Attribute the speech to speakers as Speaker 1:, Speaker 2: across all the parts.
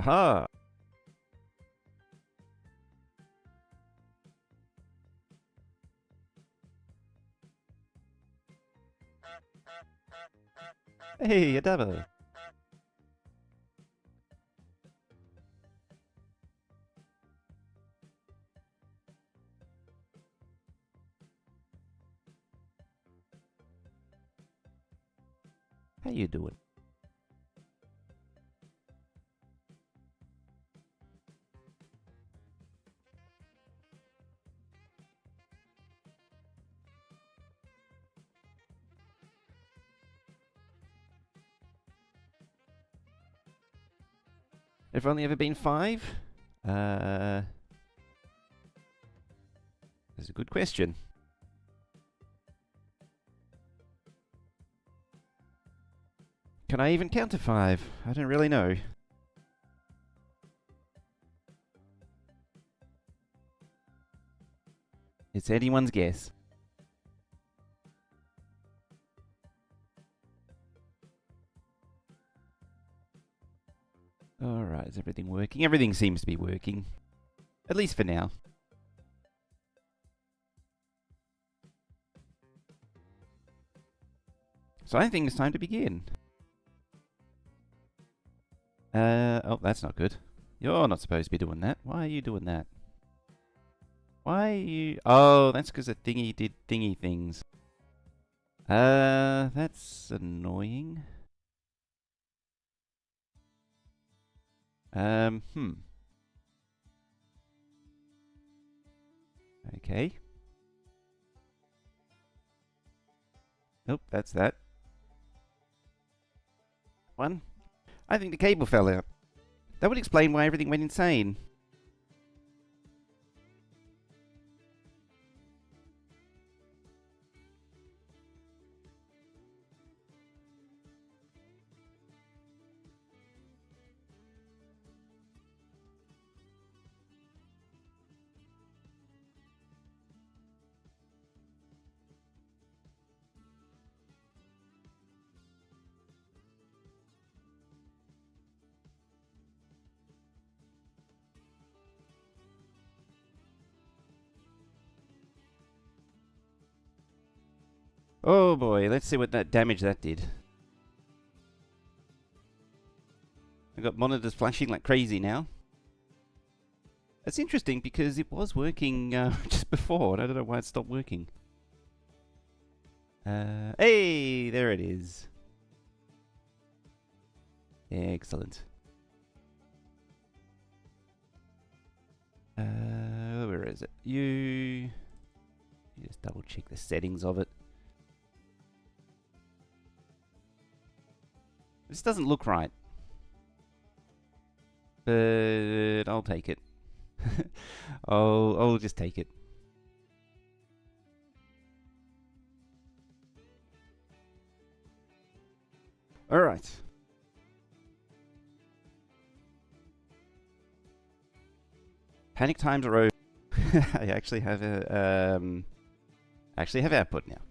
Speaker 1: Aha! Hey, a double! How you doing? Have only ever been 5? That's a good question. Can I even count to 5? I don't really know. It's anyone's guess. Alright, is everything working? Everything seems to be working. At least for now. So I think it's time to begin. Oh, that's not good. You're not supposed to be doing that. Why are you doing that? Why are you... Oh, that's because the thingy did thingy things. That's annoying. Okay. Nope, that's that. One. I think the cable fell out. That would explain why everything went insane. Oh boy, let's see what that damage that did. I got monitors flashing like crazy now. That's interesting because it was working just before, and I don't know why it stopped working. Hey, there it is. Excellent. Where is it? You just double check the settings of it. This doesn't look right, but I'll take it. I'll just take it. All right. Panic times are over. I actually have output now.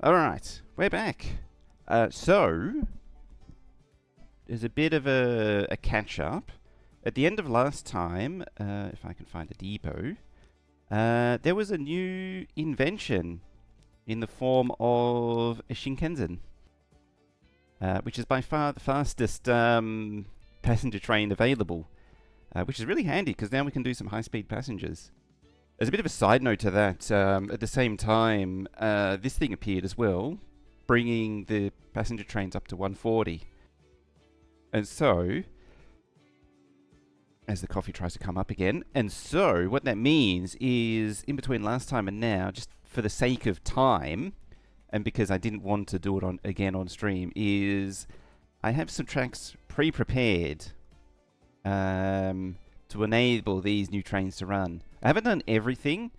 Speaker 1: All right, we're back. So there's a bit of a catch up. At the end of last time, if I can find a depot, there was a new invention in the form of a Shinkansen, which is by far the fastest passenger train available, which is really handy because now we can do some high-speed passengers. As a bit of a side note to that, at the same time, this thing appeared as well, bringing the passenger trains up to 140. And so, as the coffee tries to come up again, and so what that means is, in between last time and now, just for the sake of time, and because I didn't want to do it again on stream, is I have some tracks pre-prepared to enable these new trains to run. I haven't done everything,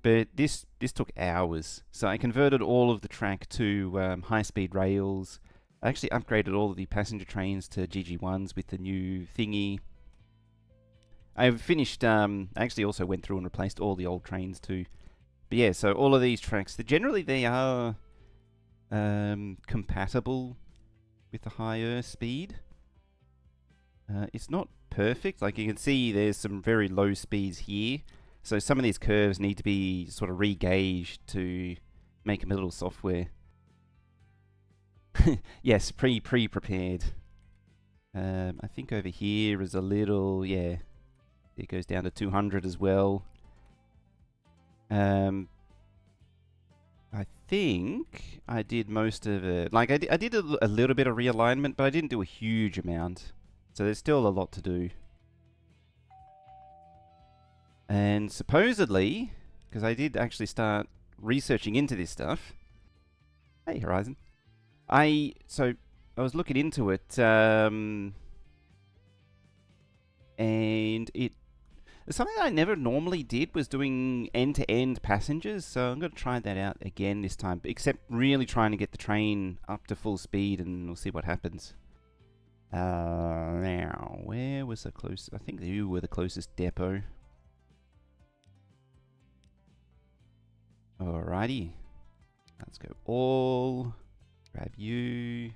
Speaker 1: but this took hours. So I converted all of the track to high-speed rails. I actually upgraded all of the passenger trains to GG1s with the new thingy. I've finished, I actually also went through and replaced all the old trains too. But yeah, so all of these tracks, generally they are compatible with the higher speed. It's not perfect. Like you can see there's some very low speeds here. So some of these curves need to be sort of re-gauged to make them a little software. Yes, pre-prepared. I think over here is a little, yeah, it goes down to 200 as well. I think I did most of it. Like I did a little bit of realignment, but I didn't do a huge amount. So there's still a lot to do. And supposedly, because I did actually start researching into this stuff. Hey, Horizon. So I was looking into it, and something that I never normally did was doing end-to-end passengers, so I'm going to try that out again this time, except really trying to get the train up to full speed, and we'll see what happens. Now, where was the closest? I think you were the closest depot. Alrighty. Let's go all. Grab you.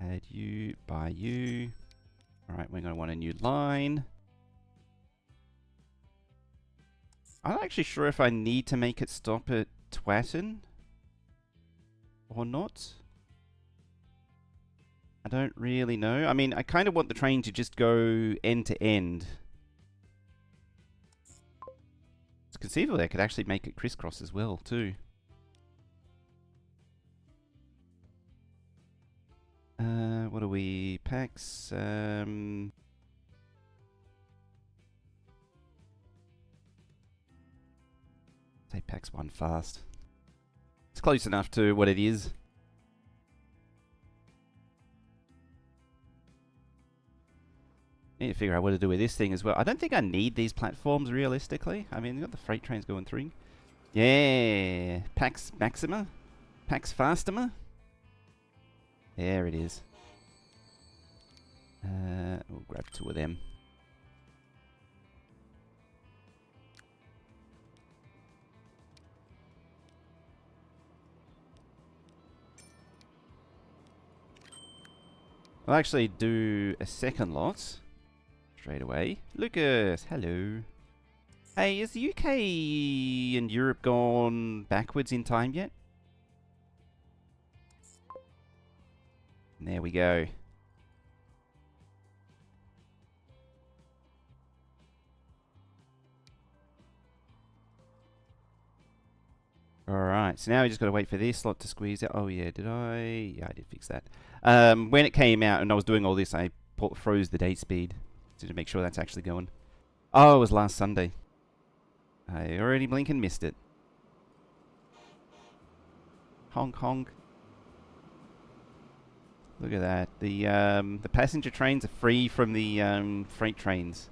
Speaker 1: Add you. Buy you. Alright, we're going to want a new line. I'm not actually sure if I need to make it stop at Twatton or not. I don't really know. I mean, I kind of want the train to just go end to end. It's conceivable I could actually make it crisscross as well, too. What are we? Packs? Say Packs 1 fast. It's close enough to what it is. Need to figure out what to do with this thing as well. I don't think I need these platforms realistically. I mean, you've got the freight trains going through. Yeah, Pax Maxima? Pax Fastima? There it is. We'll grab 2 of them. I'll actually do a second lot straight away. Lucas, hello. Hey, is the UK and Europe gone backwards in time yet? And there we go. Alright, so now we just got to wait for this slot to squeeze out. Oh yeah, did I? Yeah, I did fix that. When it came out and I was doing all this, I froze the date speed to make sure that's actually going. Oh, it was last Sunday. I already blink and missed it. Honk honk. Look at that. The passenger trains are free from the freight trains.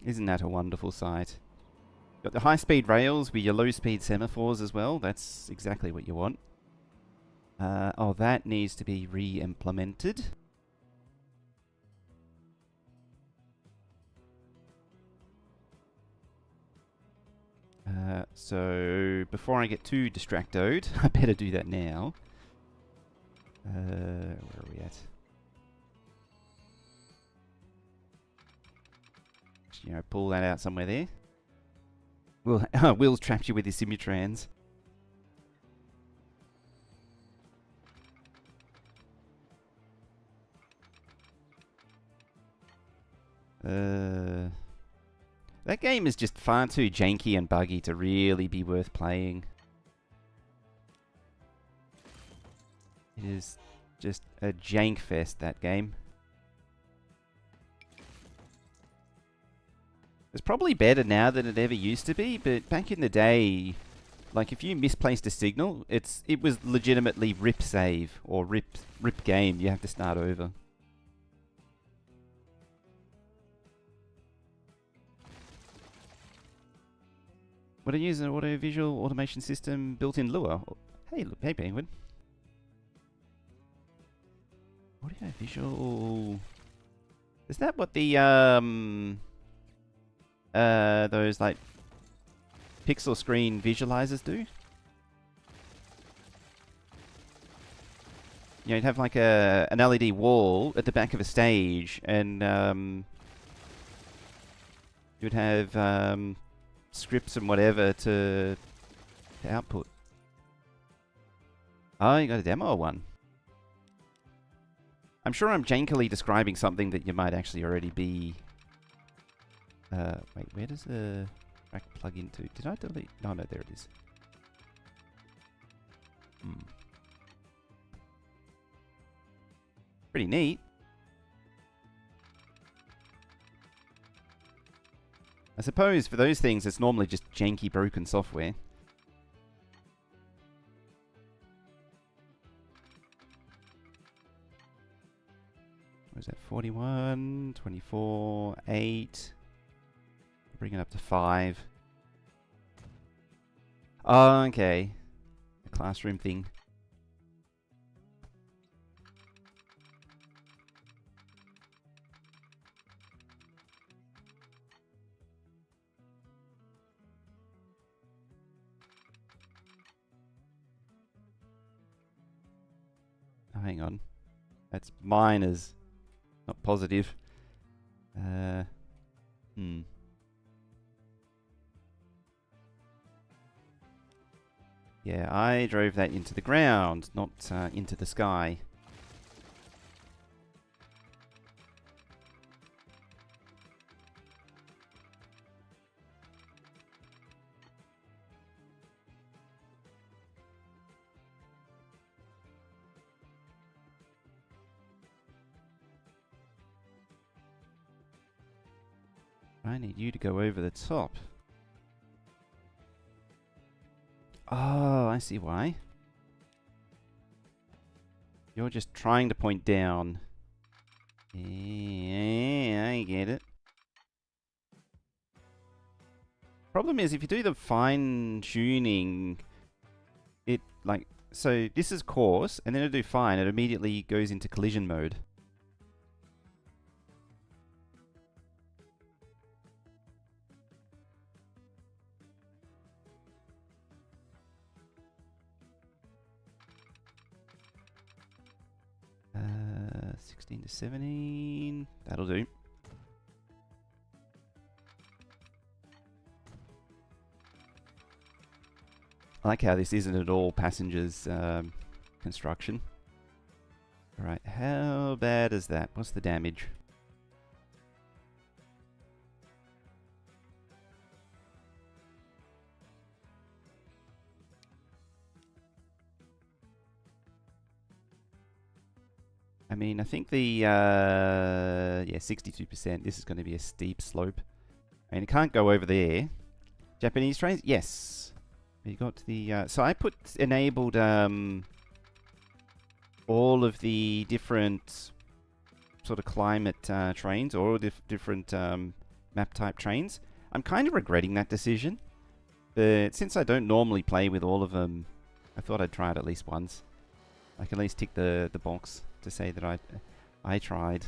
Speaker 1: Isn't that a wonderful sight? Got the high-speed rails with your low-speed semaphores as well. That's exactly what you want. Oh, that needs to be re-implemented. So, before I get too distracted, I better do that now. Where are we at? You know, pull that out somewhere there. Will's trapped you with his Simutrans. That game is just far too janky and buggy to really be worth playing. It is just a jank fest, that game. It's probably better now than it ever used to be, but back in the day, like if you misplaced a signal, it was legitimately rip save or rip game. You have to start over. Would I use an auto-visual automation system built in Lua? Hey Penguin. Audio-visual... Is that what the, those, like... pixel screen visualizers do. You know, you'd have like an LED wall at the back of a stage, and you'd have scripts and whatever to output. Oh, you got a demo one. I'm sure I'm jankily describing something that you might actually already be... wait, where does the track plug into? Did I delete? No, no, there it is. Pretty neat. I suppose for those things, it's normally just janky, broken software. What is that? 41, 24, 8. Bring it up to 5. Oh, okay. The classroom thing. Oh, hang on. That's minus, not positive. Yeah, I drove that into the ground, not into the sky. I need you to go over the top. Oh, I see why. You're just trying to point down. Yeah, I get it. Problem is, if you do the fine tuning, it like, so this is coarse, and then it'll do fine, it immediately goes into collision mode. Uh, 16 to 17, that'll do. I like how this isn't at all passengers construction. Alright, how bad is that? What's the damage? I mean, I think the, yeah, 62%. This is going to be a steep slope. And it can't go over there. Japanese trains? Yes. You got the, so I enabled, all of the different sort of climate trains, or different map type trains. I'm kind of regretting that decision. But since I don't normally play with all of them, I thought I'd try it at least once. I can at least tick the box to say that I tried.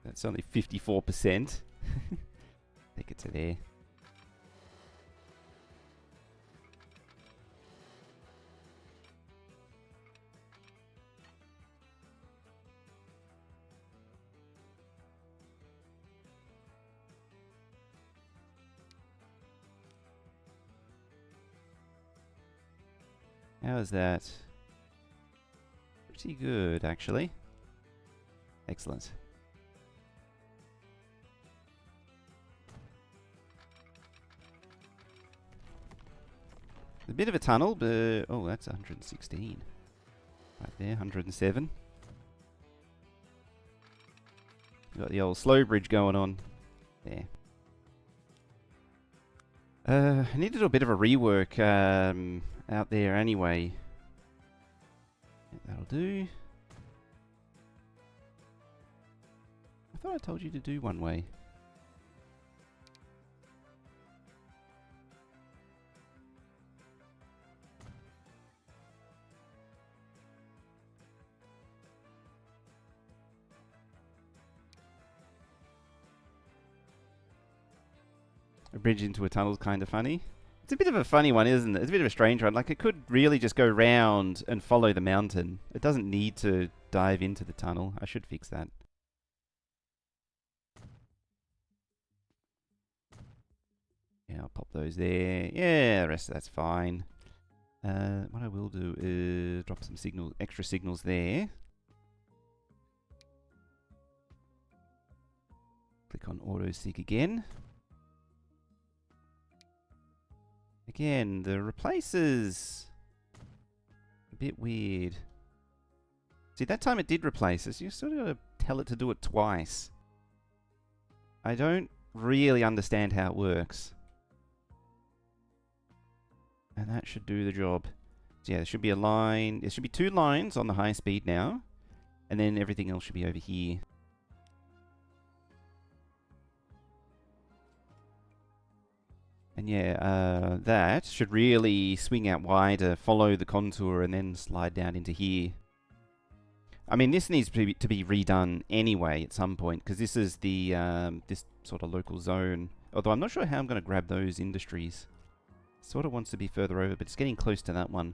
Speaker 1: That's only 54%. Take it to there. How is that? Pretty good, actually. Excellent. A bit of a tunnel, but... oh, that's 116. Right there, 107. Got the old slow bridge going on. There. I need to do a bit of a rework out there anyway. That'll do. I thought I told you to do one way. A bridge into a tunnel is kind of funny. It's a bit of a funny one, isn't it? It's a bit of a strange one. Like, it could really just go round and follow the mountain. It doesn't need to dive into the tunnel. I should fix that. Yeah, I'll pop those there. Yeah, the rest of that's fine. What I will do is drop some extra signals there. Click on auto seek again. Again, the replaces a bit weird. See, that time it did replace us. You sort of gotta tell it to do it twice. I don't really understand how it works. And that should do the job. So yeah, there should be a line. There should be 2 lines on the high speed now. And then everything else should be over here. And yeah, that should really swing out wider, follow the contour, and then slide down into here. I mean, this needs to be redone anyway at some point, because this is the this sort of local zone. Although I'm not sure how I'm going to grab those industries. Sort of wants to be further over, but it's getting close to that one.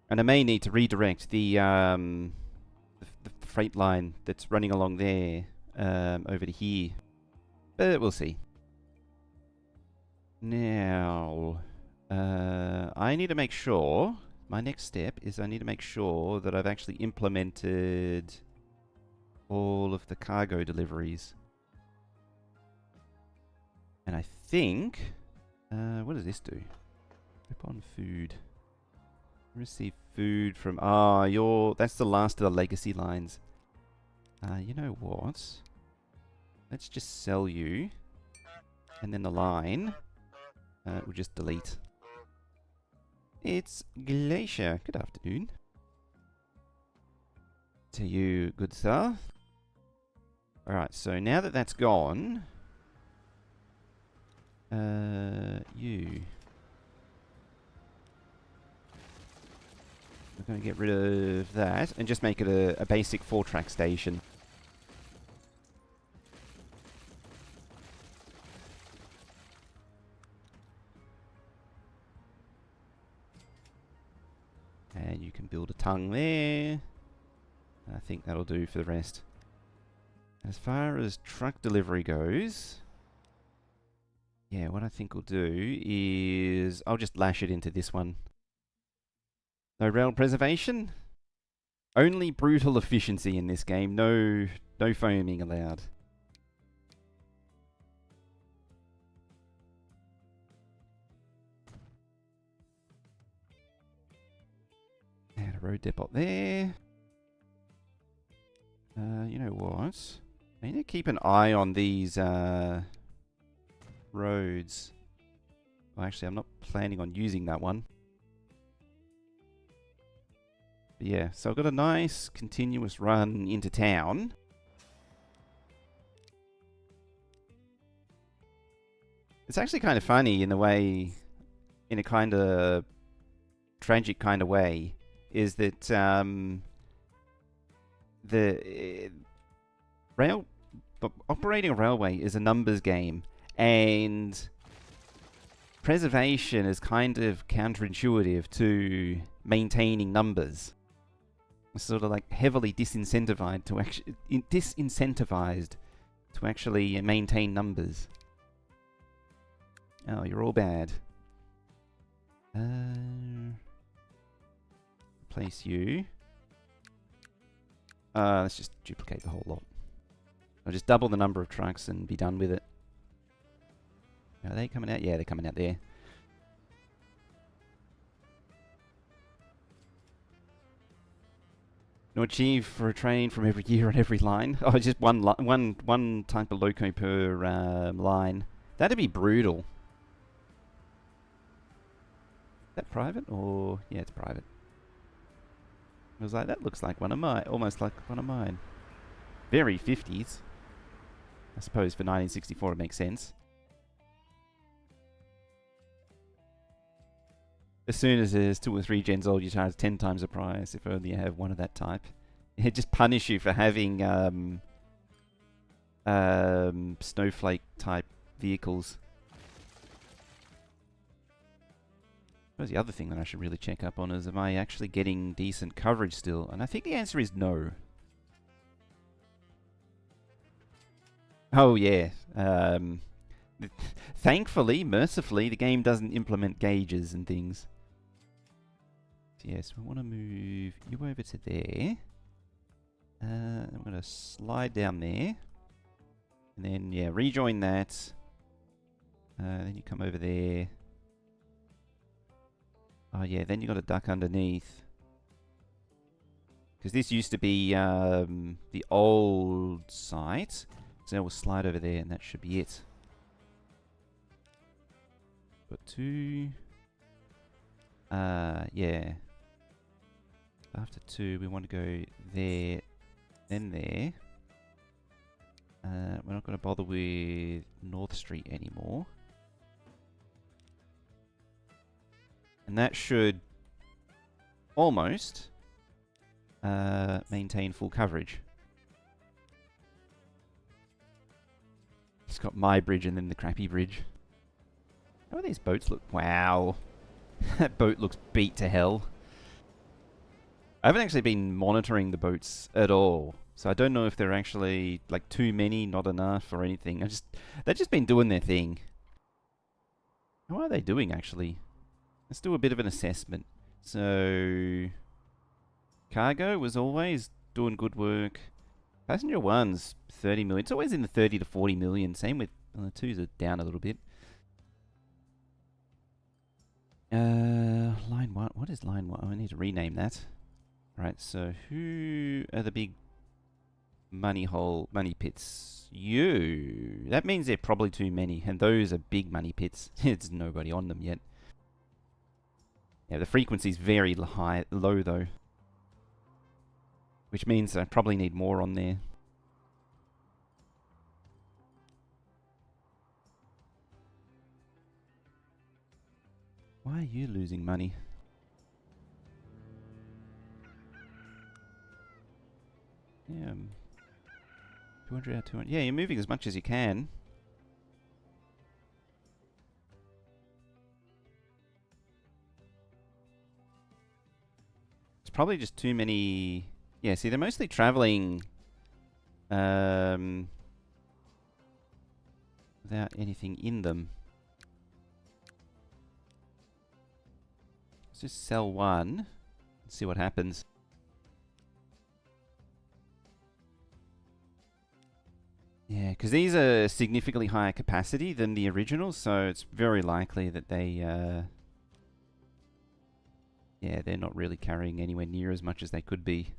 Speaker 1: And I may need to redirect the freight line that's running along there over to here. But we'll see. Now, I need to make sure, my next step is I need to make sure that I've actually implemented all of the cargo deliveries. And I think, what does this do? Clip on food. Receive food from, that's the last of the legacy lines. You know what? Let's just sell you. And then the line, we'll just delete. It's Glacier. Good afternoon. To you, good sir. Alright, so now that that's gone, you. We're going to get rid of that and just make it a basic 4-track station. And you can build a tongue there. I think that'll do for the rest. As far as truck delivery goes, yeah, what I think we'll do is I'll just lash it into this one. No rail preservation. Only brutal efficiency in this game. No foaming allowed. Add a road depot there. You know what? I need to keep an eye on these roads. Well, actually, I'm not planning on using that one. But yeah, so I've got a nice continuous run into town. It's actually kind of funny in a way, in a kind of tragic kind of way, is that the operating a railway is a numbers game, and preservation is kind of counterintuitive to maintaining numbers. It's sort of like heavily disincentivized to actually maintain numbers. Oh, you're all bad. Replace you. Let's just duplicate the whole lot. I'll just double the number of trucks and be done with it. Are they coming out? Yeah, they're coming out there. No achieve for a train from every year on every line. Oh, just one type of loco per line. That'd be brutal. Is that private or yeah, it's private. I was like, that looks like one of mine, almost like one of mine. Very 50s. I suppose for 1964 it makes sense. As soon as there's 2 or 3 gens old, you charge 10 times the price if only you have one of that type. It just punish you for having snowflake type vehicles. What's the other thing that I should really check up on is, am I actually getting decent coverage still? And I think the answer is no. Oh yeah. Thankfully, mercifully, the game doesn't implement gauges and things. So yes, we want to move you over to there. I'm going to slide down there. And then, yeah, rejoin that. Then you come over there. Oh yeah, then you got to duck underneath. Because this used to be the old site. So we'll slide over there and that should be it. Got 2. Yeah. After 2, we want to go there, then there. We're not going to bother with North Street anymore. And that should almost maintain full coverage. It's got my bridge and then the crappy bridge. How do these boats look? Wow. That boat looks beat to hell. I haven't actually been monitoring the boats at all. So I don't know if they're actually like too many, not enough, or anything. They've just been doing their thing. How are they doing actually? Let's do a bit of an assessment. So cargo was always doing good work. Passenger 1's 30 million. It's always in the 30 to 40 million. Same with the 2s are down a little bit. Line 1. What is line 1? Oh, I need to rename that. Right, so who are the big money pits? You. That means there are probably too many, and those are big money pits. There's nobody on them yet. Yeah, the frequency's very low though. Which means I probably need more on there. Why are you losing money? Yeah, 200 out of 200. Yeah, you're moving as much as you can. It's probably just too many. Yeah, see, they're mostly traveling without anything in them. Let's just sell one and see what happens. Yeah, because these are significantly higher capacity than the originals, so it's very likely that they, yeah, they're not really carrying anywhere near as much as they could be.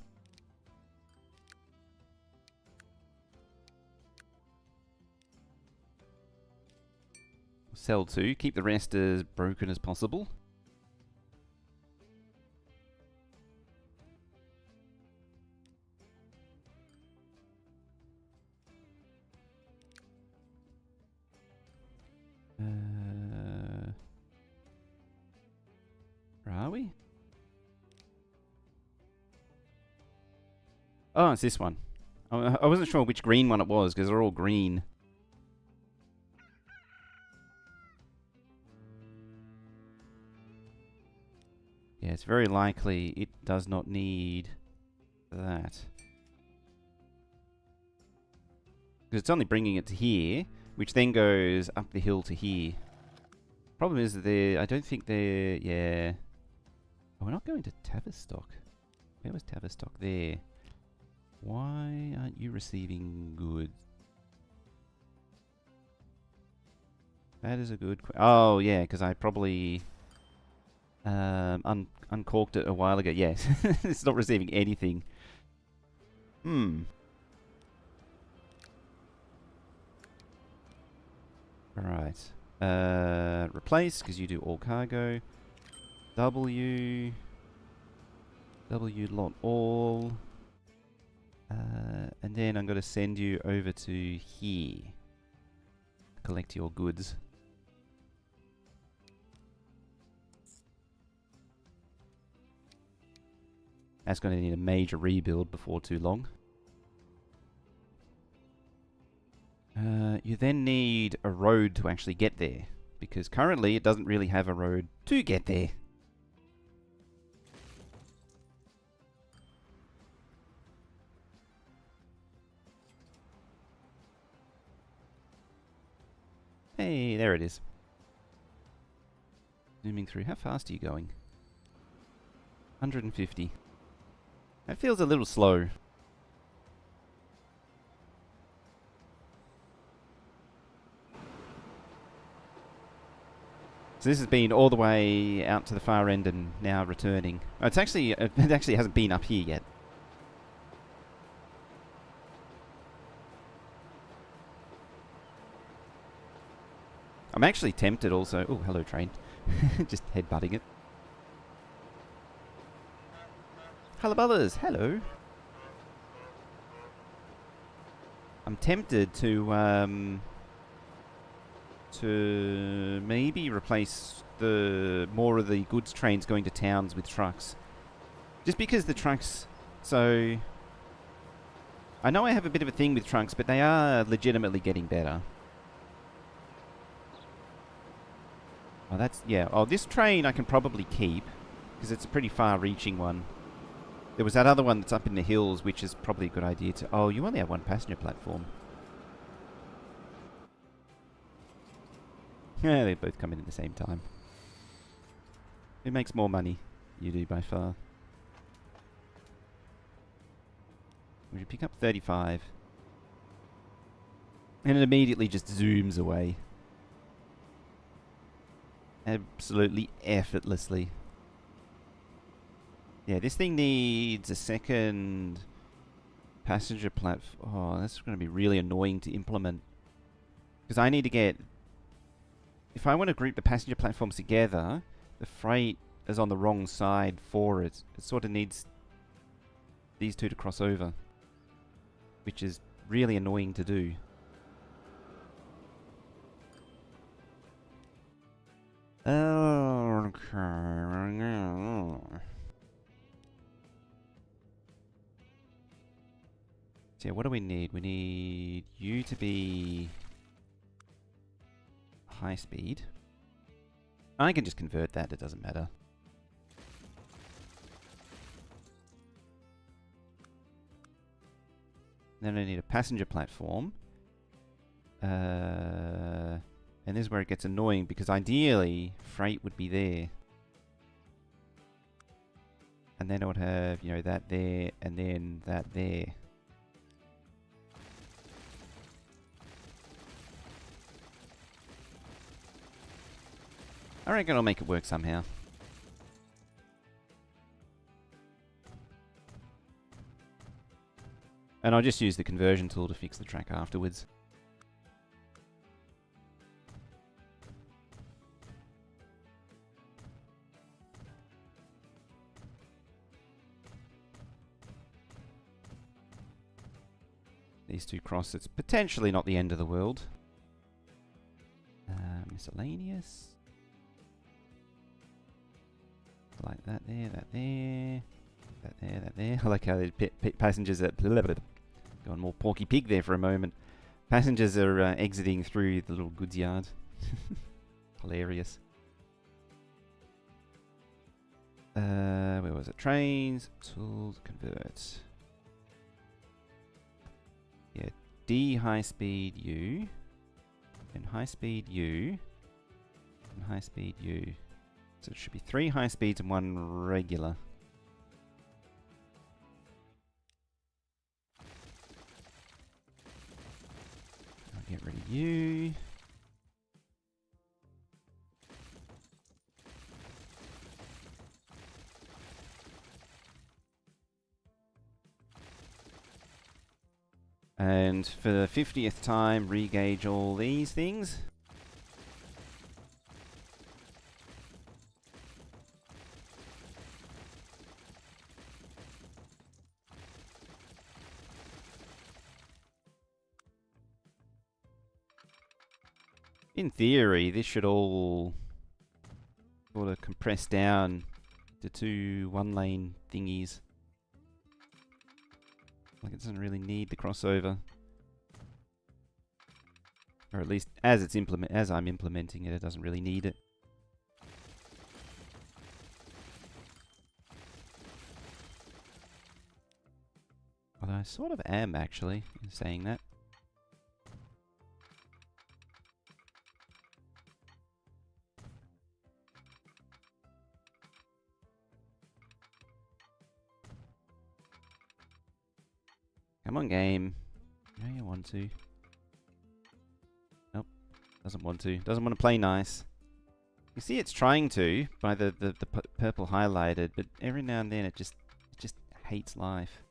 Speaker 1: Sell 2, keep the rest as broken as possible. Where are we? Oh, it's this one. I wasn't sure which green one it was, because they're all green. Yeah, it's very likely it does not need that. Because it's only bringing it to here, which then goes up the hill to here. Problem is that they're, I don't think they're, yeah. Oh, we're not going to Tavistock. Where was Tavistock? There. Why aren't you receiving goods? That is a good question. Oh, yeah, because I probably uncorked it a while ago. Yes, it's not receiving anything. Alright. Replace, because you do all cargo. W lot all. And then I'm going to send you over to here. Collect your goods. That's going to need a major rebuild before too long. you then need a road to actually get there, because currently it doesn't really have a road to get there. Hey, there it is. Zooming through. How fast are you going? 150. That feels a little slow. So this has been all the way out to the far end and now returning. Oh, it actually hasn't been up here yet. I'm actually tempted also. Oh, hello train. Just headbutting it. Hullabullers, hello. I'm tempted to maybe replace more of the goods trains going to towns with trucks. Just because the trucks, so I know I have a bit of a thing with trucks, but they are legitimately getting better. Oh, that's, yeah. Oh, this train I can probably keep, because it's a pretty far-reaching one. There was that other one that's up in the hills, which is probably a good idea to... Oh, you only have one passenger platform. Yeah, they both come in at the same time. Who makes more money? You do, by far. We should pick up 35. And it immediately just zooms away. Absolutely effortlessly. Yeah, this thing needs a second passenger platform. Oh, that's going to be really annoying to implement. Because I need to get... If I want to group the passenger platforms together, the freight is on the wrong side for it. It sort of needs these two to cross over, which is really annoying to do. Okay. So yeah, what do we need? We need you to be high speed. I can just convert that, it doesn't matter. Then I need a passenger platform. And this is where it gets annoying, because ideally, freight would be there. And then I would have, you know, that there, and then that there. I reckon I'll make it work somehow. And I'll just use the conversion tool to fix the track afterwards. These two cross, it's potentially not the end of the world. Miscellaneous. Like that there, that there, that there, that there. I like how there's passengers that... Gone more Porky Pig there for a moment. Passengers are exiting through the little goods yard. Hilarious. Where was it? Trains, tools, convert. Yeah, D high speed U, and high speed U, and high speed U. So it should be 3 high speeds and 1 regular. I'll get rid of you. And for the 50th time, re-gauge all these things. In theory, this should all sort of compress down to 2 one-lane thingies. Like it doesn't really need the crossover. Or at least as I'm implementing it, it doesn't really need it. Although I sort of am, actually, in saying that. Come on, game. No, you want to. Nope. Doesn't want to. Doesn't want to play nice. You see it's trying to, by the purple highlighted, but every now and then it just hates life.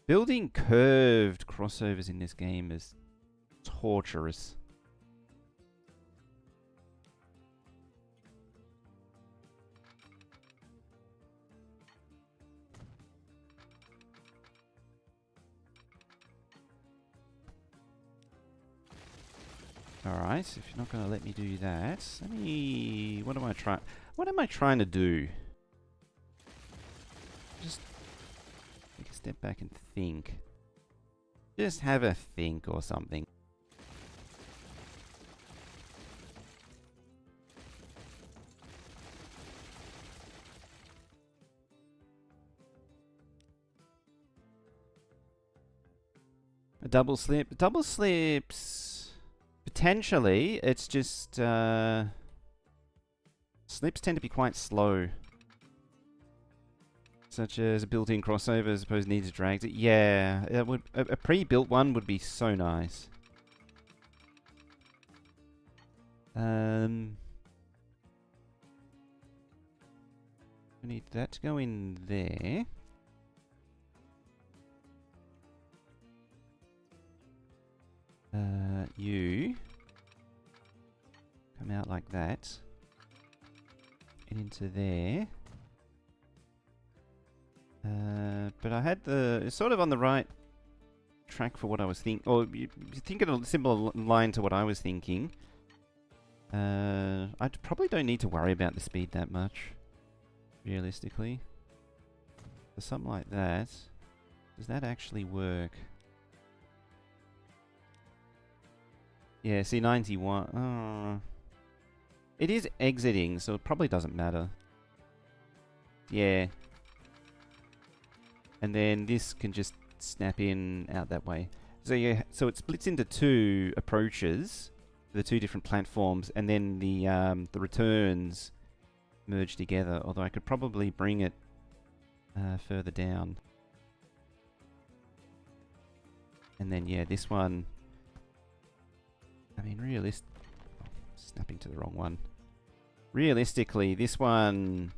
Speaker 1: Building curved crossovers in this game is torturous. Alright, if you're not going to let me do that, let me... What am I trying to do? Just take a step back and think. Just have a think or something. A double slip. Double slips... Potentially, it's just... slips tend to be quite slow. Such as a built-in crossover as opposed to needs drags. Yeah, it would, a pre-built one would be so nice. I need that to go in there. You come out like that and into there. But I had it's sort of on the right track for what I was thinking, or you think of a similar line to what I was thinking. I probably don't need to worry about the speed that much, realistically. For something like that, does that actually work? Yeah, see, 91. Oh. It is exiting, so it probably doesn't matter. Yeah. And then this can just snap in out that way. So yeah, so it splits into two approaches, the two different platforms, and then the returns merge together. Although I could probably bring it further down. And then yeah, this one. I mean, snapping to the wrong one. Realistically, this one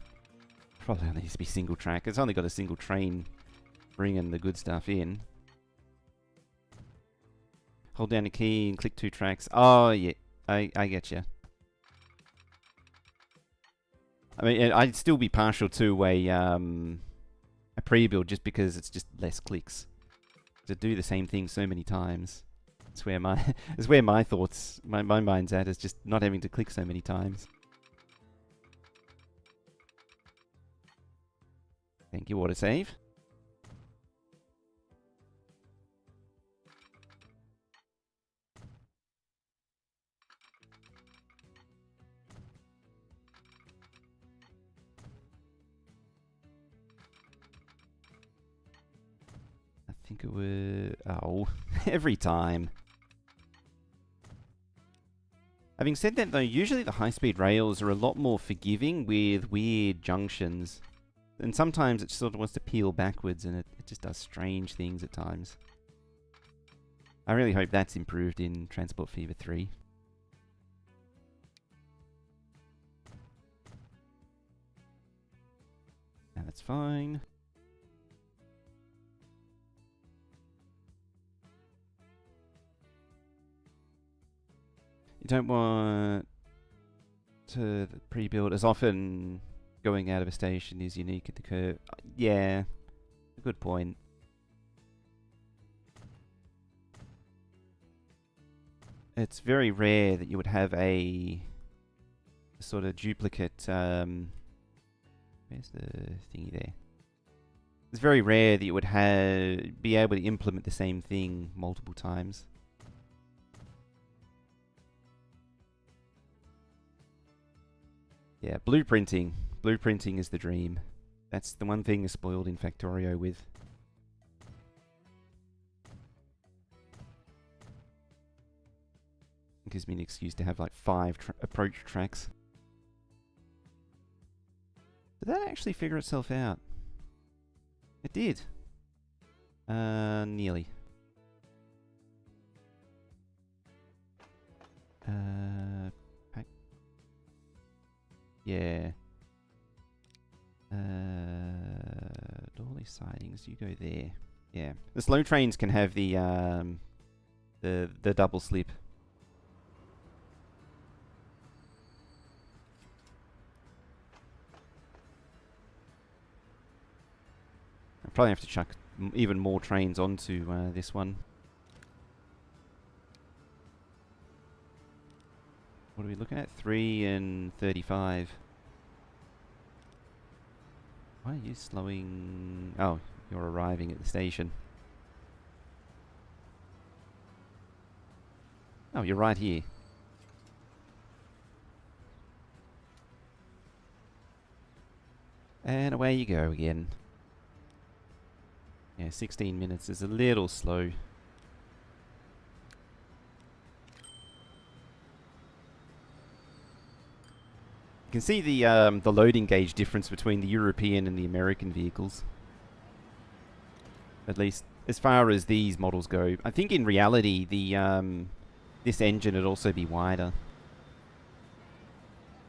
Speaker 1: probably only needs to be single track. It's only got a single train bringing the good stuff in. Hold down a key and click 2 tracks. Oh, yeah. I get you. I mean, I'd still be partial to a pre-build just because it's just less clicks. To do the same thing so many times. That's where my thoughts, my mind's at, is just not having to click so many times. Thank you, autosave. I think it was... Oh, every time. Having said that though, usually the high-speed rails are a lot more forgiving with weird junctions. And sometimes it sort of wants to peel backwards and it just does strange things at times. I really hope that's improved in Transport Fever 3. Now that's fine. You don't want to pre-build as often. Going out of a station is unique at the curve. Yeah, a good point. It's very rare that you would have a sort of duplicate. Where's the thingy there? It's very rare that you would be able to implement the same thing multiple times. Yeah, blueprinting. Blueprinting is the dream. That's the one thing you're spoiled in Factorio with. It gives me an excuse to have like 5 approach tracks. Did that actually figure itself out? It did. Nearly. Yeah. Dolly sidings, you go there. Yeah. The slow trains can have the double slip. I probably have to chuck even more trains onto this one. What are we looking at? 3 and 35. Why are you slowing? Oh, you're arriving at the station. Oh, you're right here. And away you go again. Yeah, 16 minutes is a little slow. You can see the loading gauge difference between the European and the American vehicles. At least as far as these models go. I think in reality the this engine would also be wider.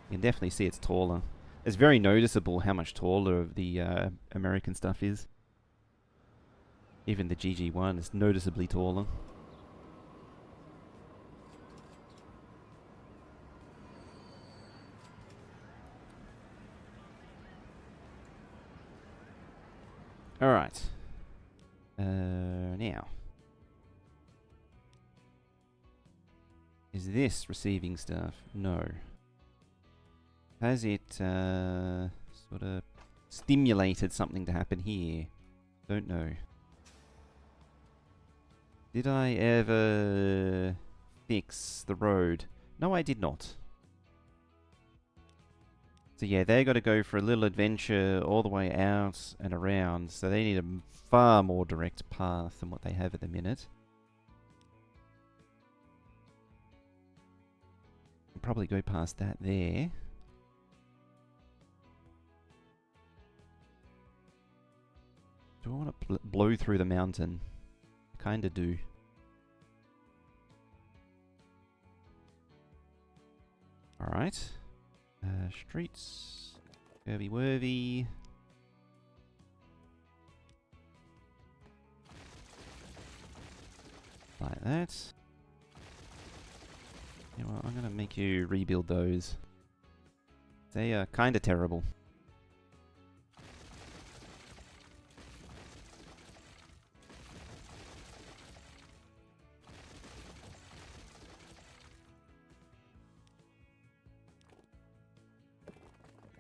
Speaker 1: You can definitely see it's taller. It's very noticeable how much taller the American stuff is. Even the GG1 is noticeably taller. Alright. Now. Is this receiving stuff? No. Has it sort of stimulated something to happen here? Don't know. Did I ever fix the road? No, I did not. So yeah, they got to go for a little adventure all the way out and around, so they need a far more direct path than what they have at the minute. I'll probably go past that there. Do I want to blow through the mountain? I kinda do. Alright. Streets. Curvy worthy. Like that. You know what, I'm gonna make you rebuild those. They are kinda terrible.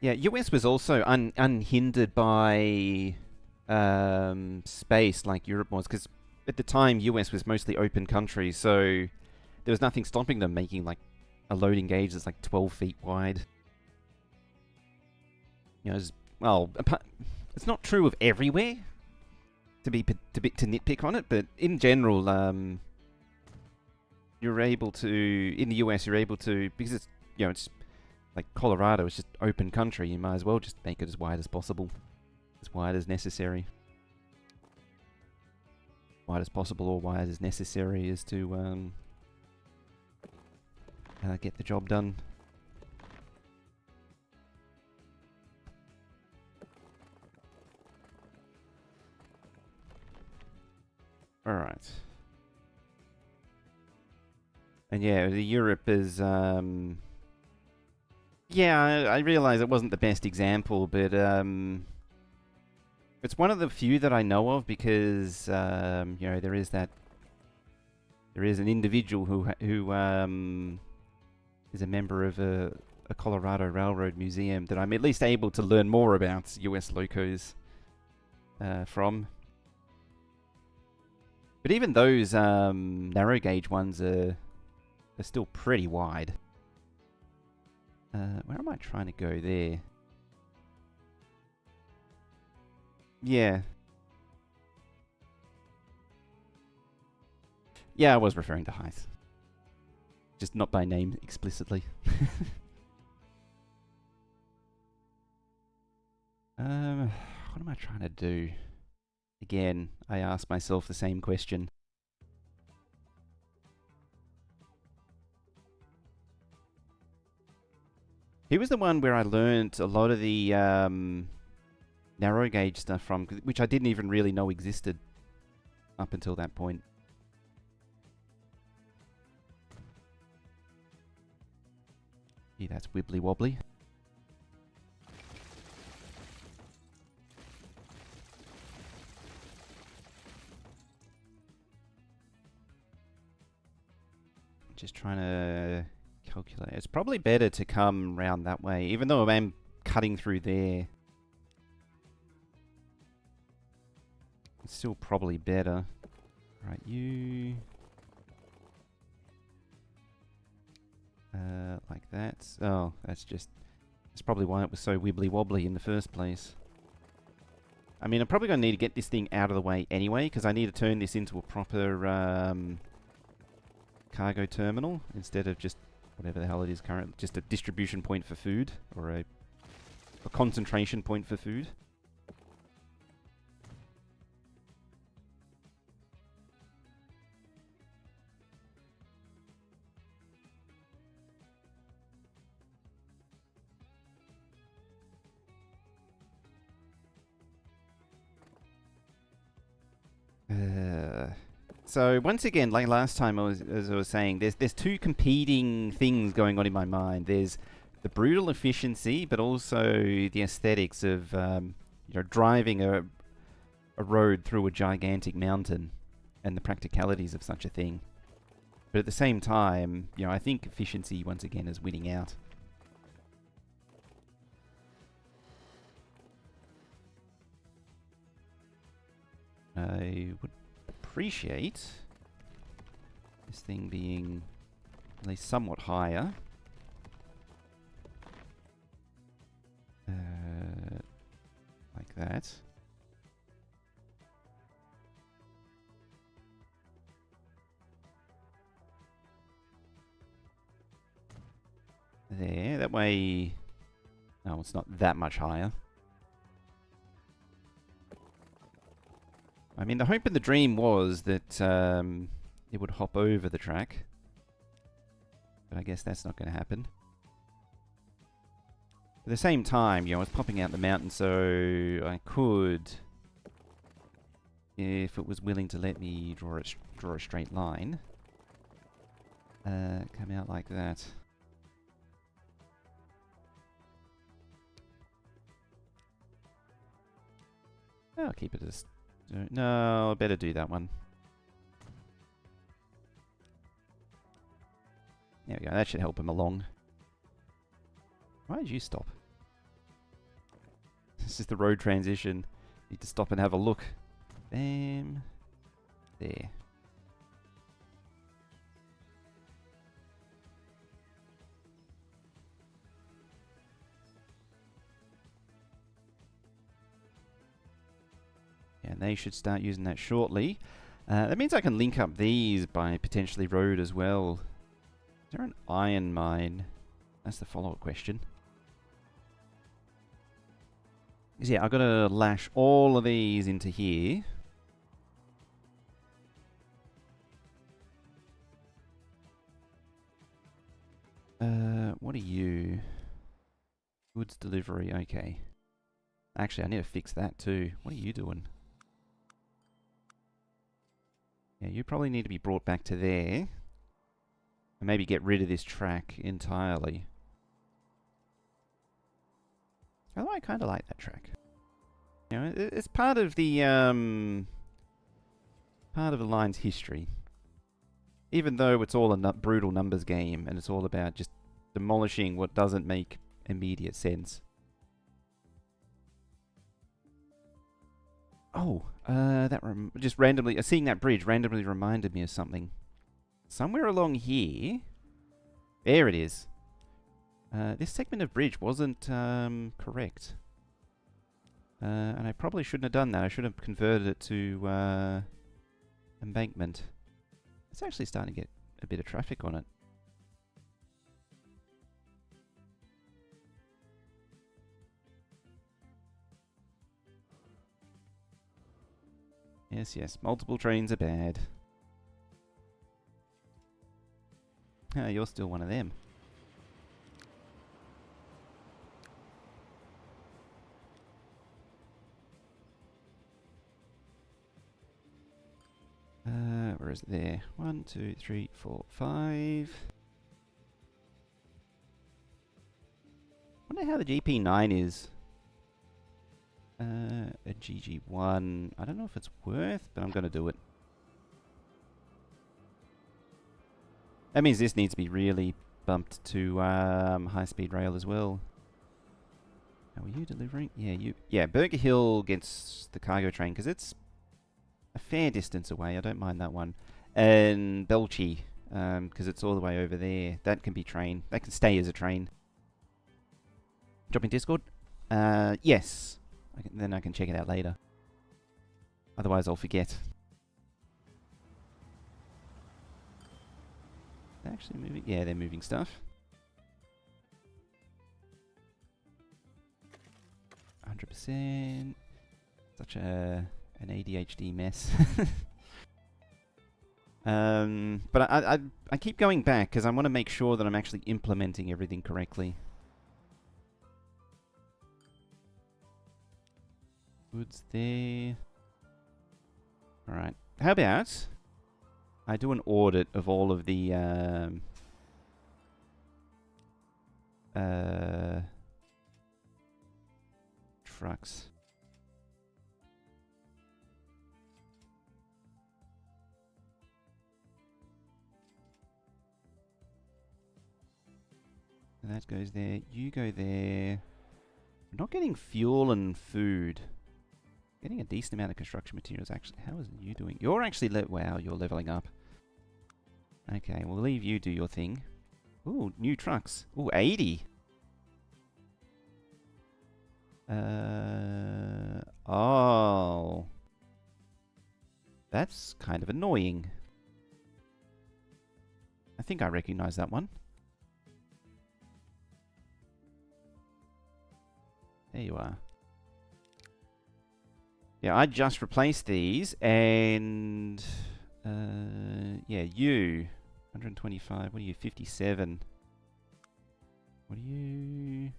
Speaker 1: Yeah, US was also unhindered by space like Europe was, because at the time US was mostly open country, so there was nothing stopping them making like a loading gauge that's like 12 feet wide. You know, well, it's not true of everywhere. To nitpick on it, but in general, you're able to in the US. You're able to, because it's, you know, it's like Colorado, it's just open country. You might as well just make it as wide as possible, as wide as necessary. Wide as possible or wide as necessary is to get the job done. Alright. And yeah, the Europe is... yeah, I realize it wasn't the best example, but it's one of the few that I know of because, you know, there is an individual who is a member of a Colorado Railroad Museum that I'm at least able to learn more about US locos from. But even those narrow gauge ones are still pretty wide. Where am I trying to go there? Yeah. Yeah, I was referring to Hythe. Just not by name explicitly. What am I trying to do? Again, I ask myself the same question. He was the one where I learned a lot of the narrow gauge stuff from, which I didn't even really know existed up until that point. Yeah, that's wibbly wobbly. Just trying to calculate. It's probably better to come round that way, even though I am cutting through there. It's still probably better. Right, you... like that. Oh, that's probably why it was so wibbly wobbly in the first place. I mean, I'm probably going to need to get this thing out of the way anyway, because I need to turn this into a proper cargo terminal instead of just whatever the hell it is currently, just a distribution point for food, or a concentration point for food. So once again, like last time, as I was saying, there's two competing things going on in my mind. There's the brutal efficiency, but also the aesthetics of driving a road through a gigantic mountain, and the practicalities of such a thing. But at the same time, I think efficiency once again is winning out. I would appreciate this thing being at least somewhat higher. Like that. There, that way... No, it's not that much higher. I mean, the hope and the dream was that it would hop over the track. But I guess that's not going to happen. At the same time, I was popping out the mountain, so I could, if it was willing to let me draw a straight line, come out like that. I'll keep it as... No, I better do that one. There we go, that should help him along. Why did you stop? This is the road transition. Need to stop and have a look. Bam. There. And they should start using that shortly. That means I can link up these by potentially road as well. Is there an iron mine? That's the follow-up question. Because yeah, I've got to lash all of these into here. What are you? Goods delivery, okay. Actually, I need to fix that too. What are you doing? Yeah, you probably need to be brought back to there. And maybe get rid of this track entirely. Although I kind of like that track. It's part of the line's history. Even though it's all a brutal numbers game, and it's all about just demolishing what doesn't make immediate sense. Oh, that just randomly, seeing that bridge randomly reminded me of something. Somewhere along here, there it is. This segment of bridge wasn't correct. And I probably shouldn't have done that. I should have converted it to embankment. It's actually starting to get a bit of traffic on it. Yes, yes. Multiple trains are bad. Ah, you're still one of them. Where is it there? 1, 2, 3, 4, 5. Wonder how the GP9 is. A GG1. I don't know if it's worth, but I'm going to do it. That means this needs to be really bumped to high-speed rail as well. How are you delivering? Yeah, you. Yeah, Burger Hill against the cargo train, because it's a fair distance away. I don't mind that one. And Belchy, because it's all the way over there. That can be train. That can stay as a train. Drop in Discord? Yes. Then I can check it out later. Otherwise, I'll forget. They're actually moving? Yeah, they're moving stuff. 100%. Such an ADHD mess. But I keep going back because I want to make sure that I'm actually implementing everything correctly. Goods there. Alright. How about I do an audit of all of the trucks. And that goes there. You go there. We're not getting fuel and food. Getting a decent amount of construction materials, actually. How is you doing? You're actually... wow, you're leveling up. Okay, we'll leave you do your thing. Ooh, new trucks. Ooh, 80. Oh. That's kind of annoying. I think I recognize that one. There you are. Yeah, I just replaced these, and yeah, you 125. What are you? 57. What are you?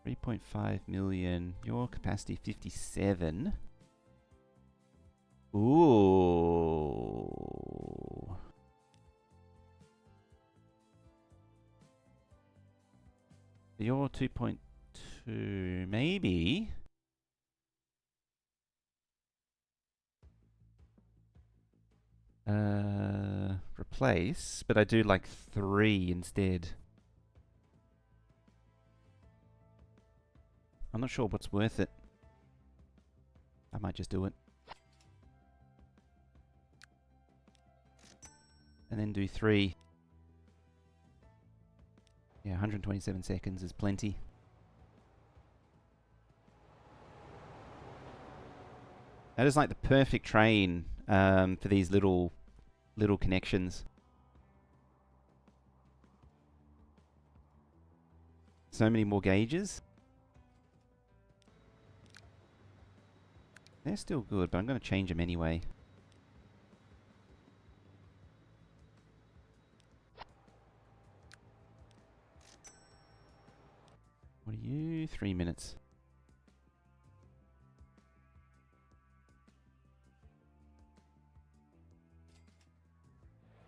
Speaker 1: 3.5 million. Your capacity 57. Ooh. You're 2.2, maybe. Replace, but I do like 3 instead. I'm not sure what's worth it. I might just do it. And then do 3. Yeah, 127 seconds is plenty. That is like the perfect train for these little connections. So many more gauges. They're still good, but I'm going to change them anyway. What are you? 3 minutes.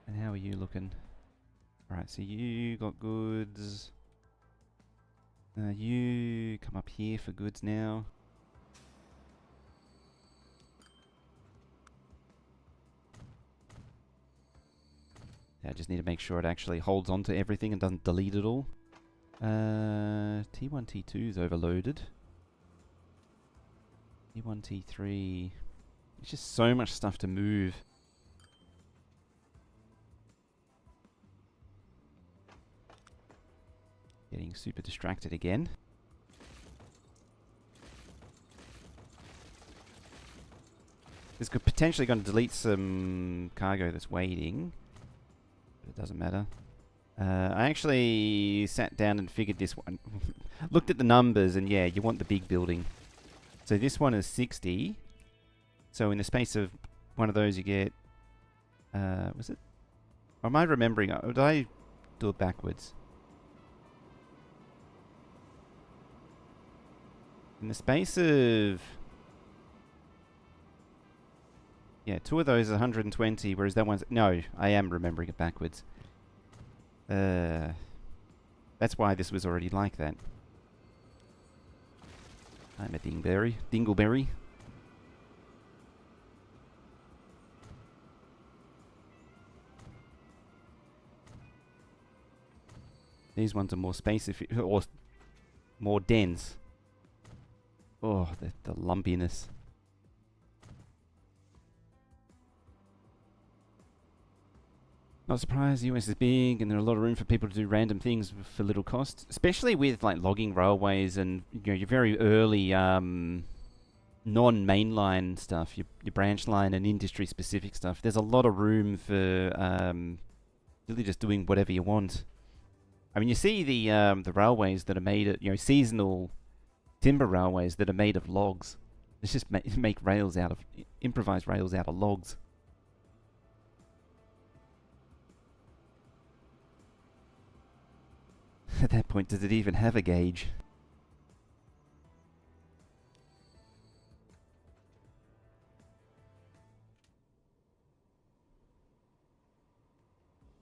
Speaker 1: And how are you looking? Alright, so you got goods. You come up here for goods now. I just need to make sure it actually holds on to everything and doesn't delete it all. T1, T2 is overloaded. T1, T3. It's just so much stuff to move. Getting super distracted again. This could potentially going to delete some cargo that's waiting. But it doesn't matter. I actually sat down and figured this one. Looked at the numbers and yeah, you want the big building. So this one is 60. So in the space of one of those you get... was it? Or am I remembering? Did I do it backwards? In the space of... Yeah, two of those are 120, whereas that one's... No, I am remembering it backwards. That's why this was already like that. I'm a dingleberry. These ones are more or more dense. Oh, the lumpiness. Not surprised, the US is big and there's a lot of room for people to do random things for little cost. Especially with like logging railways and your very early non-mainline stuff, your branch line and industry specific stuff. There's a lot of room for really just doing whatever you want. I mean, you see the railways that are made of, seasonal timber railways that are made of logs. Let's just make rails out of, improvised rails out of logs. At that point, does it even have a gauge?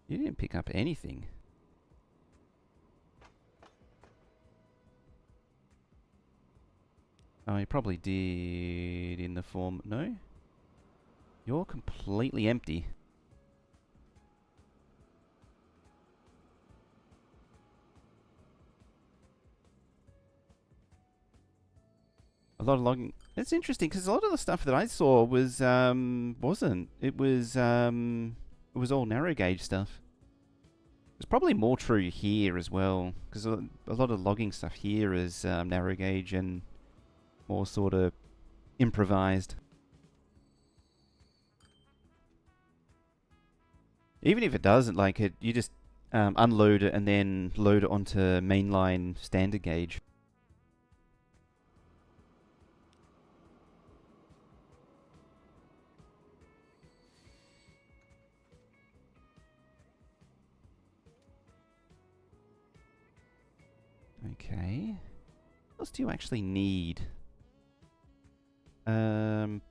Speaker 1: You didn't pick up anything. Oh, you probably did in the form... No? You're completely empty. A lot of logging. It's interesting because a lot of the stuff that I saw was wasn't. It was all narrow gauge stuff. It's probably more true here as well because a lot of logging stuff here is narrow gauge and more sort of improvised. Even if it doesn't like it, you just unload it and then load it onto mainline standard gauge. Okay. What else do you actually need?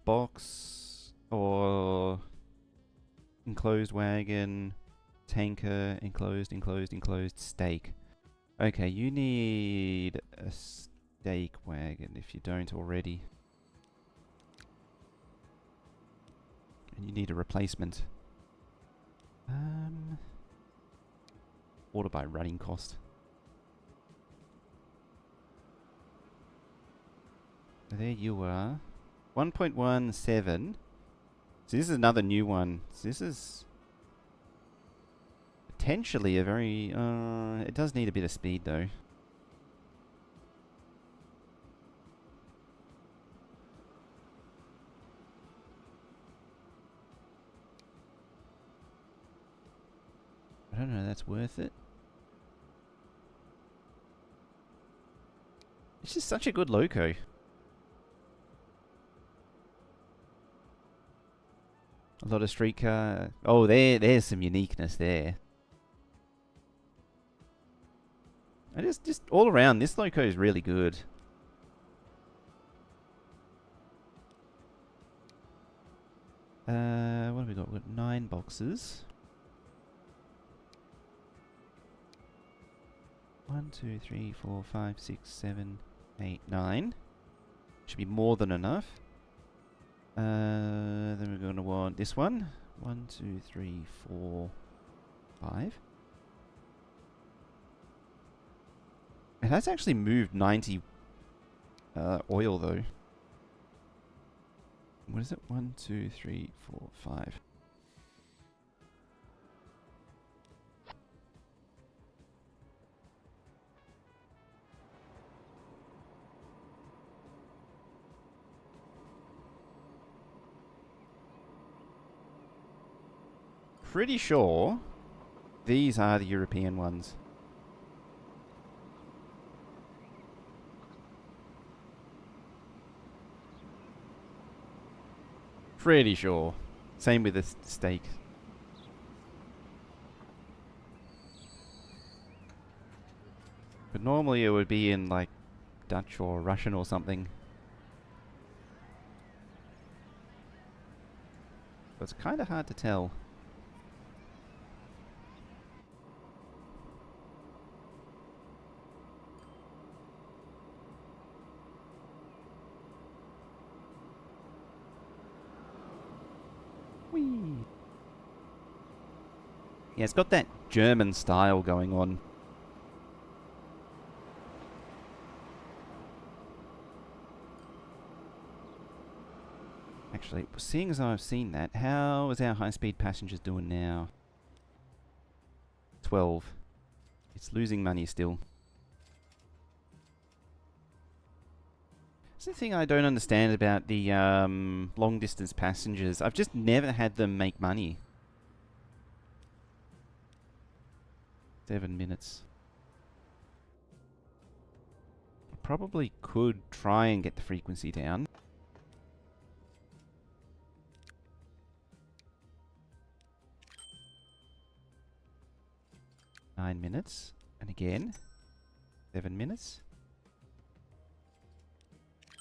Speaker 1: Box or enclosed wagon, tanker, enclosed, stake. Okay, you need a stake wagon if you don't already. And you need a replacement. Order by running cost. There you are. 1.17. So this is another new one. So this is potentially a very... it does need a bit of speed though. I don't know, that's worth it. It's just such a good loco. A lot of streetcar. Oh, there's some uniqueness there. I just all around, this loco is really good. What have we got? We've got 9 boxes. 1, 2, 3, 4, 5, 6, 7, 8, 9. Should be more than enough. Then we're going to want this one. 1, 2, 3, 4, 5. It has actually moved 90 oil though. What is it? 1, 2, 3, 4, 5. Pretty sure these are the European ones. Pretty sure. Same with the steak. But normally it would be in like Dutch or Russian or something. So it's kind of hard to tell. Whee! Yeah, it's got that German style going on. Actually, seeing as I've seen that, how is our high-speed passengers doing now? 12. It's losing money still. That's the thing I don't understand about the long-distance passengers. I've just never had them make money. 7 minutes. Probably could try and get the frequency down. Nine minutes. And again. 7 minutes.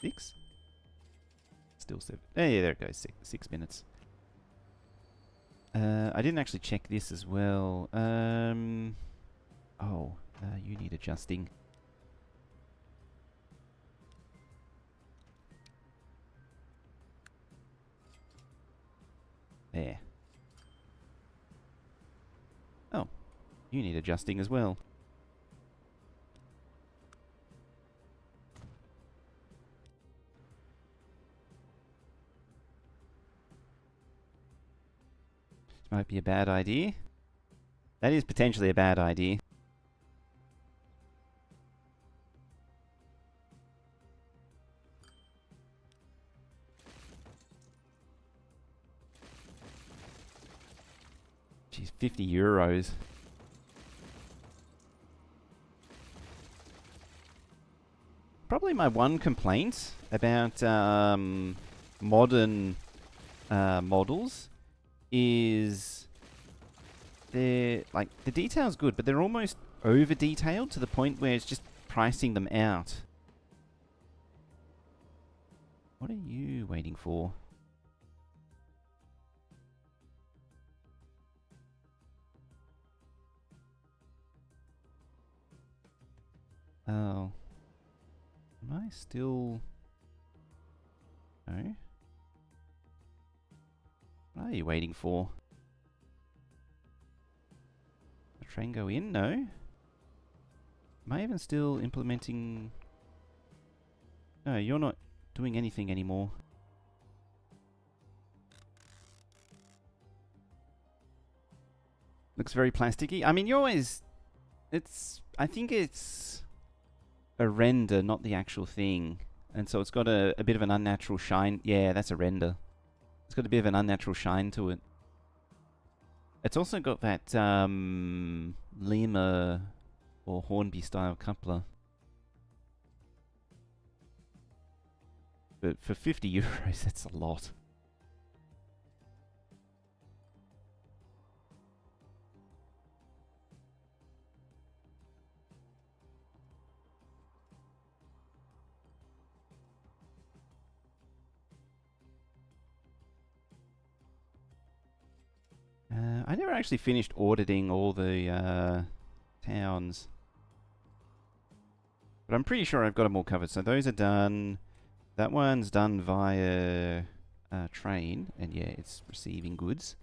Speaker 1: 6. Still 7. Oh, yeah, there it goes. 6 minutes. I didn't actually check this as well. You need adjusting. There. Oh, you need adjusting as well. This might be a bad idea. That is potentially a bad idea. Geez, 50 euros. Probably my one complaint about modern models is they're like the detail's good, but they're almost over detailed to the point where it's just pricing them out. What are you waiting for? Oh. Am I still... No? What are you waiting for? The train go in? No? Am I even still implementing... No, you're not doing anything anymore. Looks very plasticky. I mean, you always... I think it's a render, not the actual thing. And so it's got a bit of an unnatural shine. Yeah, that's a render. It's got a bit of an unnatural shine to it. It's also got that Lima or Hornby style coupler. But for 50 euros, that's a lot. I never actually finished auditing all the towns. But I'm pretty sure I've got them all covered. So those are done. That one's done via train. And yeah, it's receiving goods.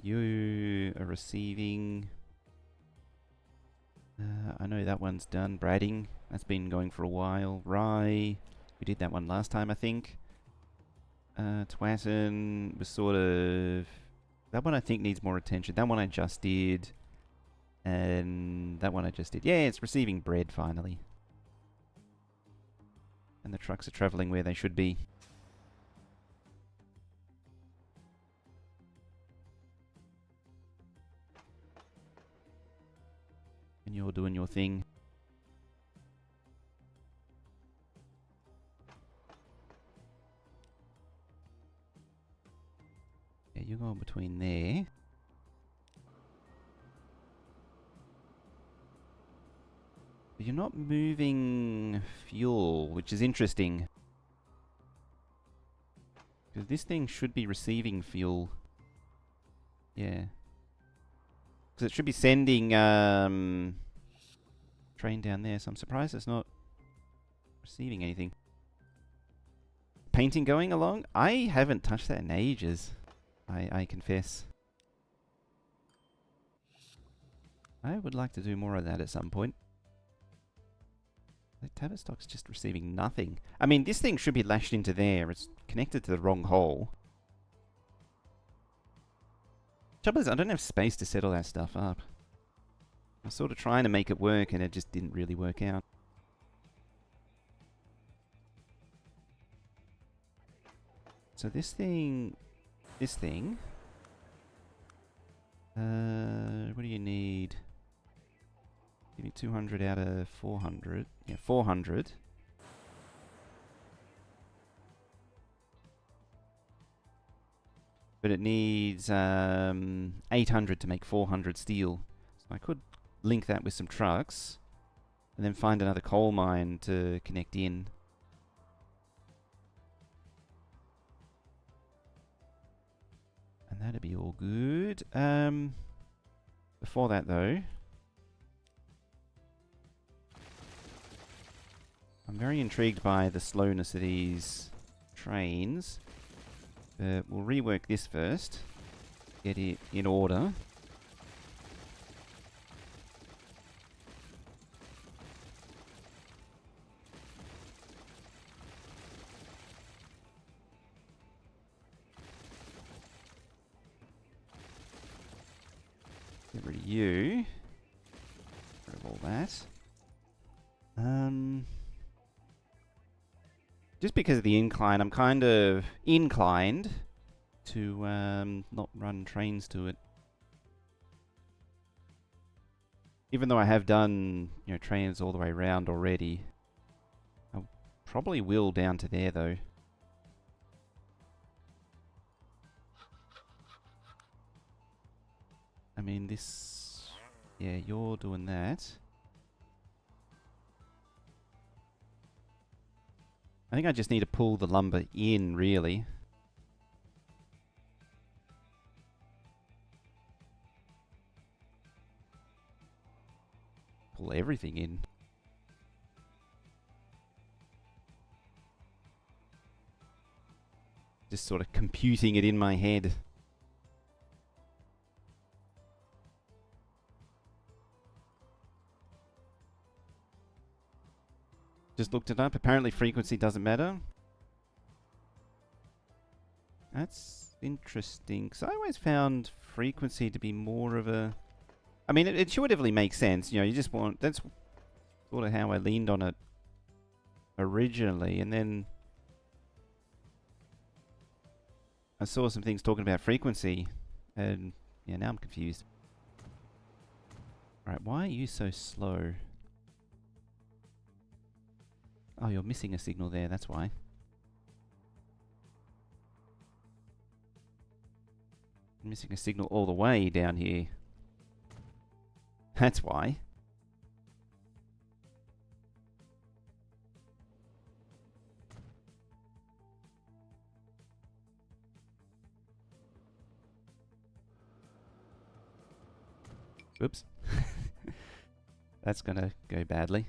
Speaker 1: You are receiving... I know that one's done. Bradding. That's been going for a while. Rye. We did that one last time, I think. Twatton was sort of... That one I think needs more attention. That one I just did. And that one I just did. Yeah, it's receiving bread finally. And the trucks are travelling where they should be. And you're doing your thing. Yeah, you're going between there. But you're not moving fuel, which is interesting. Because this thing should be receiving fuel. Yeah. Because it should be sending train down there, so I'm surprised it's not receiving anything. Painting going along? I haven't touched that in ages. I confess. I would like to do more of that at some point. The Tavistock's just receiving nothing. I mean, this thing should be lashed into there. It's connected to the wrong hole. Trouble is, I don't have space to settle that stuff up. I was sort of trying to make it work, and it just didn't really work out. So this thing... what do you need? Give me 200 out of 400. Yeah, 400. But it needs 800 to make 400 steel. So I could link that with some trucks and then find another coal mine to connect in. And that'd be all good. Before that though, I'm very intrigued by the slowness of these trains. We'll rework this first. Get it in order. Get rid of you. Get rid of all that. Just because of the incline, I'm kind of inclined to not run trains to it. Even though I have done, you know, trains all the way around already. I probably will down to there though. I mean this... Yeah, you're doing that. I think I just need to pull the lumber in, really. Pull everything in. Just sort of computing it in my head. Just looked it up. Apparently frequency doesn't matter. That's interesting. Because I always found frequency to be more of a... I mean, it intuitively makes sense. You know, you just want... That's sort of how I leaned on it originally. And then I saw some things talking about frequency. And yeah, now I'm confused. Alright, why are you so slow? Oh, you're missing a signal there, that's why. I'm missing a signal all the way down here. That's why. Oops. That's gonna go badly.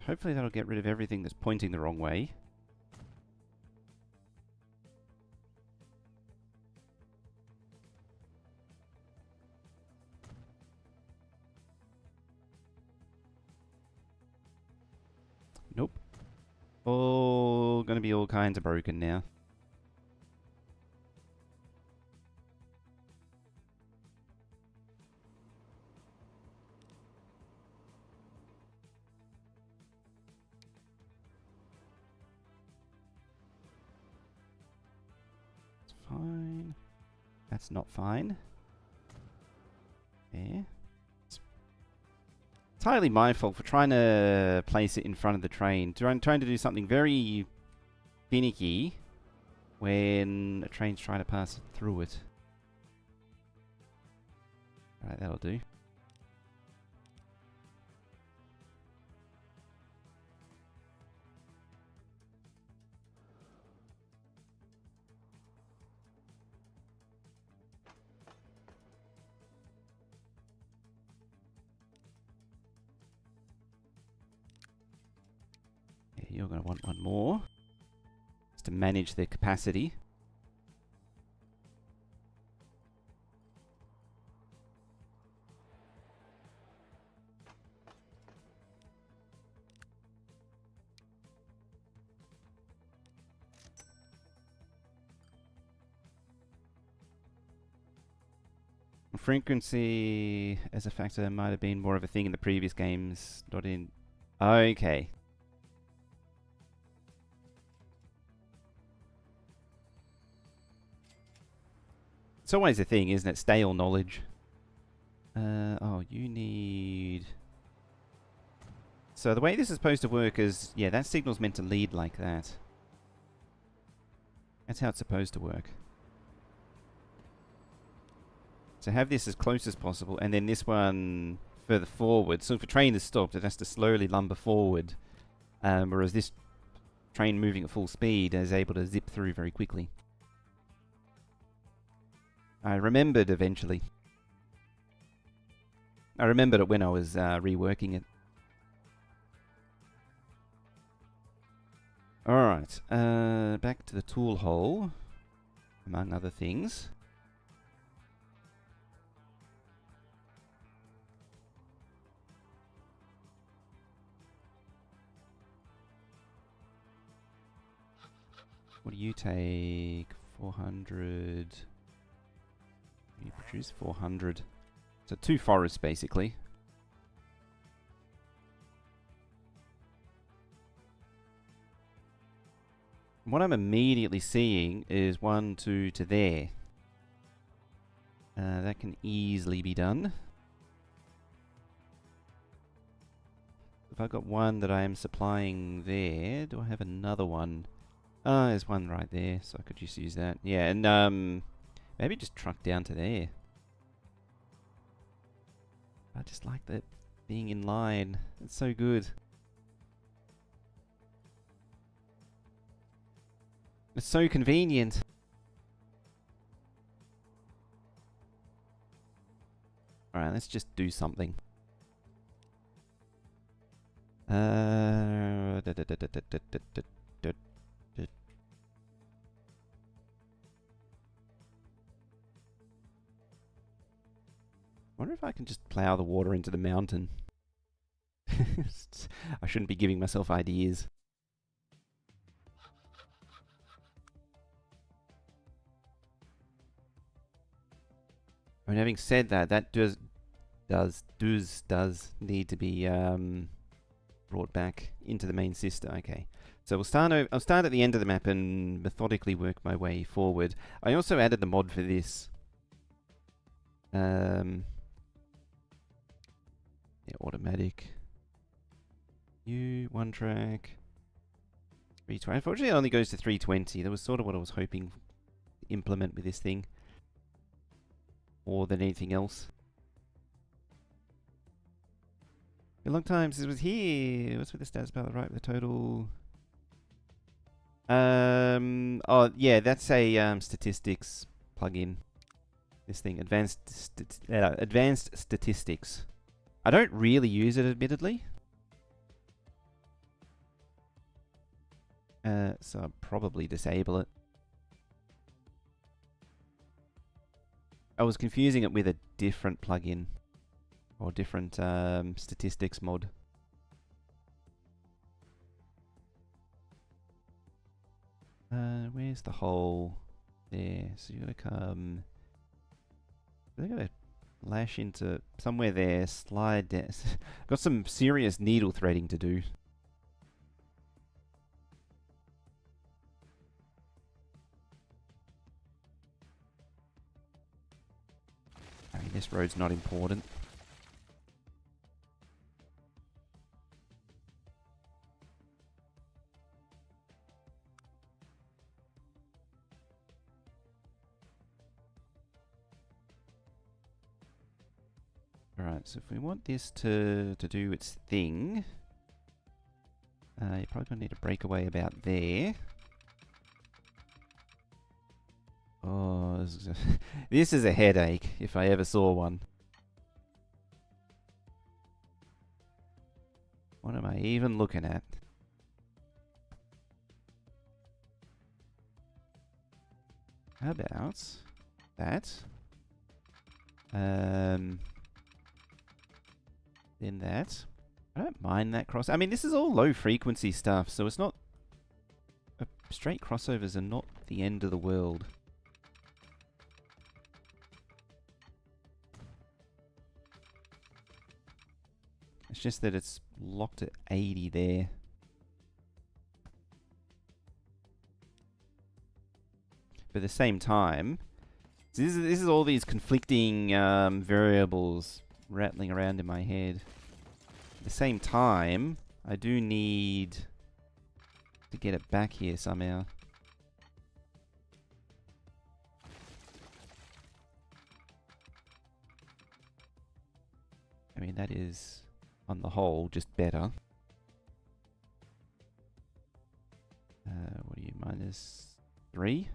Speaker 1: Hopefully that'll get rid of everything that's pointing the wrong way. All gonna be all kinds of broken now. It's fine. That's not fine. There. It's entirely my fault for trying to place it in front of the train. Trying to do something very finicky when a train's trying to pass through it. Alright, that'll do. Yeah, you're going to want one more. Just to manage their capacity. Frequency as a factor might have been more of a thing in the previous games, not in... Okay. It's always a thing, isn't it? Stale knowledge. Oh, you need... So the way this is supposed to work is... Yeah, that signal's meant to lead like that. That's how it's supposed to work. So have this as close as possible, and then this one further forward. So if a train is stopped, it has to slowly lumber forward. Whereas this train moving at full speed is able to zip through very quickly. I remembered eventually. I remembered it when I was reworking it. Alright, back to the tool hole, among other things. What do you take? 400. You produce 400. So 2 forests, basically. What I'm immediately seeing is 1, 2 to there. That can easily be done. If I've got one that I am supplying there, do I have another one? Ah, there's one right there, so I could just use that. Yeah, and maybe just truck down to there. I just like that being in line. It's so good. It's so convenient. Alright, let's just do something. Wonder if I can just plow the water into the mountain. I shouldn't be giving myself ideas. I mean, having said that, that does need to be brought back into the main system. Okay, so I'll start at the end of the map and methodically work my way forward. I also added the mod for this. Yeah, automatic. New 1 track. 320. Unfortunately, it only goes to 320. That was sort of what I was hoping to implement with this thing. More than anything else. A long time since it was here. What's with the status bar right with the total? Oh yeah, that's a statistics plugin. This thing, advanced statistics. I don't really use it, admittedly. So I'll probably disable it. I was confusing it with a different plugin. Or different statistics mod. Where's the hole? There. So you gotta come. They gotta lash into somewhere there. Slide down. Got some serious needle threading to do. I mean, this road's not important. Alright, so if we want this to do its thing, you're probably going to need a breakaway about there. Oh, this is a headache, if I ever saw one. What am I even looking at? How about that? Then that. I don't mind that cross. I mean, this is all low frequency stuff, so it's not... straight crossovers are not the end of the world. It's just that it's locked at 80 there. But at the same time, so this is all these conflicting variables rattling around in my head. At the same time, I do need to get it back here somehow. I mean, that is, on the whole, just better. What are you, -3?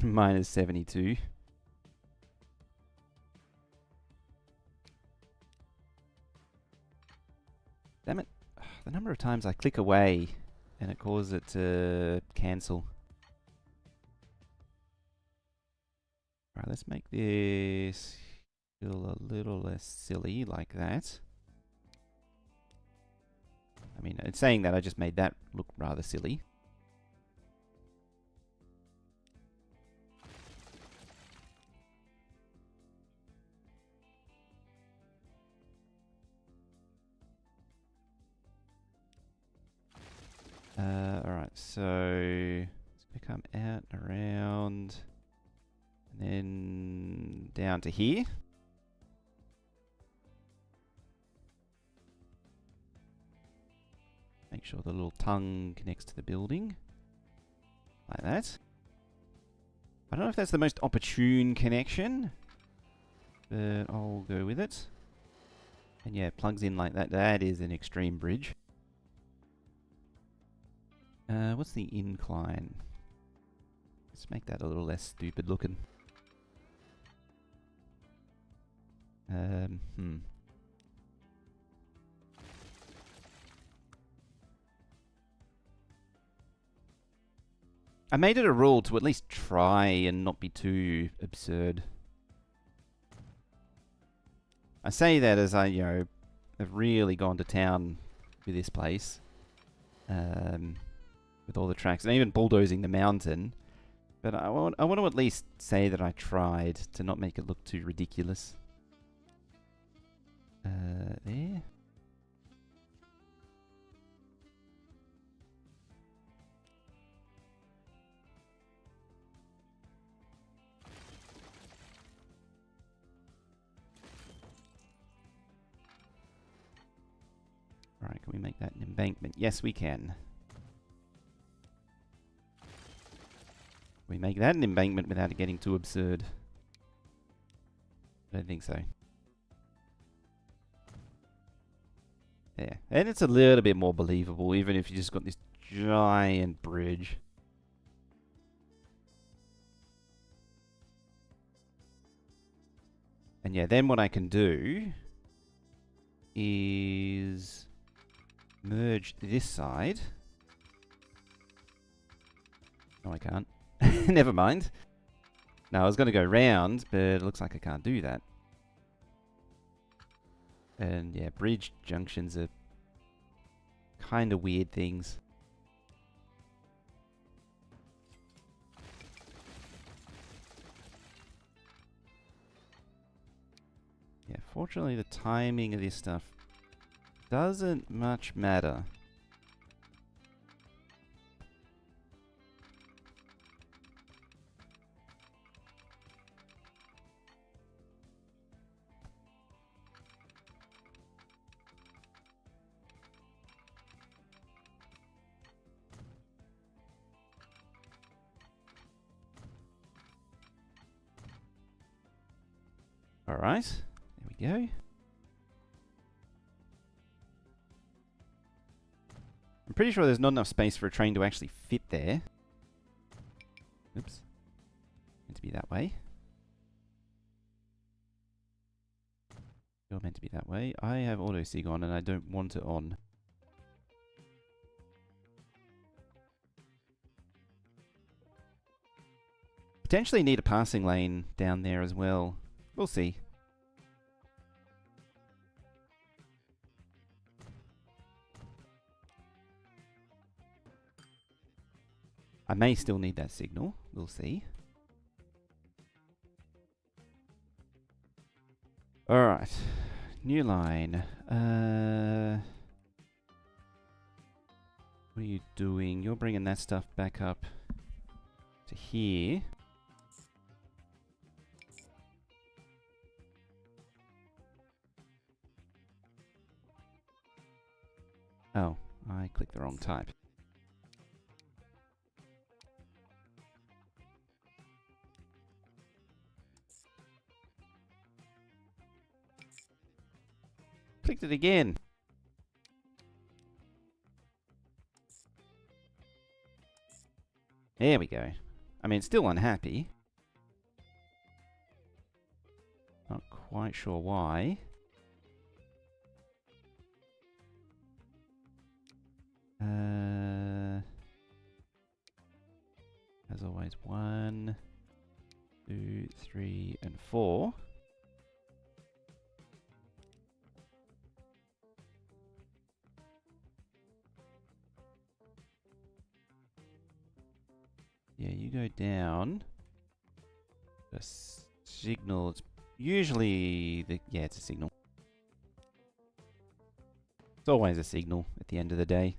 Speaker 1: -72. Damn it. The number of times I click away and it causes it to cancel. Alright, let's make this feel a little less silly like that. I mean, in saying that, I just made that look rather silly. Alright, so let's come out, around, and then down to here. Make sure the little tongue connects to the building. Like that. I don't know if that's the most opportune connection, but I'll go with it. And yeah, it plugs in like that. That is an extreme bridge. What's the incline? Let's make that a little less stupid looking. I made it a rule to at least try and not be too absurd. I say that as I, have really gone to town with this place. With all the tracks, and even bulldozing the mountain. But I want to at least say that I tried to not make it look too ridiculous. There. Alright, can we make that an embankment? Yes, we can. We make that an embankment without it getting too absurd. I don't think so. Yeah, and it's a little bit more believable, even if you just got this giant bridge. And yeah, then what I can do is merge this side. No, I can't. Never mind. Now, I was going to go round, but it looks like I can't do that. And yeah, bridge junctions are kind of weird things. Yeah, fortunately the timing of this stuff doesn't much matter. Alright, there we go. I'm pretty sure there's not enough space for a train to actually fit there. Oops. Meant to be that way. You're meant to be that way. I have autosig on and I don't want it on. Potentially need a passing lane down there as well. We'll see. I may still need that signal. We'll see. Alright. New line. What are you doing? You're bringing that stuff back up to here. Oh, I clicked the wrong type. Clicked it again. There we go. I mean, still unhappy. Not quite sure why. As always, 1, 2, 3, and 4. Yeah, you go down. The signal, it's usually the, yeah, it's a signal. It's always a signal at the end of the day.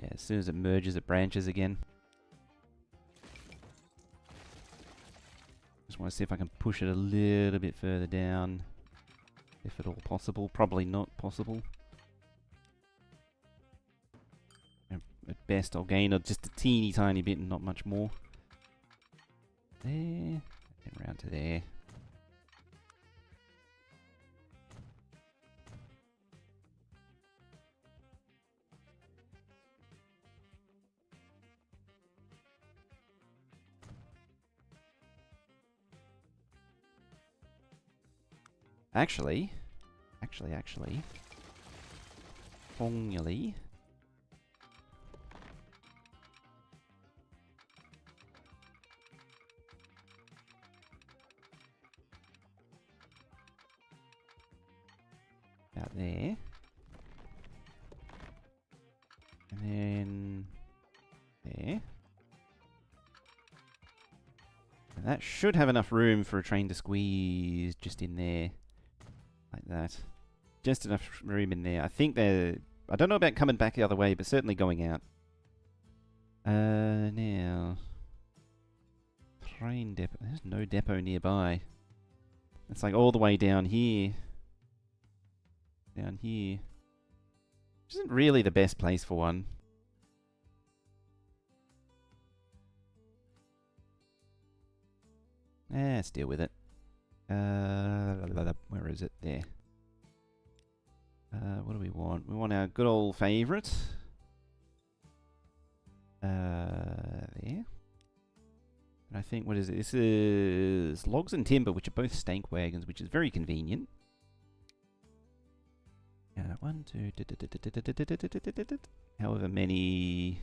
Speaker 1: Yeah, as soon as it merges, it branches again. Just want to see if I can push it a little bit further down. If at all possible. Probably not possible. At best, I'll gain just a teeny tiny bit and not much more. There. And round to there. Actually, formally, out there, and then there, and that should have enough room for a train to squeeze just in there. Like that. Just enough room in there. I think they're... I don't know about coming back the other way, but certainly going out. Now... Train depot. There's no depot nearby. It's like all the way down here. Down here. Which isn't really the best place for one. Let's deal with it. Where is it? There. What do we want? We want our good old favourite. There. And I think, what is it? This is logs and timber, which are both stank wagons, which is very convenient. One, two, however many.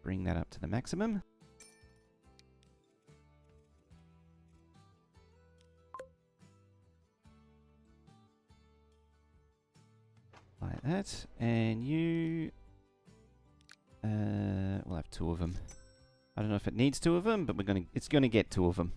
Speaker 1: Bring that up to the maximum. Like that. And you... we'll have 2 of them. I don't know if it needs 2 of them, but it's gonna get 2 of them.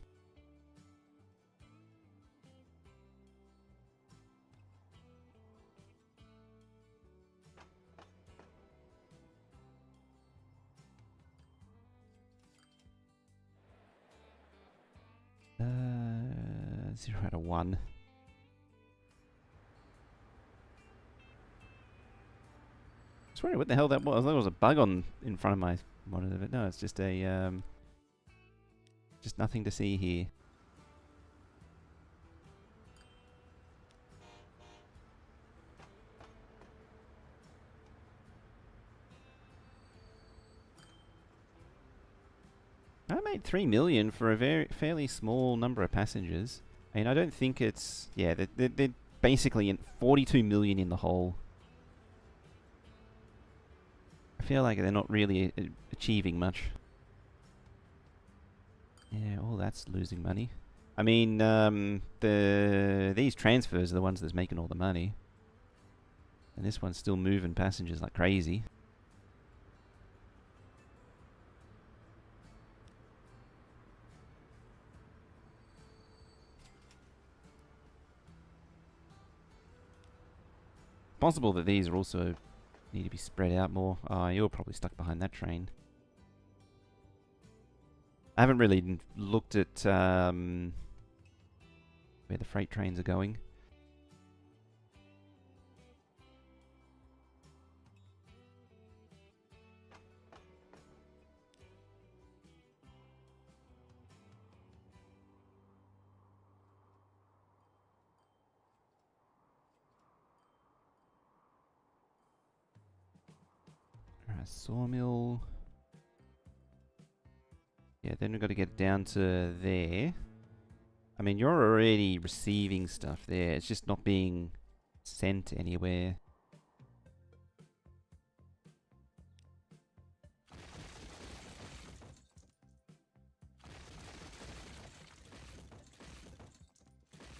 Speaker 1: Uh, 0 out of 1. I was wondering what the hell that was. I thought it was a bug in front of my monitor, but no, it's just a just nothing to see here. I made 3 million for a fairly small number of passengers. I mean, I don't think it's... Yeah, they're basically in 42 million in the hole. I feel like they're not really achieving much. Yeah, all that's losing money. I mean, these transfers are the ones that's making all the money. And this one's still moving passengers like crazy. Possible that these are also need to be spread out more. Oh, you're probably stuck behind that train. I haven't really looked at where the freight trains are going. Sawmill. Yeah, then we've got to get down to there. I mean, you're already receiving stuff there. It's just not being sent anywhere.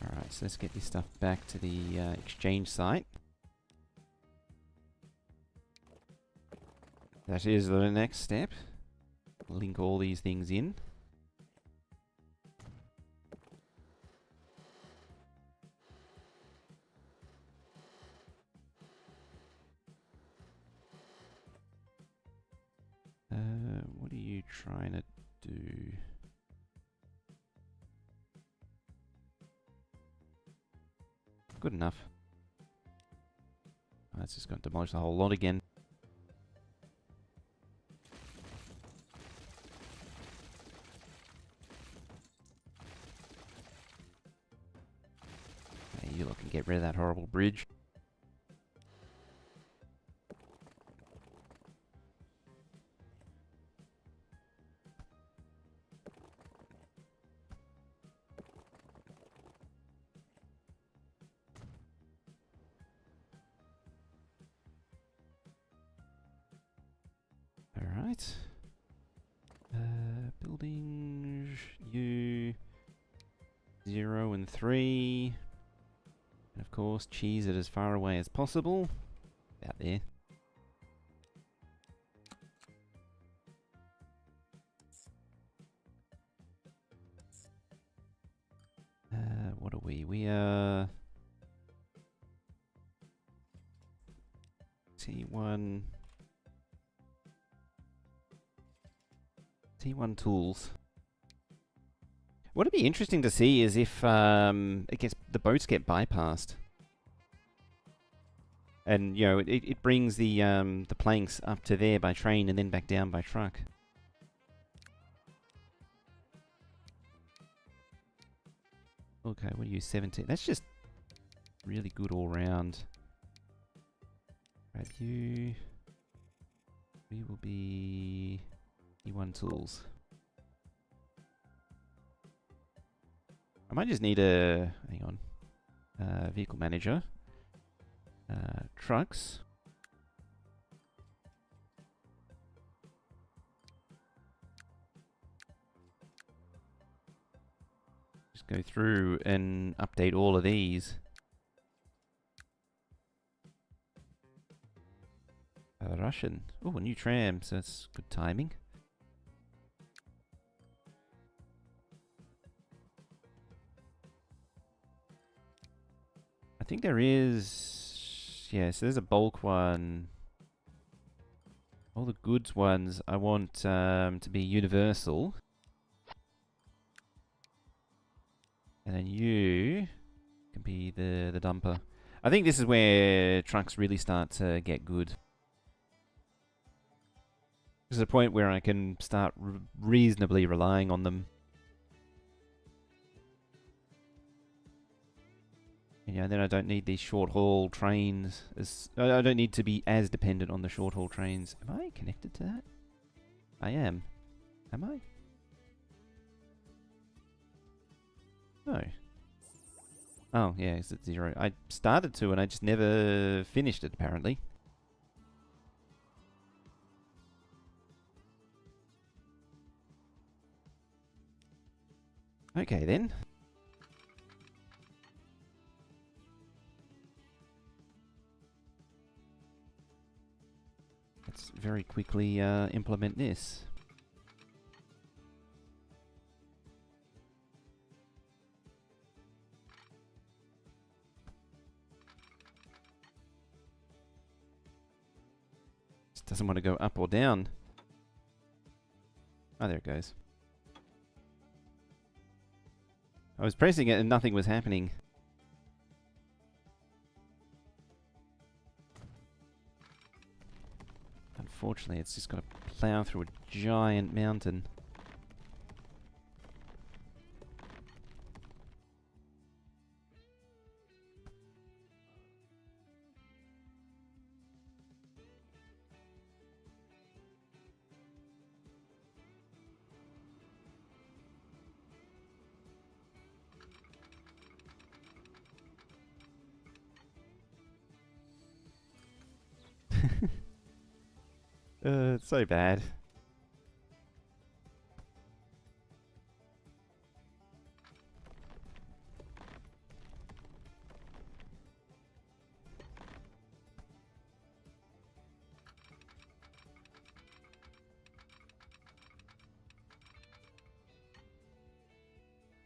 Speaker 1: Alright, so let's get this stuff back to the exchange site. That is the next step. Link all these things in. What are you trying to do? Good enough. Oh, that's just going to demolish the whole lot again. You lot can get rid of that horrible bridge. Alright. Buildings, you 0 and 3. And of course, cheese it as far away as possible. About there. What are we? We are... T1... T1 tools. What'd be interesting to see is if the boats get bypassed, and you know it brings the planks up to there by train and then back down by truck. Okay, what are you 17? That's just really good all round. Grab you. We will be E1 tools. I might just need a... hang on. Vehicle manager. Trucks. Just go through and update all of these. Russian. Oh, a new tram, so that's good timing. I think there is... Yeah, so there's a bulk one. All the goods ones I want to be universal. And then you can be the dumper. I think this is where trucks really start to get good. This is a point where I can start reasonably relying on them. And, then I don't need these short-haul trains. I don't need to be as dependent on the short-haul trains. Am I connected to that? I am. Am I? No. Oh, yeah, it's at 0. I started to and I just never finished it, apparently. Okay, then. Let's very quickly implement this. Just doesn't want to go up or down. Oh, there it goes. I was pressing it and nothing was happening. Unfortunately, it's just got to plow through a giant mountain. It's so bad.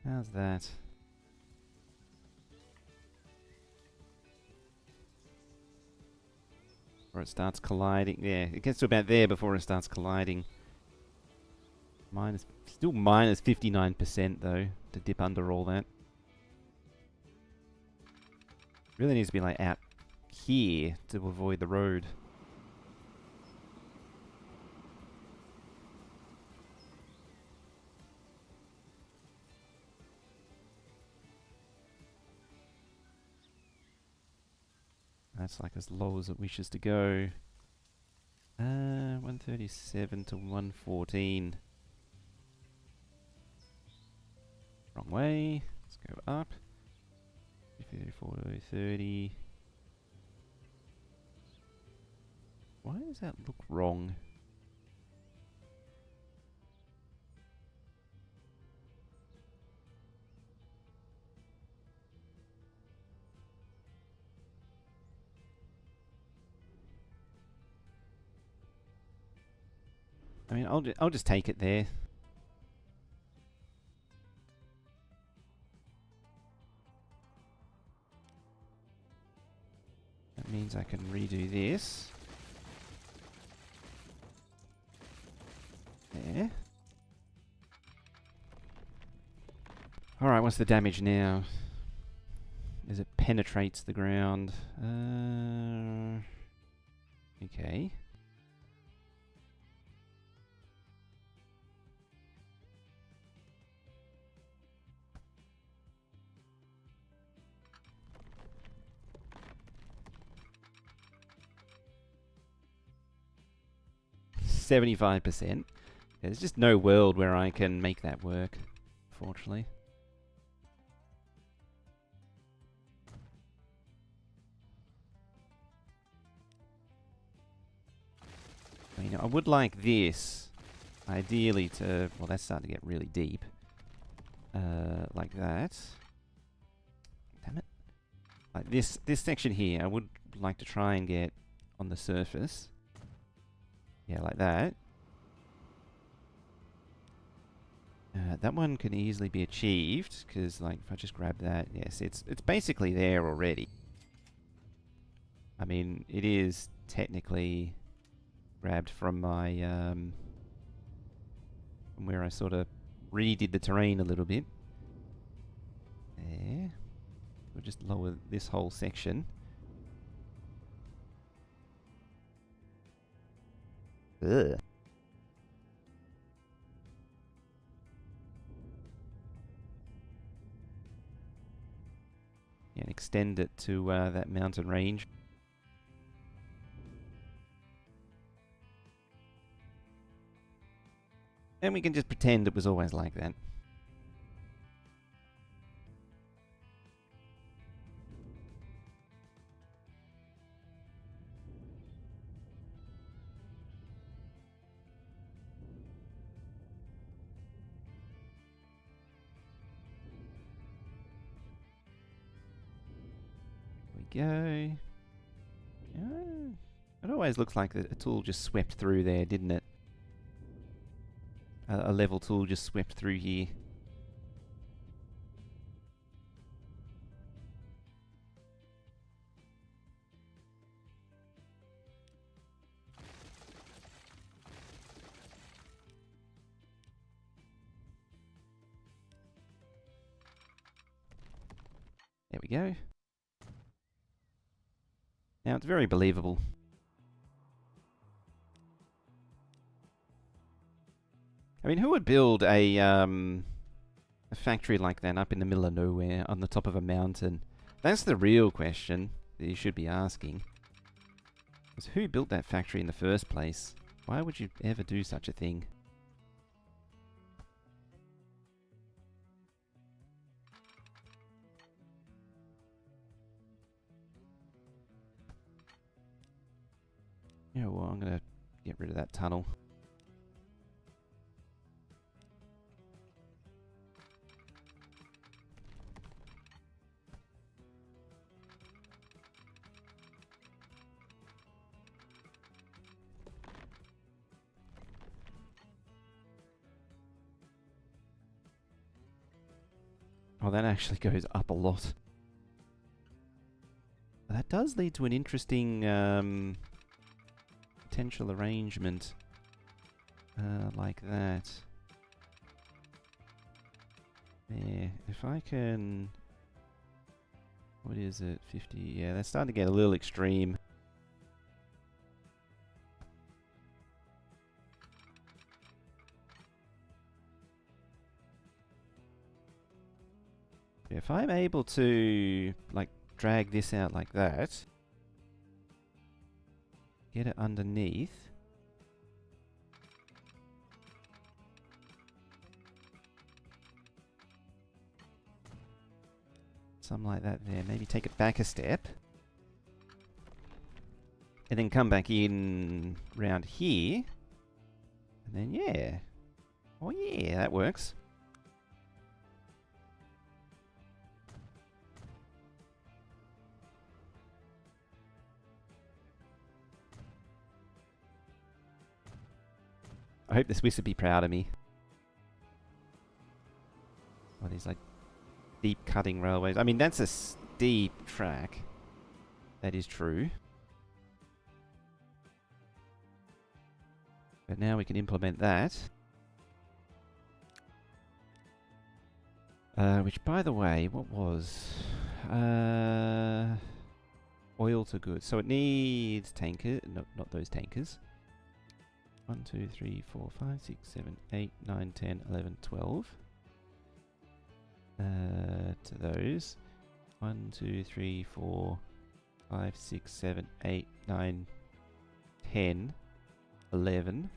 Speaker 1: How's that? Or it starts colliding. Yeah, it gets to about there before it starts colliding. Still minus 59% though, to dip under all that. Really needs to be like out here to avoid the road. That's like as low as it wishes to go. 137 to 114. Wrong way. Let's go up. 34 to 30. Why does that look wrong? I mean, I'll just take it there. That means I can redo this. There. Alright, what's the damage now? As it penetrates the ground. Okay. %75%. There's just no world where I can make that work, unfortunately. I mean, I would like this, ideally to... Well, that's starting to get really deep. Like that. Damn it. Like this section here, I would like to try and get on the surface. Yeah, like that. That one can easily be achieved, because, like, if I just grab that, yes, it's basically there already. I mean, it is technically grabbed from my, from where I sort of redid the terrain a little bit. There. We'll just lower this whole section. Ugh. Yeah, and extend it to that mountain range. And we can just pretend it was always like that. Go. It always looks like a tool just swept through there, didn't it? A level tool just swept through here. There we go. Now it's very believable. I mean, who would build a factory like that up in the middle of nowhere on the top of a mountain? That's the real question that you should be asking. Is who built that factory in the first place? Why would you ever do such a thing? Yeah, well, I'm gonna get rid of that tunnel. Oh, that actually goes up a lot. That does lead to an interesting potential arrangement like that. Yeah, if I can... What is it? 50? Yeah, that's starting to get a little extreme. If I'm able to, like, drag this out like that, get it underneath, something like that there, maybe take it back a step, and then come back in round here, and then yeah, oh yeah, that works. I hope the Swiss would be proud of me. Oh, these like deep cutting railways. I mean, that's a steep track. That is true. But now we can implement that. Which, by the way, what was... oil to goods. So it needs tankers. No, not those tankers. 1, 2, 3, 4, 5, 6, 7, 8, 9, 10, 11, 12. To those. 1, 2, 3, 4, 5, 6, 7, 8, 9, 10, 11.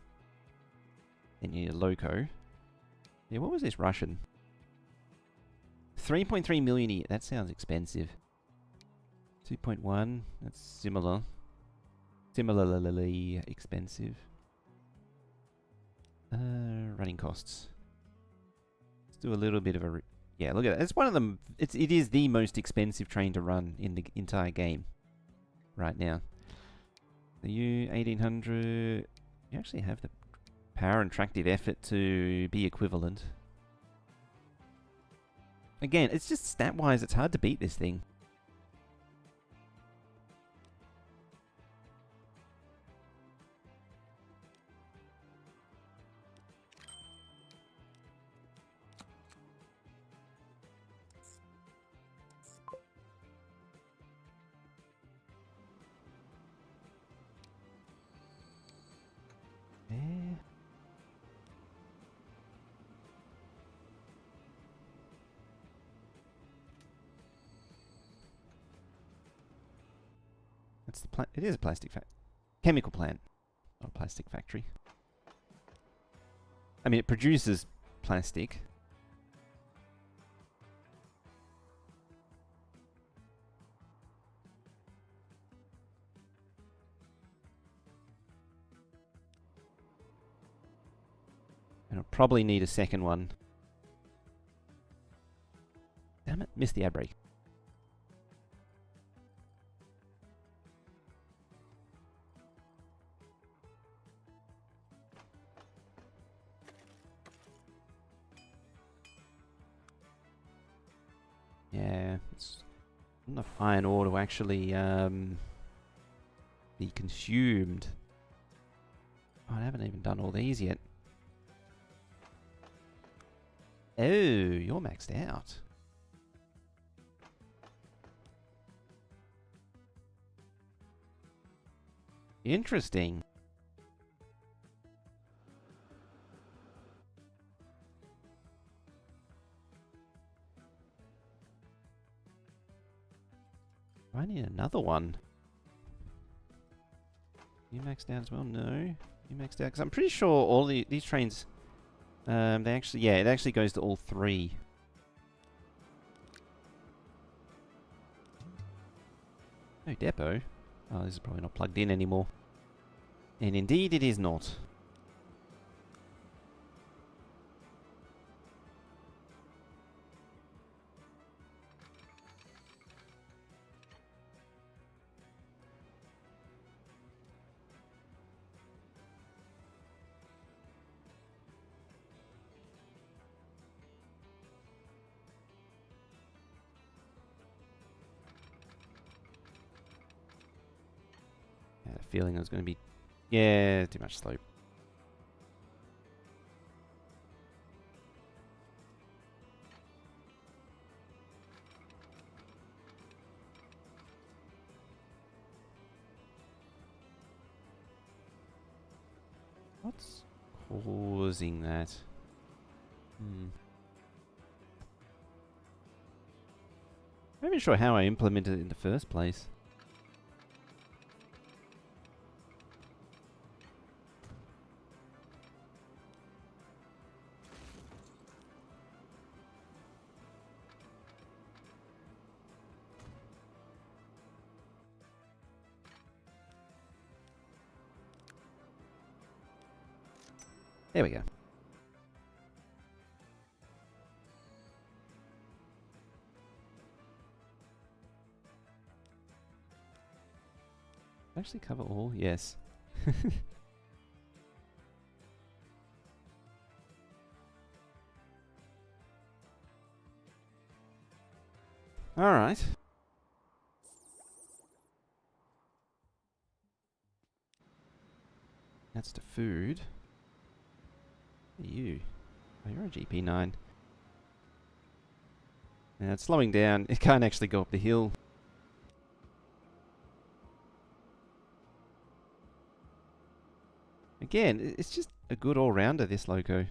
Speaker 1: Then you need a loco. Yeah, what was this Russian? 3.3 million a year. That sounds expensive. 2.1. That's similar. Similarly expensive. Running costs. Let's do a little bit of a... yeah, look at that. It's one of them. It is the most expensive train to run in the entire game right now. The U1800... you actually have the power and tractive effort to be equivalent. Again, it's just stat-wise, it's hard to beat this thing. There. That's the plant. It is a plastic chemical plant, not a plastic factory. I mean, it produces plastic. And I'll probably need a second one. Damn it, missed the ad break. Yeah, it's not enough iron ore to actually be consumed. Oh, I haven't even done all these yet. Oh, you're maxed out. Interesting. I need another one. You maxed out as well? No. You maxed out? Because I'm pretty sure all these trains... they actually... yeah, it actually goes to all three. No depot. Oh, this is probably not plugged in anymore. And indeed it is not. I had a feeling it was going to be... yeah, too much slope. What's causing that? I'm not even sure how I implemented it in the first place. There we go. Actually cover all? Yes. Alright. That's the food. What are you? Oh, you're a GP9. Yeah, it's slowing down. It can't actually go up the hill. Again, it's just a good all-rounder, this loco.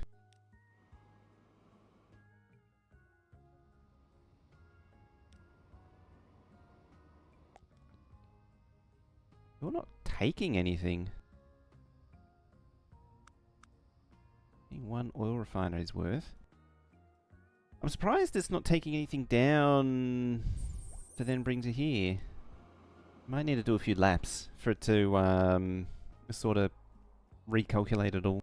Speaker 1: You're not taking anything. One oil refinery's worth. I'm surprised it's not taking anything down to then bring to here. Might need to do a few laps for it to sort of recalculate it all.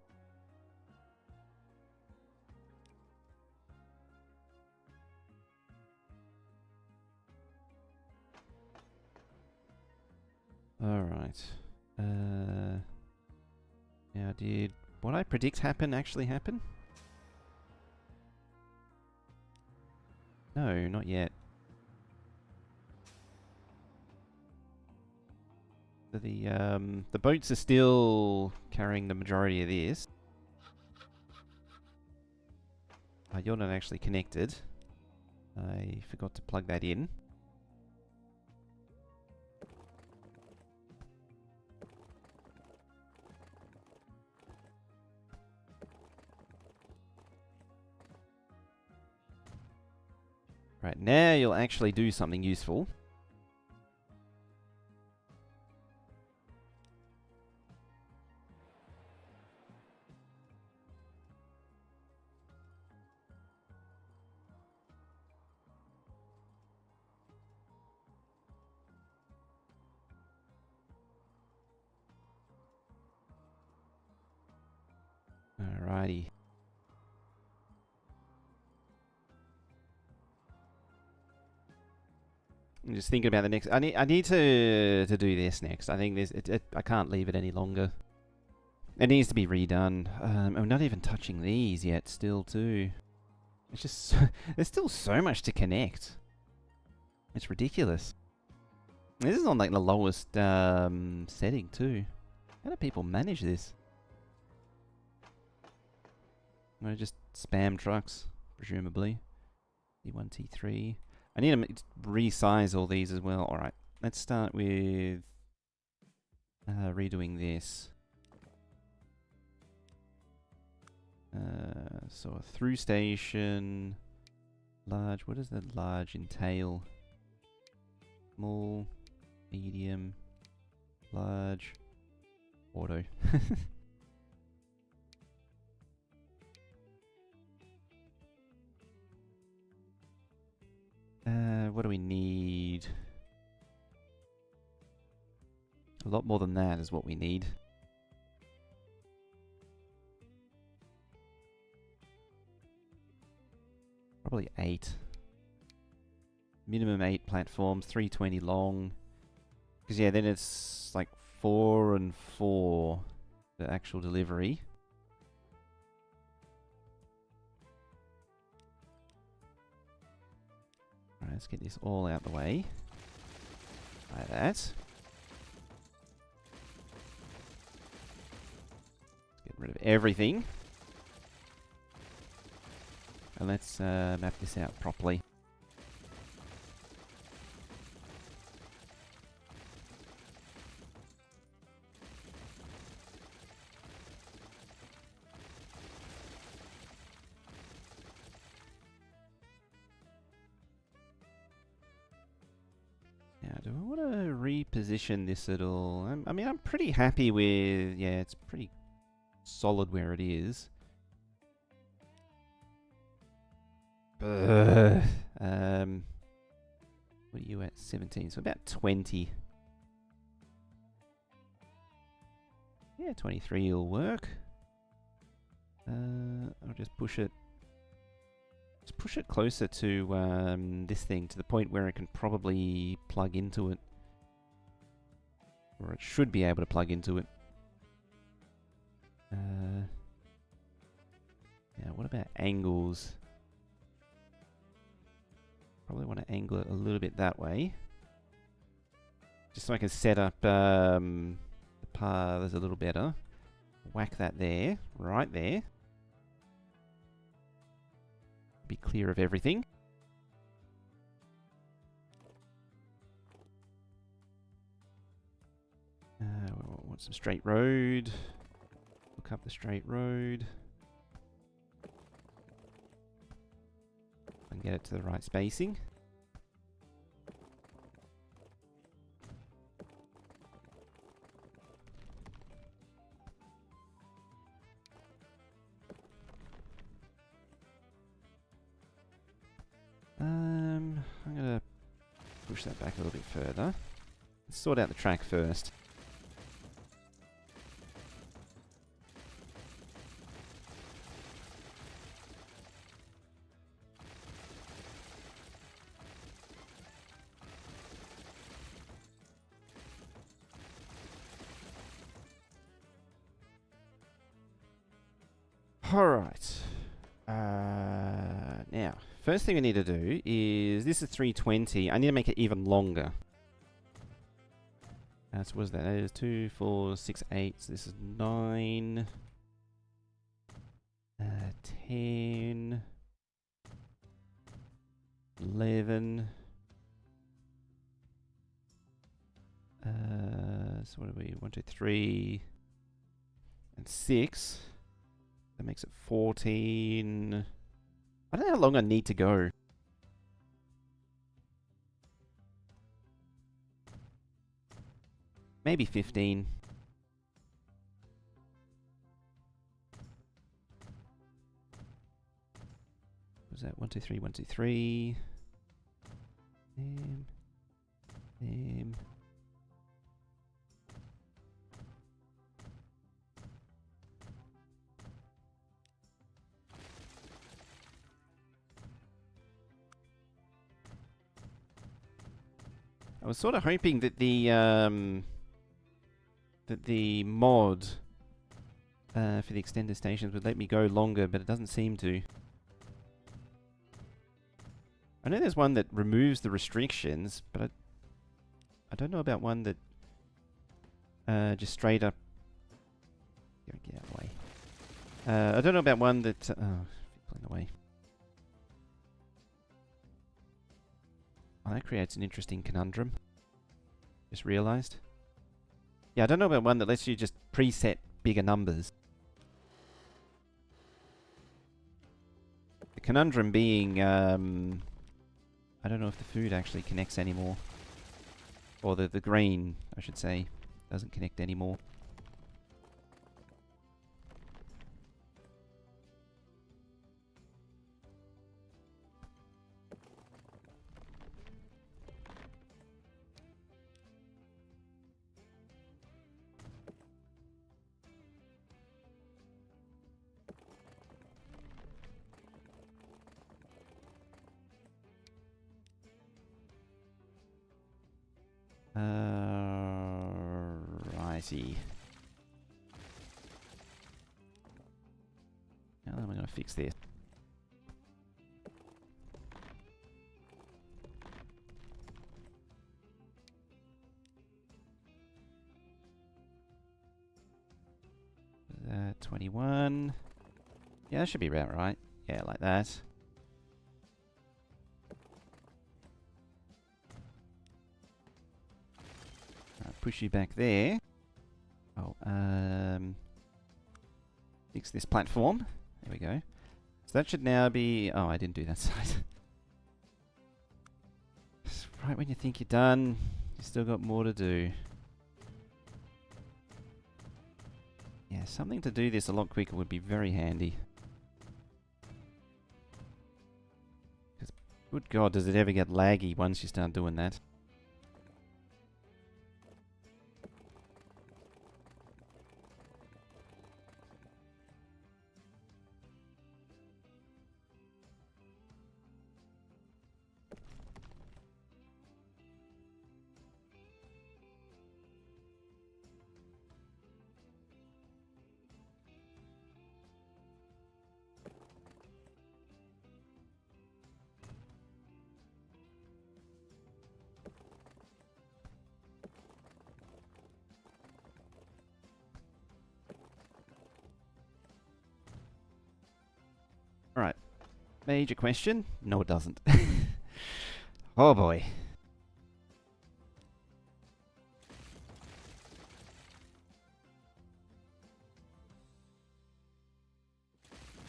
Speaker 1: Alright. Now did what I predict actually happen? No, not yet. So the boats are still carrying the majority of this. You're not actually connected. I forgot to plug that in. Right, now you'll actually do something useful. Alrighty. I'm just thinking about the next. I need to do this next. I think I can't leave it any longer. It needs to be redone. I'm not even touching these yet. Still, too. It's just there's still so much to connect. It's ridiculous. This is on like the lowest setting too. How do people manage this? I just spam trucks, presumably. T1, T3. I need to resize all these as well. Alright, let's start with redoing this. So a through station, large. What does the large entail? Small, medium, large, auto. What do we need? A lot more than that is what we need. Probably 8. Minimum 8 platforms, 320 long. Because yeah, then it's like 4 and 4, the actual delivery. Alright, let's get this all out the way. Like that. Let's get rid of everything. And let's map this out properly. Now, do I want to reposition this at all? I mean, I'm pretty happy with... Yeah, it's pretty solid where it is. What are you at? 17, so about 20. Yeah, 23 will work. I'll just push it. Just push it closer to this thing, to the point where it can probably plug into it. Or it should be able to plug into it. Now, what about angles? Probably want to angle it a little bit that way. Just so I can set up the paths a little better. Whack that there, right there. Be clear of everything. We want some straight road. Look up the straight road. And get it to the right spacing. I'm gonna push that back a little bit further. Let's sort out the track first. Alright. Now, first thing we need to do is, this is 320. I need to make it even longer. So what is that? That is 2, 4, 6, 8. So this is 9, 10, 11. So what are we? 1, 2, 3, and 6. That makes it 14. I don't know how long I need to go. Maybe 15. What was that? 1, 2, 3, 1, 2, 3. Them. I was sort of hoping that the mod for the extended stations would let me go longer, but it doesn't seem to. I know there's one that removes the restrictions, but I don't know about one that just straight up... Get out of the way. I don't know about one that... oh, pulling away. Oh, that creates an interesting conundrum. Just realised. Yeah, I don't know about one that lets you just preset bigger numbers. The conundrum being, I don't know if the food actually connects anymore. Or the grain, I should say, doesn't connect anymore. Righty. How am I going to fix this? That 21. Yeah, that should be about right. Yeah, like that. Push you back there. Oh, fix this platform. There we go. So that should now be... oh, I didn't do that side. Right when you think you're done, you still got more to do. Yeah, something to do this a lot quicker would be very handy. Because, good God, does it ever get laggy once you start doing that. Alright. Major question? No, it doesn't. Oh boy.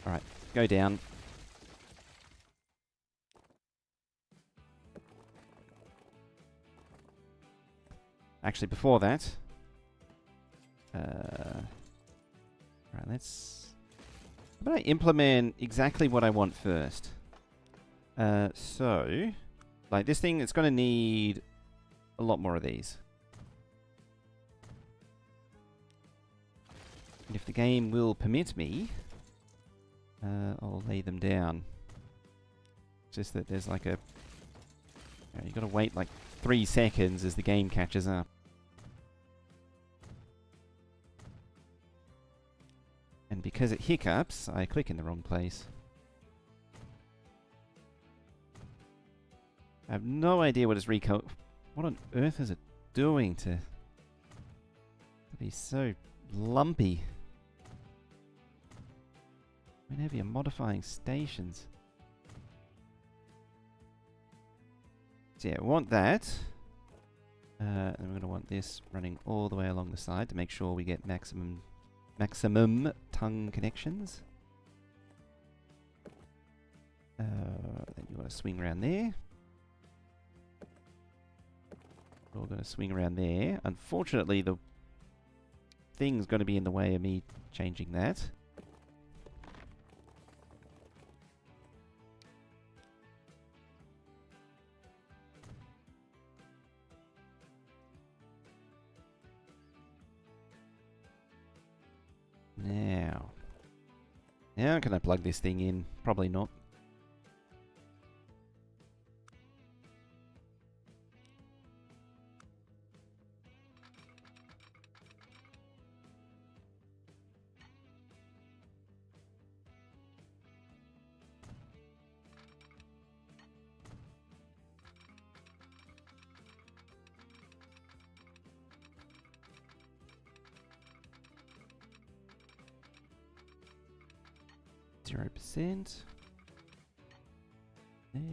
Speaker 1: Alright, go down. Actually, before that... Alright, let's... how about I implement exactly what I want first? So... like, this thing, it's going to need a lot more of these. And if the game will permit me, I'll lay them down. Just that there's like a... you've got to wait like 3 seconds as the game catches up. And because it hiccups, I click in the wrong place. I have no idea what what on earth is it doing to be so lumpy whenever you're modifying stations? So yeah, we want that. And we're going to want this running all the way along the side to make sure we get maximum tongue connections. Then you want to swing around there. We're going to swing around there. Unfortunately, the thing's going to be in the way of me changing that. Now can I plug this thing in? Probably not. %. There.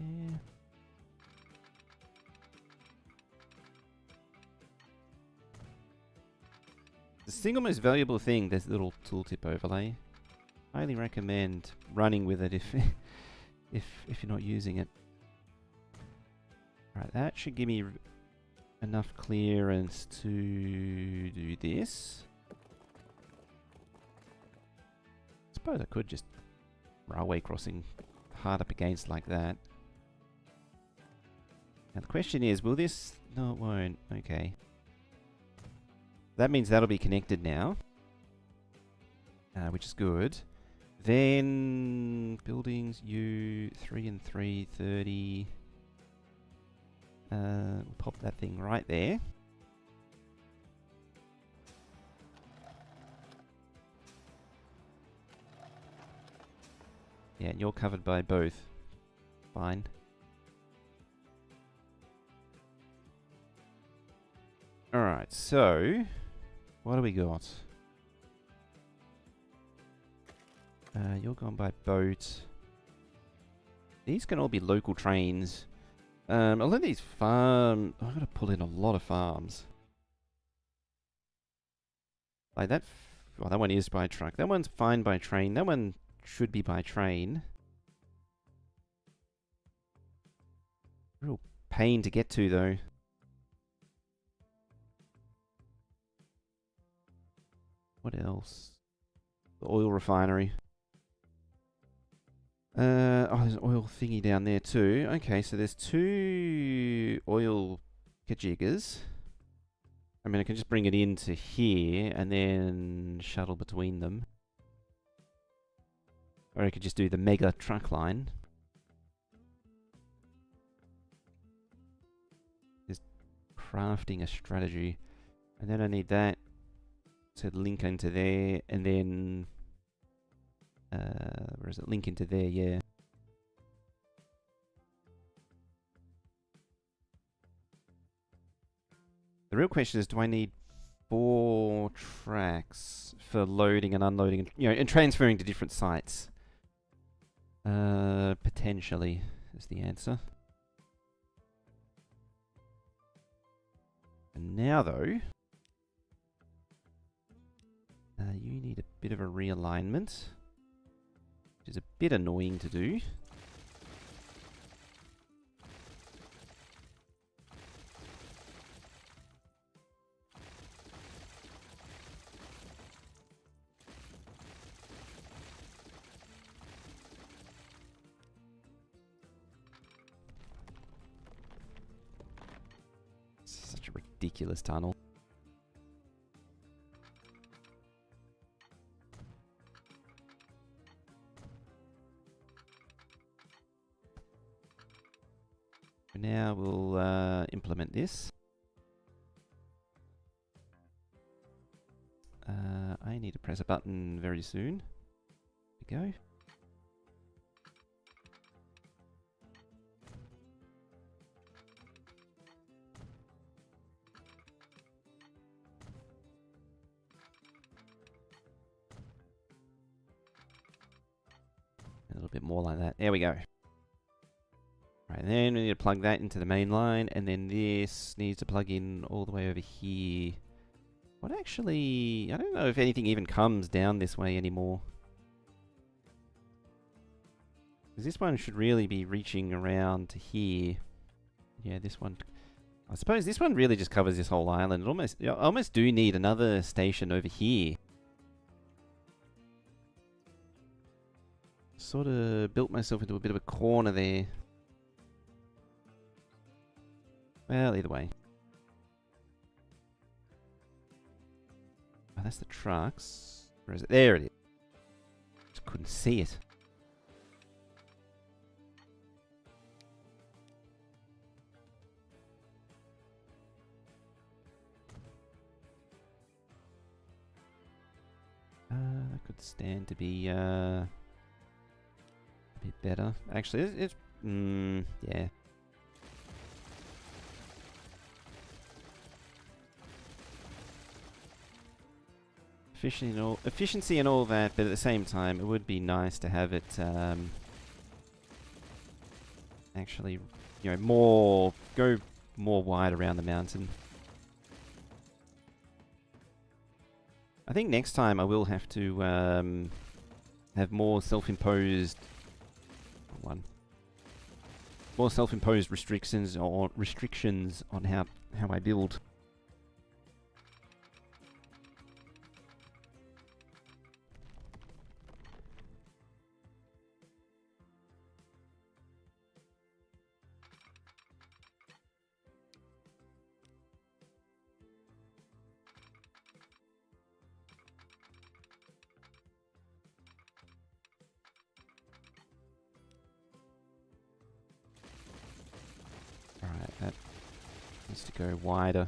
Speaker 1: The single most valuable thing, this little tooltip overlay. Highly recommend running with it if if you're not using it. Alright, that should give me enough clearance to do this. I suppose I could just railway crossing hard up against like that. Now the question is, will this... No, it won't. Okay. That means that'll be connected now. Which is good. Then... buildings, U, 3 and 3, 30. We'll pop that thing right there. Yeah, and you're covered by both. Fine. Alright, so... what do we got? You're going by boat. These can all be local trains. A lot of these farm... I've got to pull in a lot of farms. Like that... well, that one is by truck. That one's fine by train. That one should be by train. Real pain to get to, though. What else? The oil refinery. Oh, there's an oil thingy down there too. Okay, so there's 2 oil kajiggers. I mean, I can just bring it into here and then shuttle between them. Or I could just do the mega truck line. Just crafting a strategy. And then I need that to link into there, and then... where is it? Link into there, yeah. The real question is, do I need 4 tracks for loading and unloading, and, you know, and transferring to different sites? Potentially is the answer. And now, though, you need a bit of a realignment, which is a bit annoying to do. Such a ridiculous tunnel. Now we'll implement this. I may need to press a button very soon. There we go. A little bit more like that. There we go. Right, then we need to plug that into the main line, and then this needs to plug in all the way over here. What actually... I don't know if anything even comes down this way anymore. Because this one should really be reaching around to here. Yeah, this one... I suppose this one really just covers this whole island. I almost do need another station over here. Sort of built myself into a bit of a corner there. Well, either way. Oh, that's the trucks. Where is it? There it is. Just couldn't see it. That could stand to be a bit better. Actually, it's yeah. Efficiency and all that, but at the same time, it would be nice to have it actually, you know, go more wide around the mountain. I think next time I will have to have more self-imposed restrictions on how I build. Alright, that needs to go wider.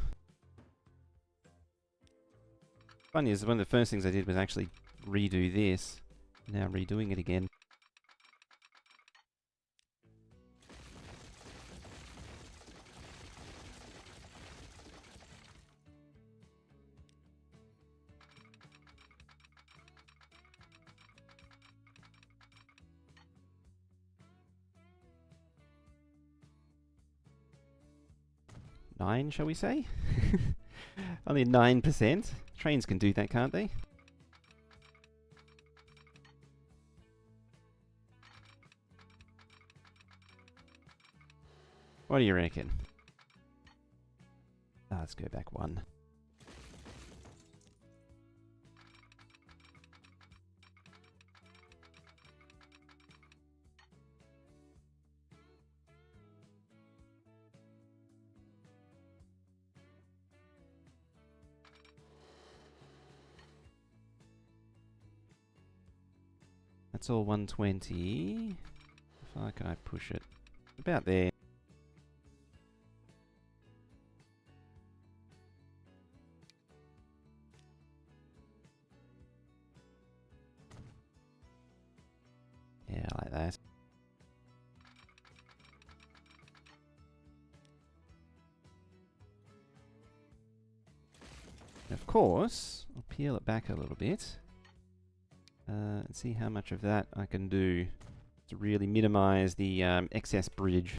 Speaker 1: Funny is, one of the first things I did was actually redo this. Now redoing it again. Nine, shall we say? Only 9%. Trains can do that, can't they? What do you reckon? Let's go back one. That's all 120. How far can I push it? About there. Yeah, like that. And of course, I'll peel it back a little bit. And see how much of that I can do to really minimize the excess bridge.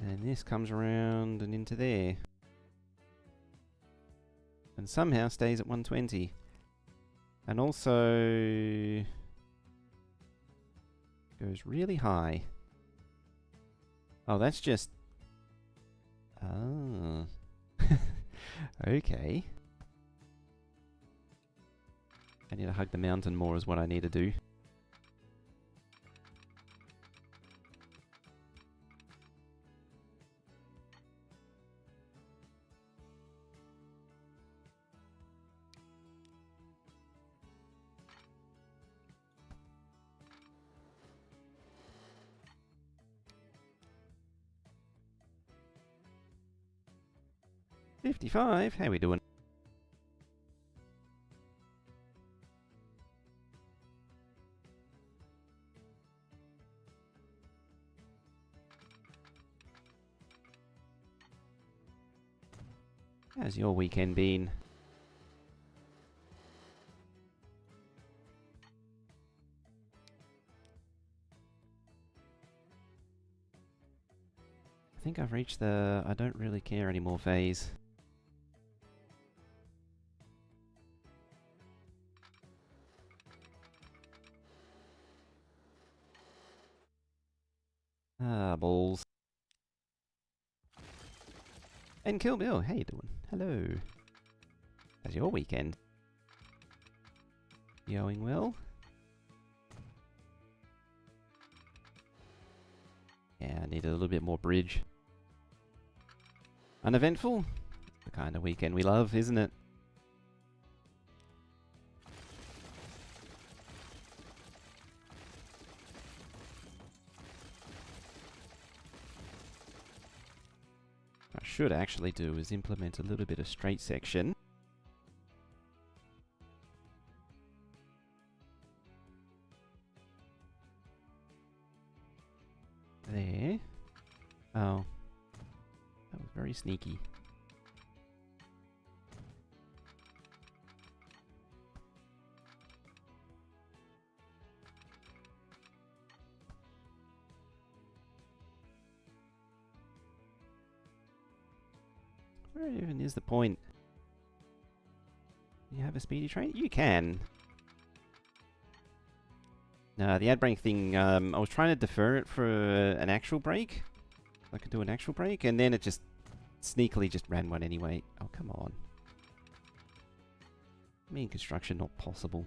Speaker 1: And this comes around and into there. And somehow stays at 120. And also goes really high. Oh, that's just... Oh. Okay. I need to hug the mountain more is what I need to do. 55? How we doing? How's your weekend been? I think I've reached the I don't really care anymore phase. Ah, balls. And Kill Bill, how you doing? Hello. How's your weekend? Going well? Yeah, I need a little bit more bridge. Uneventful? The kind of weekend we love, isn't it? What I should actually do is implement a little bit of straight section. There. Oh. That was very sneaky. Where even is the point? You have a speedy train? You can. No, the ad break thing, I was trying to defer it for an actual break. I could do an actual break, and then it just sneakily just ran one anyway. Oh, come on. Me in construction, not possible.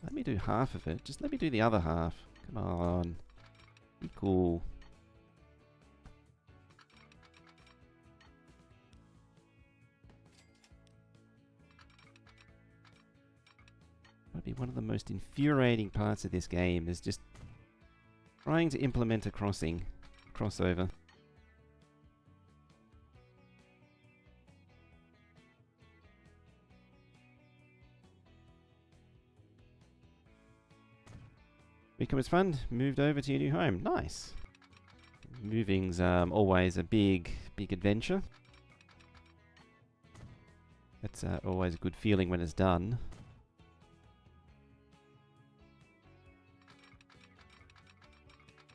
Speaker 1: Let me do half of it. Just let me do the other half. Come on. Be cool. That'd be one of the most infuriating parts of this game, is just trying to implement a crossover. Becomes fun. Moved over to your new home. Nice. Moving's always a big adventure. It's always a good feeling when it's done.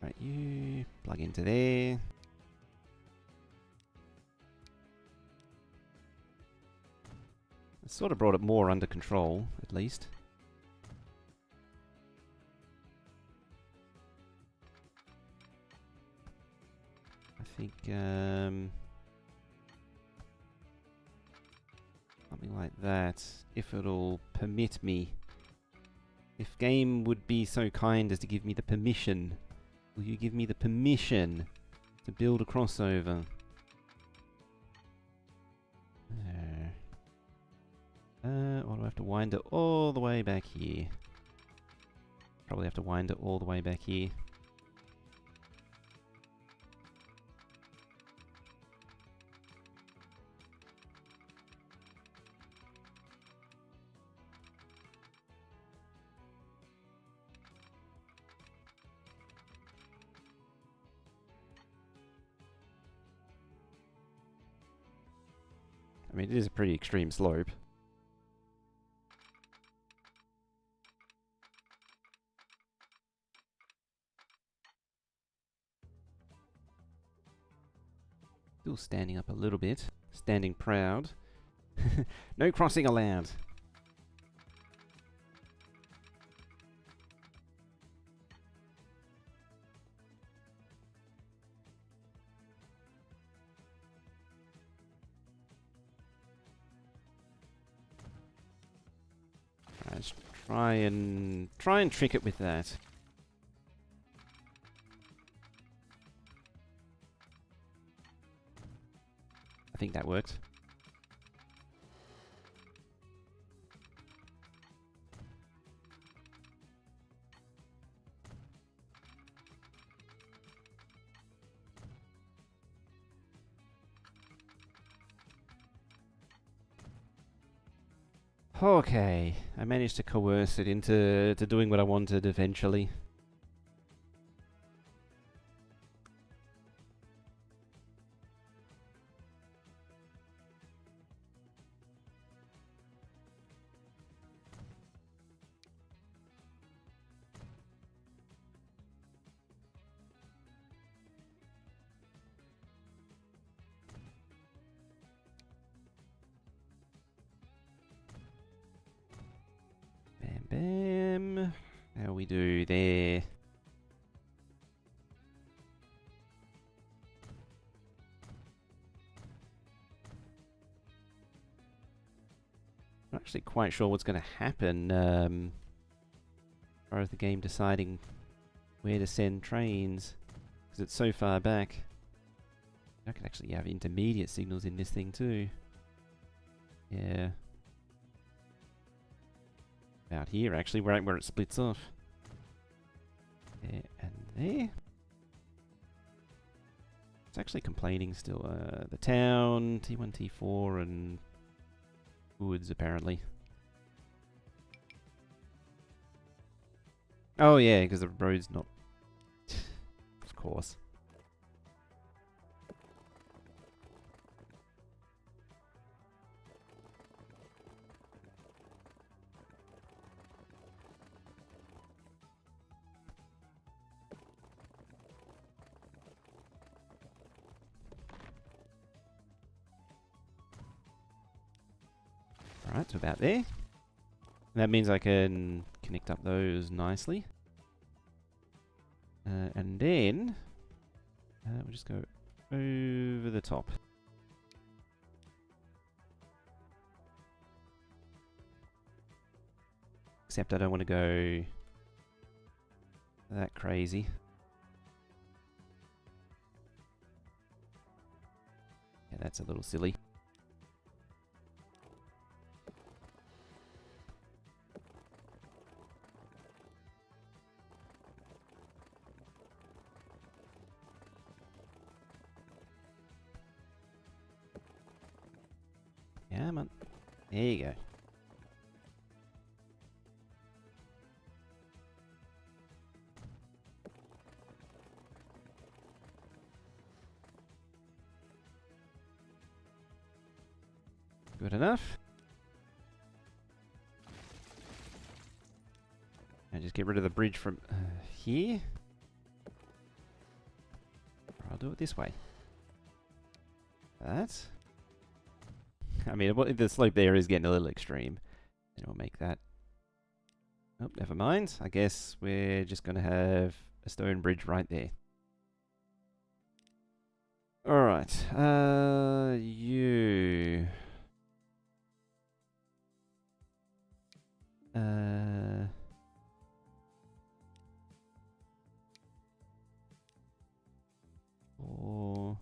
Speaker 1: Right, you plug into there. I sort of brought it more under control, at least. I think something like that, if it'll permit me. If game would be so kind as to give me the permission. Will you give me the permission to build a crossover? Or do I have to wind it all the way back here? Probably have to wind it all the way back here. I mean, it is a pretty extreme slope. Still standing up a little bit. Standing proud. No crossing allowed. Let's try and trick it with that. I think that worked. Okay, I managed to coerce it into doing what I wanted eventually. Bam, bam. How we do there? Not actually quite sure what's going to happen as far as the game deciding where to send trains, because it's so far back. I can actually have intermediate signals in this thing too. Yeah. About here actually, right where it splits off. There and there. It's actually complaining still. The town, T1, T4, and woods apparently. Oh yeah, because the road's not... Of course. Alright, so about there. And that means I can connect up those nicely. And then we'll just go over the top. Except I don't want to go that crazy. Yeah, that's a little silly. Yeah, man. There you go. Good enough. And just get rid of the bridge from here. Or I'll do it this way. That. I mean, the slope there is getting a little extreme. And we'll make that... Oh, never mind. I guess we're just going to have a stone bridge right there. Alright. You... 4,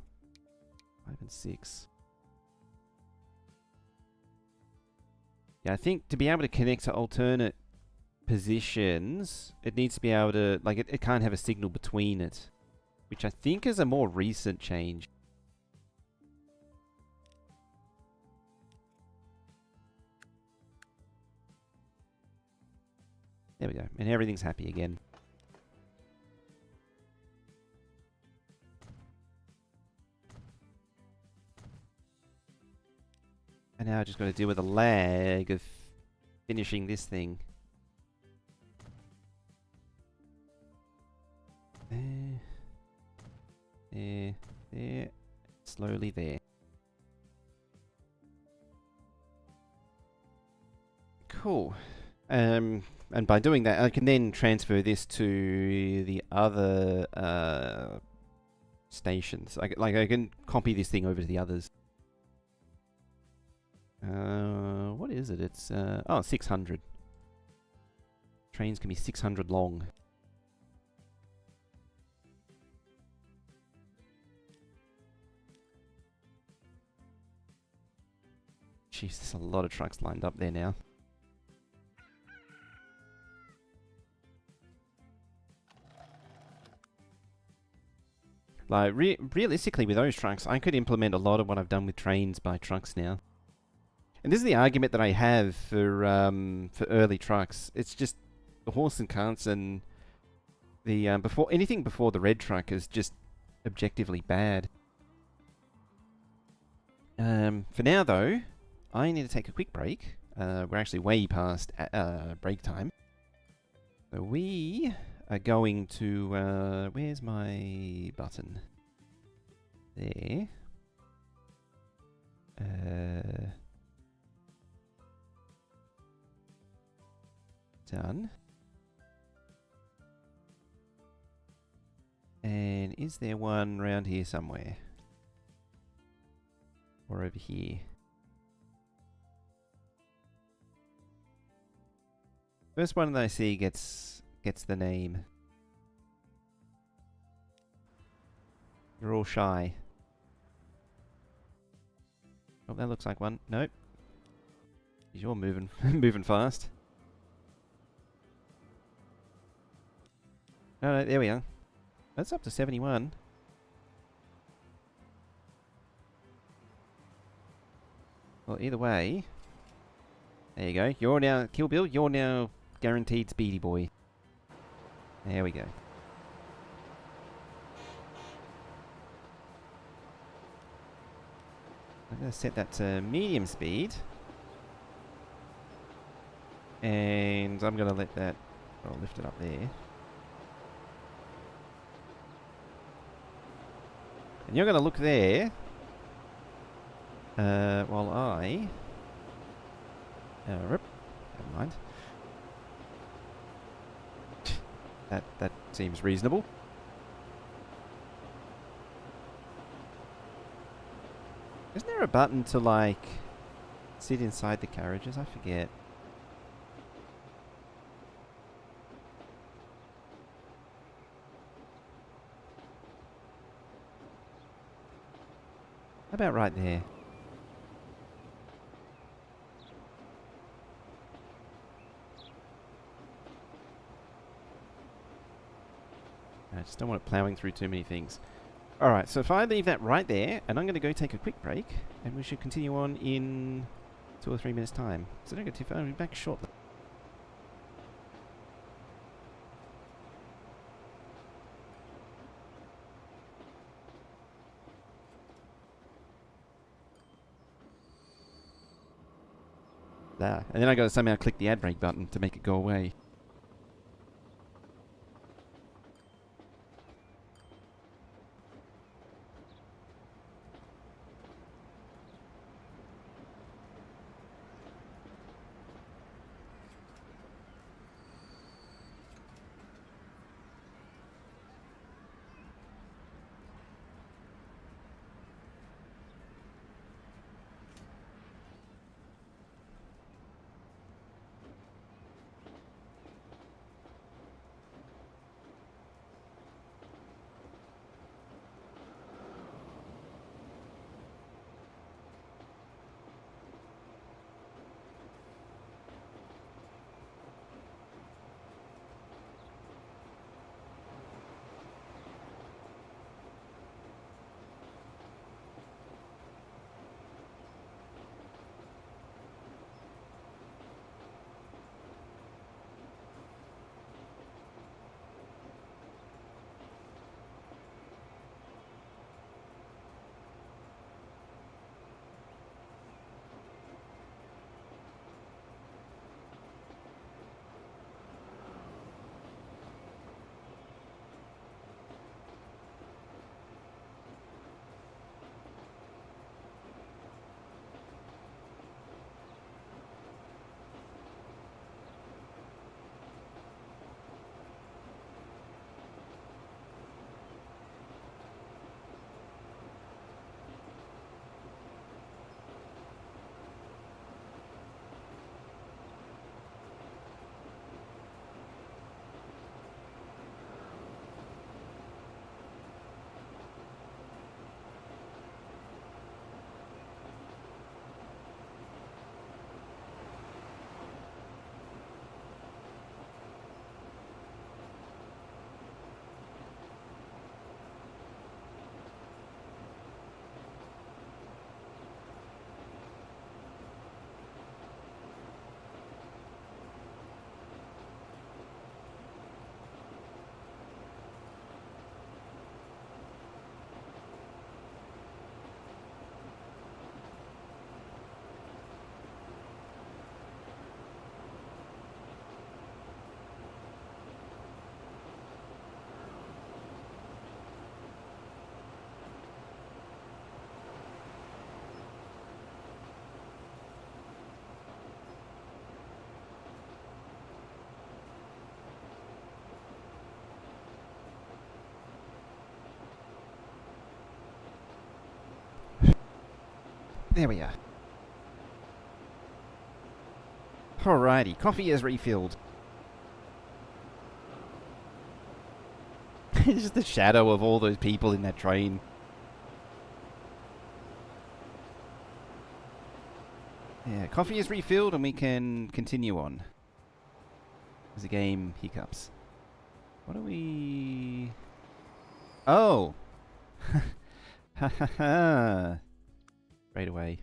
Speaker 1: 5, and 6. Yeah, I think to be able to connect to alternate positions, it needs to be able to, like, it can't have a signal between it, which I think is a more recent change. There we go, and everything's happy again. And now I just got to deal with the lag of finishing this thing. There, slowly there. Cool. And by doing that, I can then transfer this to the other stations. I can copy this thing over to the others. What is it? It's, 600. Trains can be 600 long. Jeez, there's a lot of trucks lined up there now. Like, realistically with those trucks, I could implement a lot of what I've done with trains by trucks now. And this is the argument that I have for early trucks. It's just the horse and carts and the before anything before the red truck is just objectively bad. For now, though, I need to take a quick break. We're actually way past break time. So we are going to... where's my button? There. Done. And is there one around here somewhere? Or over here? First one that I see gets the name. You're all shy. Oh, that looks like one. Nope. You're moving moving fast. No, there we are. That's up to 71. Well, either way. There you go. You're now... Kill Bill, you're now guaranteed Speedy Boy. There we go. I'm going to set that to medium speed. And I'm going to let that... I'll lift it up there. And you're going to look there. While I... never mind. That seems reasonable. Isn't there a button to, like, sit inside the carriages? I forget. How about right there? I just don't want it ploughing through too many things. Alright, so if I leave that right there, and I'm going to go take a quick break, and we should continue on in 2 or 3 minutes' time. So don't go too far, I'll be back shortly. There. And then I got to somehow click the ad break button to make it go away. There we are. Alrighty, coffee is refilled. It's just the shadow of all those people in that train. Yeah, coffee is refilled and we can continue on. As the game hiccups. What are we... Oh! Ha ha ha! Straight away.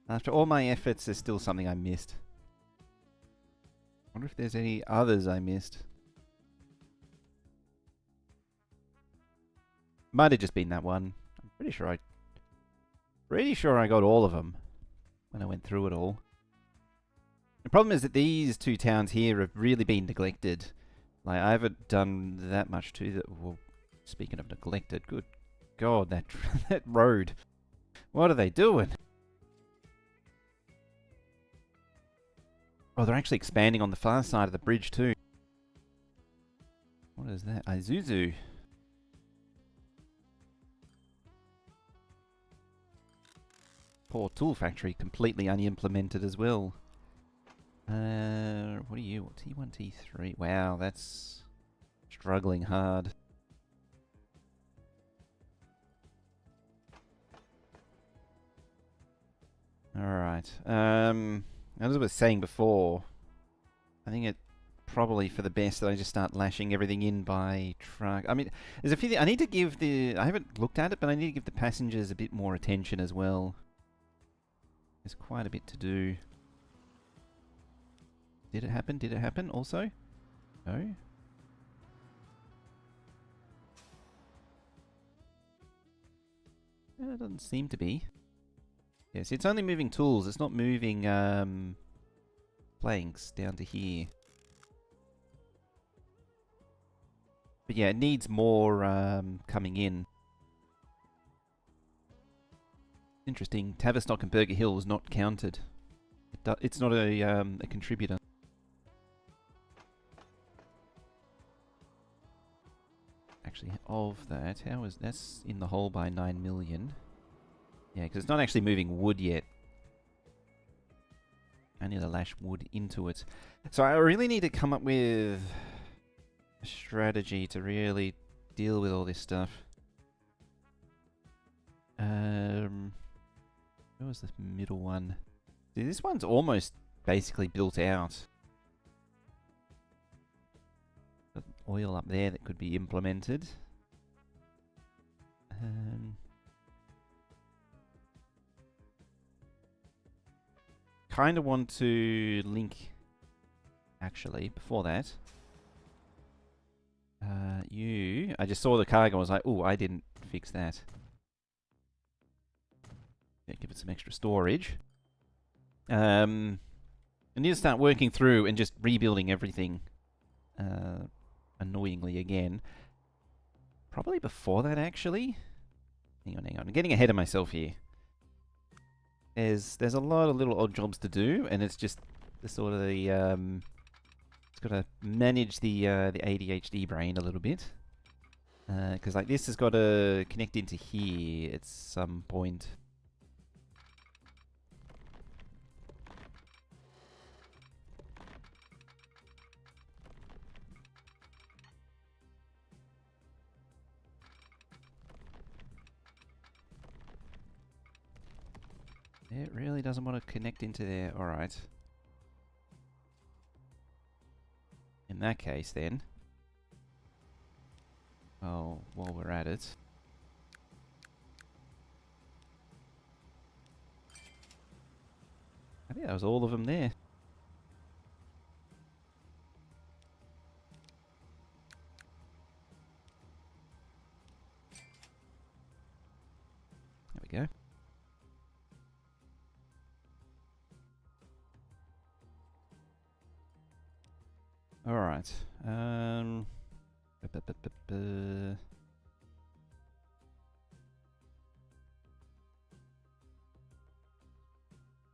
Speaker 1: After all my efforts, there's still something I missed. Wonder if there's any others I missed. Might have just been that one. I'm pretty sure I got all of them when I went through it all. The problem is that these two towns here have really been neglected. Like, I haven't done that much to that. Well, speaking of neglected, good God, that that road. What are they doing? Oh, they're actually expanding on the far side of the bridge too. What is that? Isuzu. Poor tool factory, completely unimplemented as well. What are you? T1, T3. Wow, that's struggling hard. Alright. As I was saying before, I think it probably for the best that I just start lashing everything in by truck. I mean, there's a few I need to give the... I haven't looked at it, but I need to give the passengers a bit more attention as well. There's quite a bit to do. Did it happen? Did it happen also? No? It doesn't seem to be. Yes, it's only moving tools. It's not moving planks down to here. But yeah, it needs more coming in. Interesting. Tavistock and Burger Hill is not counted. It's not a contributor. Actually, of that, how is that's in the hole by 9 million? Yeah, because it's not actually moving wood yet. I need to lash wood into it. So I really need to come up with a strategy to really deal with all this stuff. Where was the middle one? See, this one's almost basically built out. Got oil up there that could be implemented. Kind of want to link, actually, before that. I just saw the cargo and was like, oh, I didn't fix that. Yeah, give it some extra storage. I need to start working through and just rebuilding everything. Annoyingly again. Probably before that, actually. Hang on. I'm getting ahead of myself here. There's a lot of little odd jobs to do, and it's just the sort of the it's got to manage the ADHD brain a little bit, because like this has got to connect into here at some point. It really doesn't want to connect into there. Alright. In that case, then. Oh, while we're at it. I think that was all of them there. There we go. All right.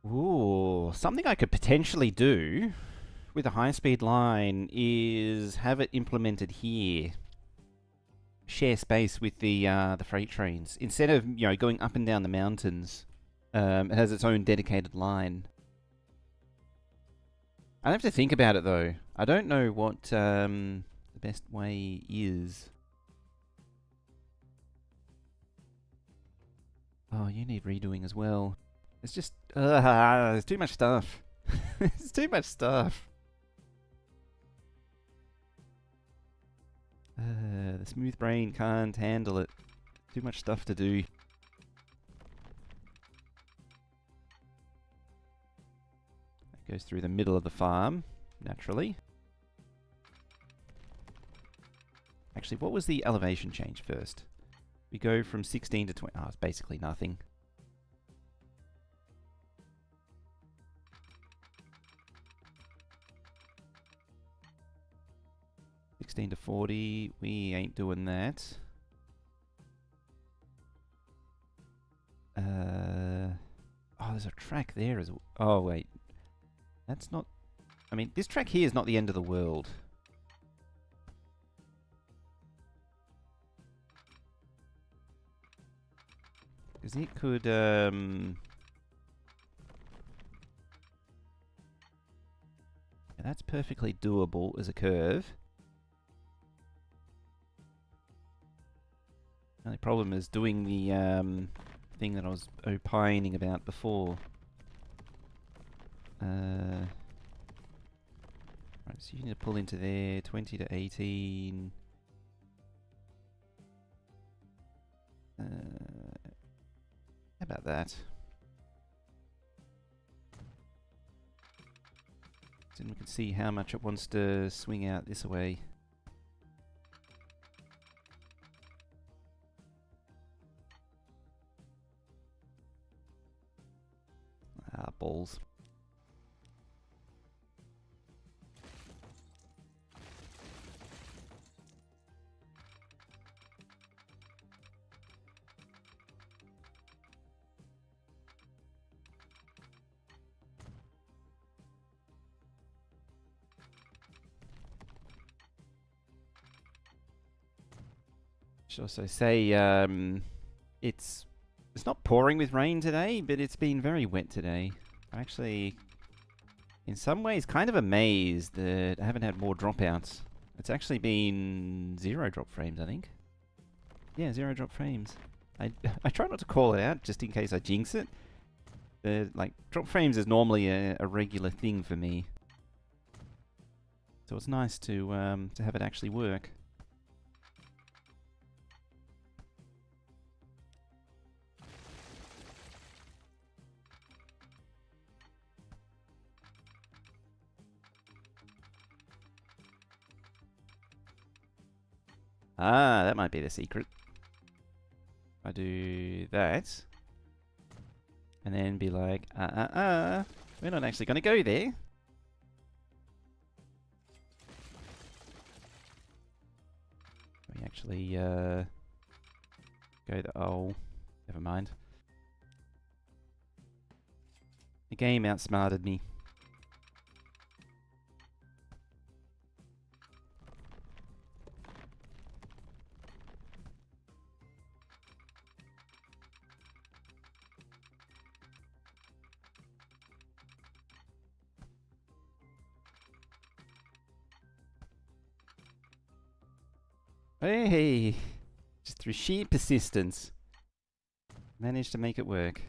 Speaker 1: Ooh, something I could potentially do with a high-speed line is have it implemented here. Share space with the freight trains instead of going up and down the mountains It has its own dedicated line. I have to think about it though. I don't know what the best way is. Oh, you need redoing as well. It's just, there's too much stuff. There's too much stuff. The smooth brain can't handle it. Too much stuff to do. That goes through the middle of the farm, naturally. Actually, what was the elevation change first? We go from 16 to 20. Oh, it's basically nothing. To 40, we ain't doing that. Oh, there's a track there as well. Oh, wait. That's not... I mean, this track here is not the end of the world. Because it could, yeah, that's perfectly doable as a curve. The only problem is doing the thing that I was opining about before. Right, so you need to pull into there, 20 to 18. How about that? Then we can see how much it wants to swing out this way. Ah, balls. Should also say it's not pouring with rain today, but it's been very wet today. I'm actually, in some ways, kind of amazed that I haven't had more dropouts. It's actually been 0 drop frames, I think. Yeah, 0 drop frames. I try not to call it out just in case I jinx it. Like, drop frames is normally a regular thing for me. So it's nice to have it actually work. Ah, that might be the secret. I do that. And then be like, we're not actually going to go there. We actually go the... Oh, never mind. The game outsmarted me. Hey! Just through sheer persistence, managed to make it work.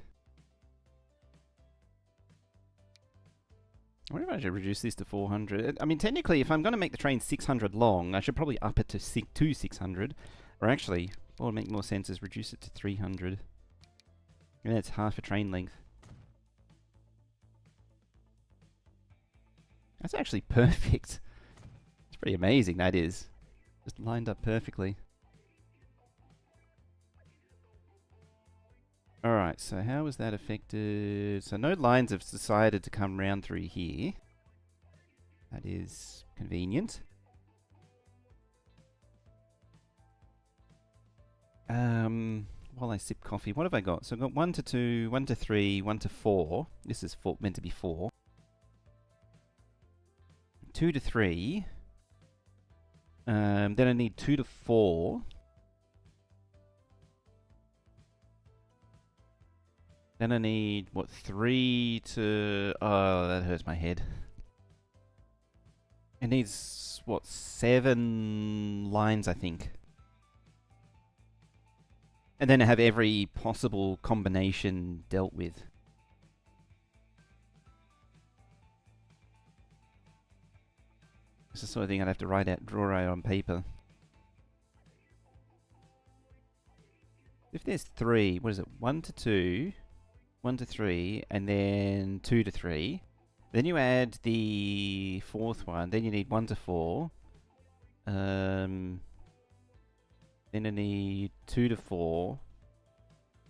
Speaker 1: I wonder if I should reduce this to 400. I mean, technically, if I'm going to make the train 600 long, I should probably up it to 600. Or actually, what would make more sense is reduce it to 300. And that's half a train length. That's actually perfect. It's pretty amazing, that is. Just lined up perfectly. Alright, so how was that affected? So no lines have decided to come round through here. That is convenient. While I sip coffee, what have I got? So I've got 1 to 2, 1 to 3, 1 to 4. This is meant to be 4. 2 to 3. Then I need 2 to 4. Then I need, what, 3 to... Oh, that hurts my head. It needs, what, 7 lines, I think. And then I have every possible combination dealt with. It's the sort of thing I'd have to draw out on paper. If there's 3, what is it? 1 to 2, 1 to 3, and then 2 to 3. Then you add the 4th one. Then you need 1 to 4. Then I need 2 to 4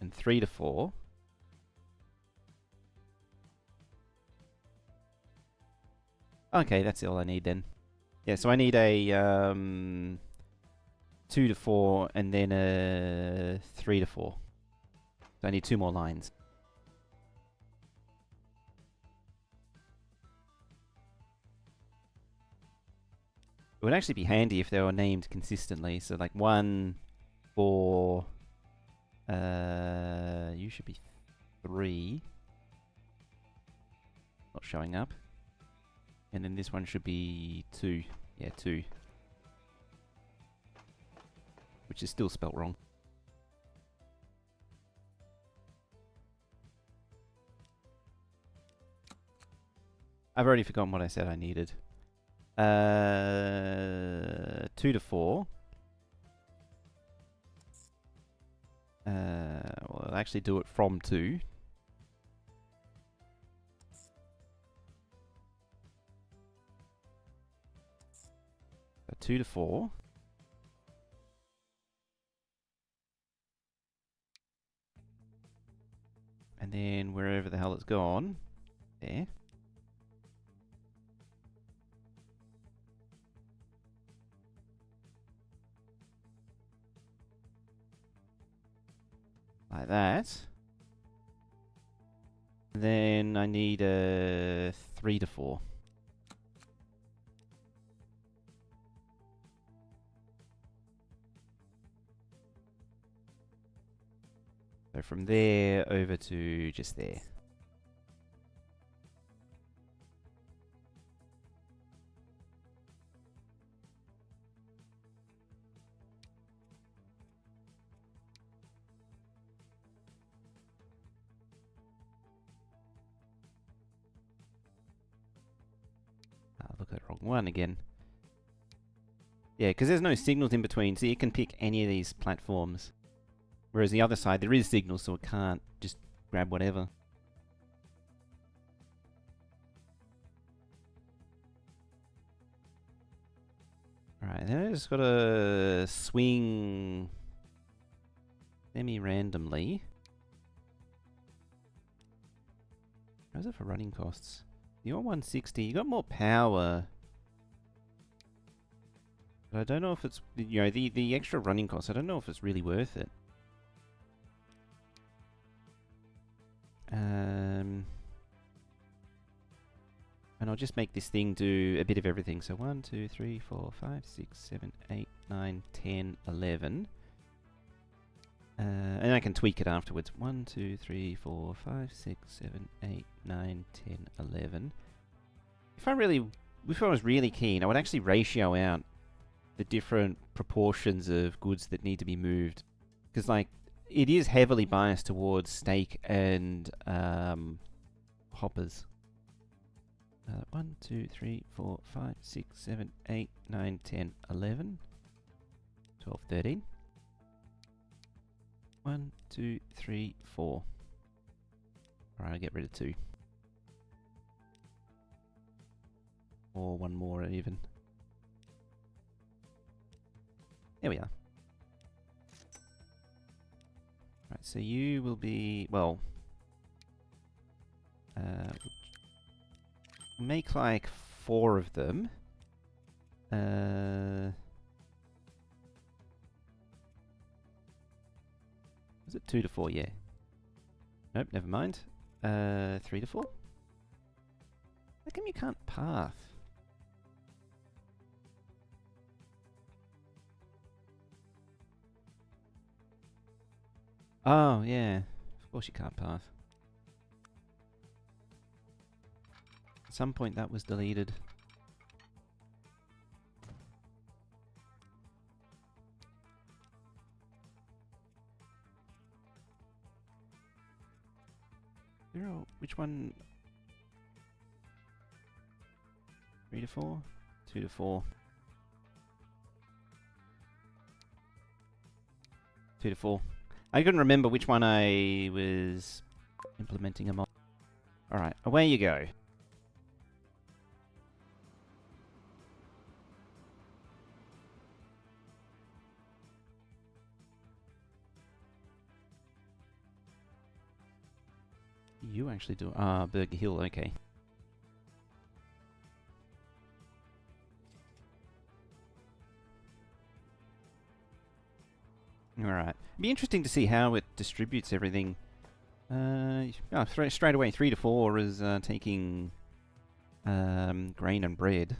Speaker 1: and 3 to 4. Okay, that's all I need then. Yeah, so I need a 2 to 4 and then a 3 to 4. So I need 2 more lines. It would actually be handy if they were named consistently. So like 1 for you should be 3. Not showing up. And then this one should be 2. Yeah, 2. Which is still spelt wrong. I've already forgotten what I said I needed. 2 to 4. Well, I'll actually do it from 2. So 2 to 4. And then wherever the hell it's gone, there. Like that. Then I need a 3 to 4. So from there over to just there. Look at the wrong one again. Yeah, because there's no signals in between, so you can pick any of these platforms. Whereas the other side, there is signals, so it can't just grab whatever. Alright, then I just gotta swing semi-randomly. How's it for running costs? You're 160, you got more power. But I don't know if it's, you know, the extra running costs, I don't know if it's really worth it. And I'll just make this thing do a bit of everything. So 1, 2, 3, 4, 5, 6, 7, 8, 9, 10, 11. And I can tweak it afterwards. 1, 2, 3, 4, 5, 6, 7, 8, 9, 10, 11. If I was really keen, I would actually ratio out the different proportions of goods that need to be moved. Because, like, it is heavily biased towards steak and hoppers. 1, 2, 3, 4, 5, 6, 7, 8, 9, 10, 11, 12, 13. 1, 2, 3, 4. Alright, I'll get rid of 2. Or 1 more even. There we are. Right, so you will be, well, make like 4 of them. Was it 2 to 4? Yeah. Nope, never mind. 3 to 4? How come you can't path? Oh, yeah. Of course you can't path. At some point that was deleted. Which one? 3 to 4? 2 to 4. 2 to 4. I couldn't remember which one I was implementing them on. Alright, away you go. You actually do... Ah, Burger Hill, okay. Alright. It'd be interesting to see how it distributes everything. Straight away, 3 to 4 is taking grain and bread.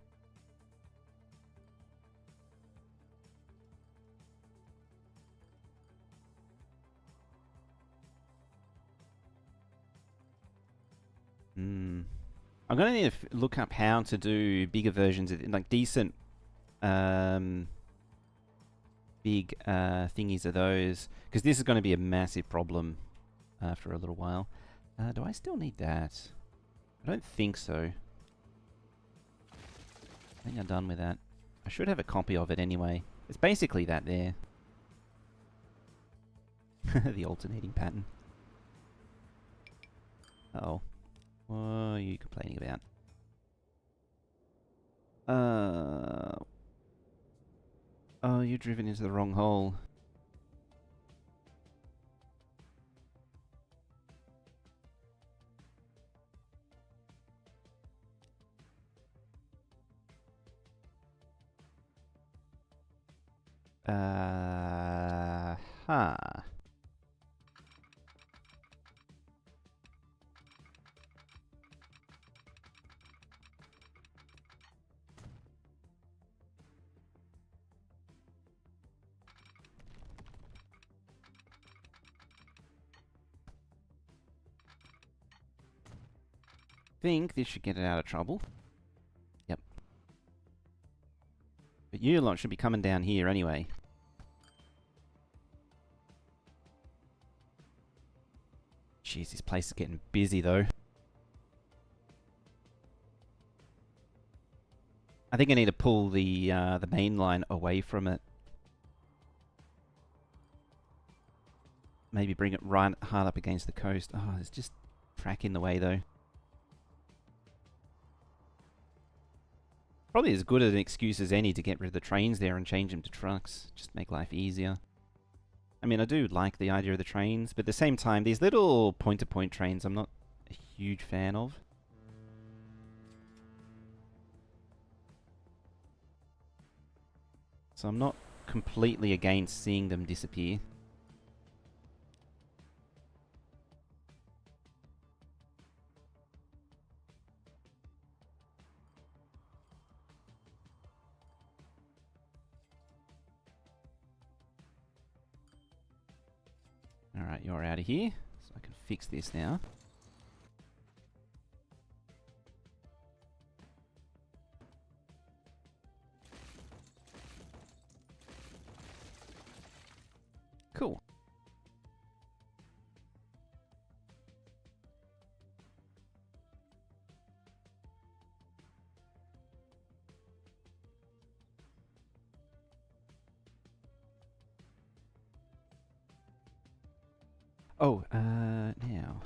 Speaker 1: I'm gonna need to look up how to do bigger versions of like decent big thingies of those, because this is going to be a massive problem for a little while. Do I still need that? I don't think so. I think I'm done with that. I should have a copy of it anyway. It's basically that there. The alternating pattern. Uh-oh. What are you complaining about? Oh, you're driven into the wrong hole. Huh. Think this should get it out of trouble. Yep. But you lot should be coming down here anyway. Jeez, this place is getting busy though. I think I need to pull the main line away from it. Maybe bring it right hard up against the coast. Oh, it's just track in the way though. Probably as good an excuse as any to get rid of the trains there and change them to trucks. Just make life easier. I mean, I do like the idea of the trains, but at the same time, these little point-to-point trains I'm not a huge fan of. So I'm not completely against seeing them disappear. Alright, you're out of here. So I can fix this now. Cool. Oh, now.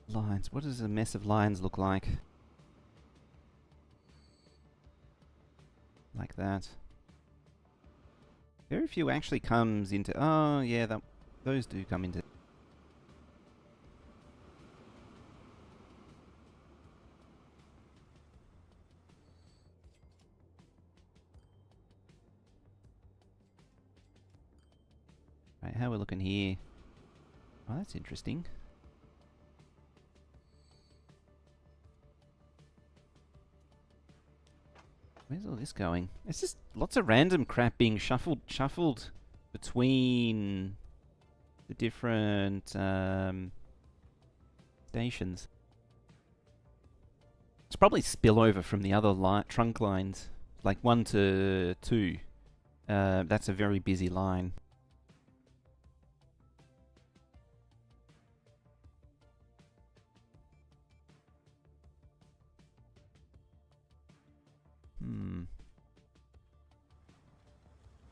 Speaker 1: Lines. What does a mess of lines look like? Like that. Very few actually comes into... Oh, yeah, those do come into... Right, how we're looking here. Oh, that's interesting. Where's all this going? It's just lots of random crap being shuffled between the different stations. It's probably spillover from the other trunk lines, like 1 to 2. That's a very busy line.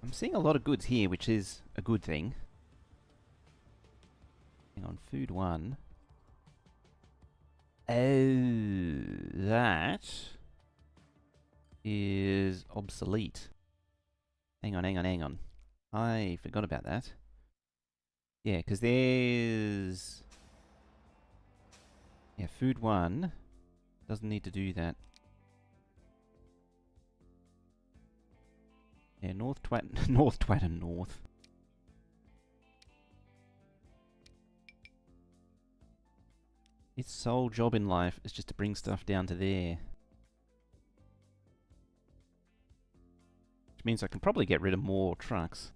Speaker 1: I'm seeing a lot of goods here, which is a good thing. Hang on, food 1. Oh, that is obsolete. Hang on. I forgot about that. Yeah, because there's... Yeah, food 1 doesn't need to do that. Yeah, North Twatton North. Its sole job in life is just to bring stuff down to there. Which means I can probably get rid of more trucks.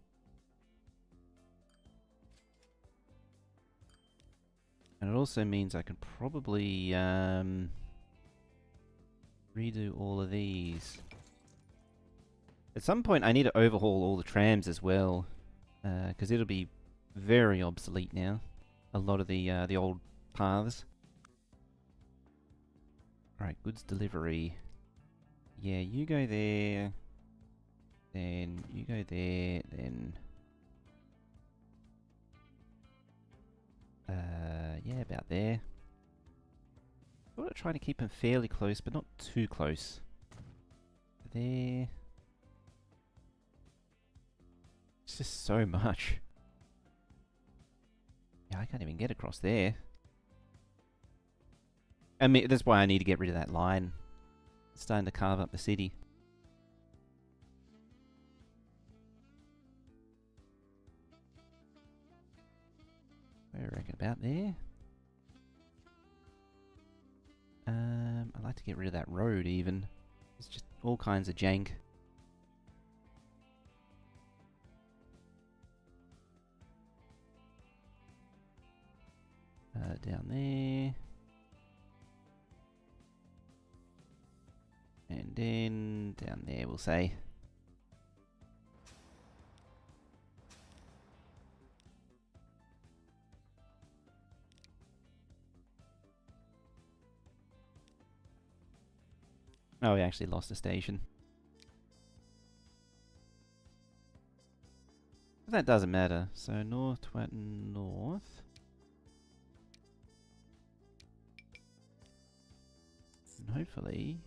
Speaker 1: And it also means I can probably redo all of these. At some point I need to overhaul all the trams as well, because it'll be very obsolete now. A lot of the old paths. Alright, goods delivery. Yeah, you go there. Then you go there, then... yeah, about there. Sort of trying to keep them fairly close, but not too close. There. It's just so much. Yeah, I can't even get across there. I mean, that's why I need to get rid of that line. It's starting to carve up the city. I reckon about there. I'd like to get rid of that road even. It's just all kinds of jank. Down there. And then down there, we'll say. Oh, we actually lost a station. But that doesn't matter. So North Twatton North. And hopefully...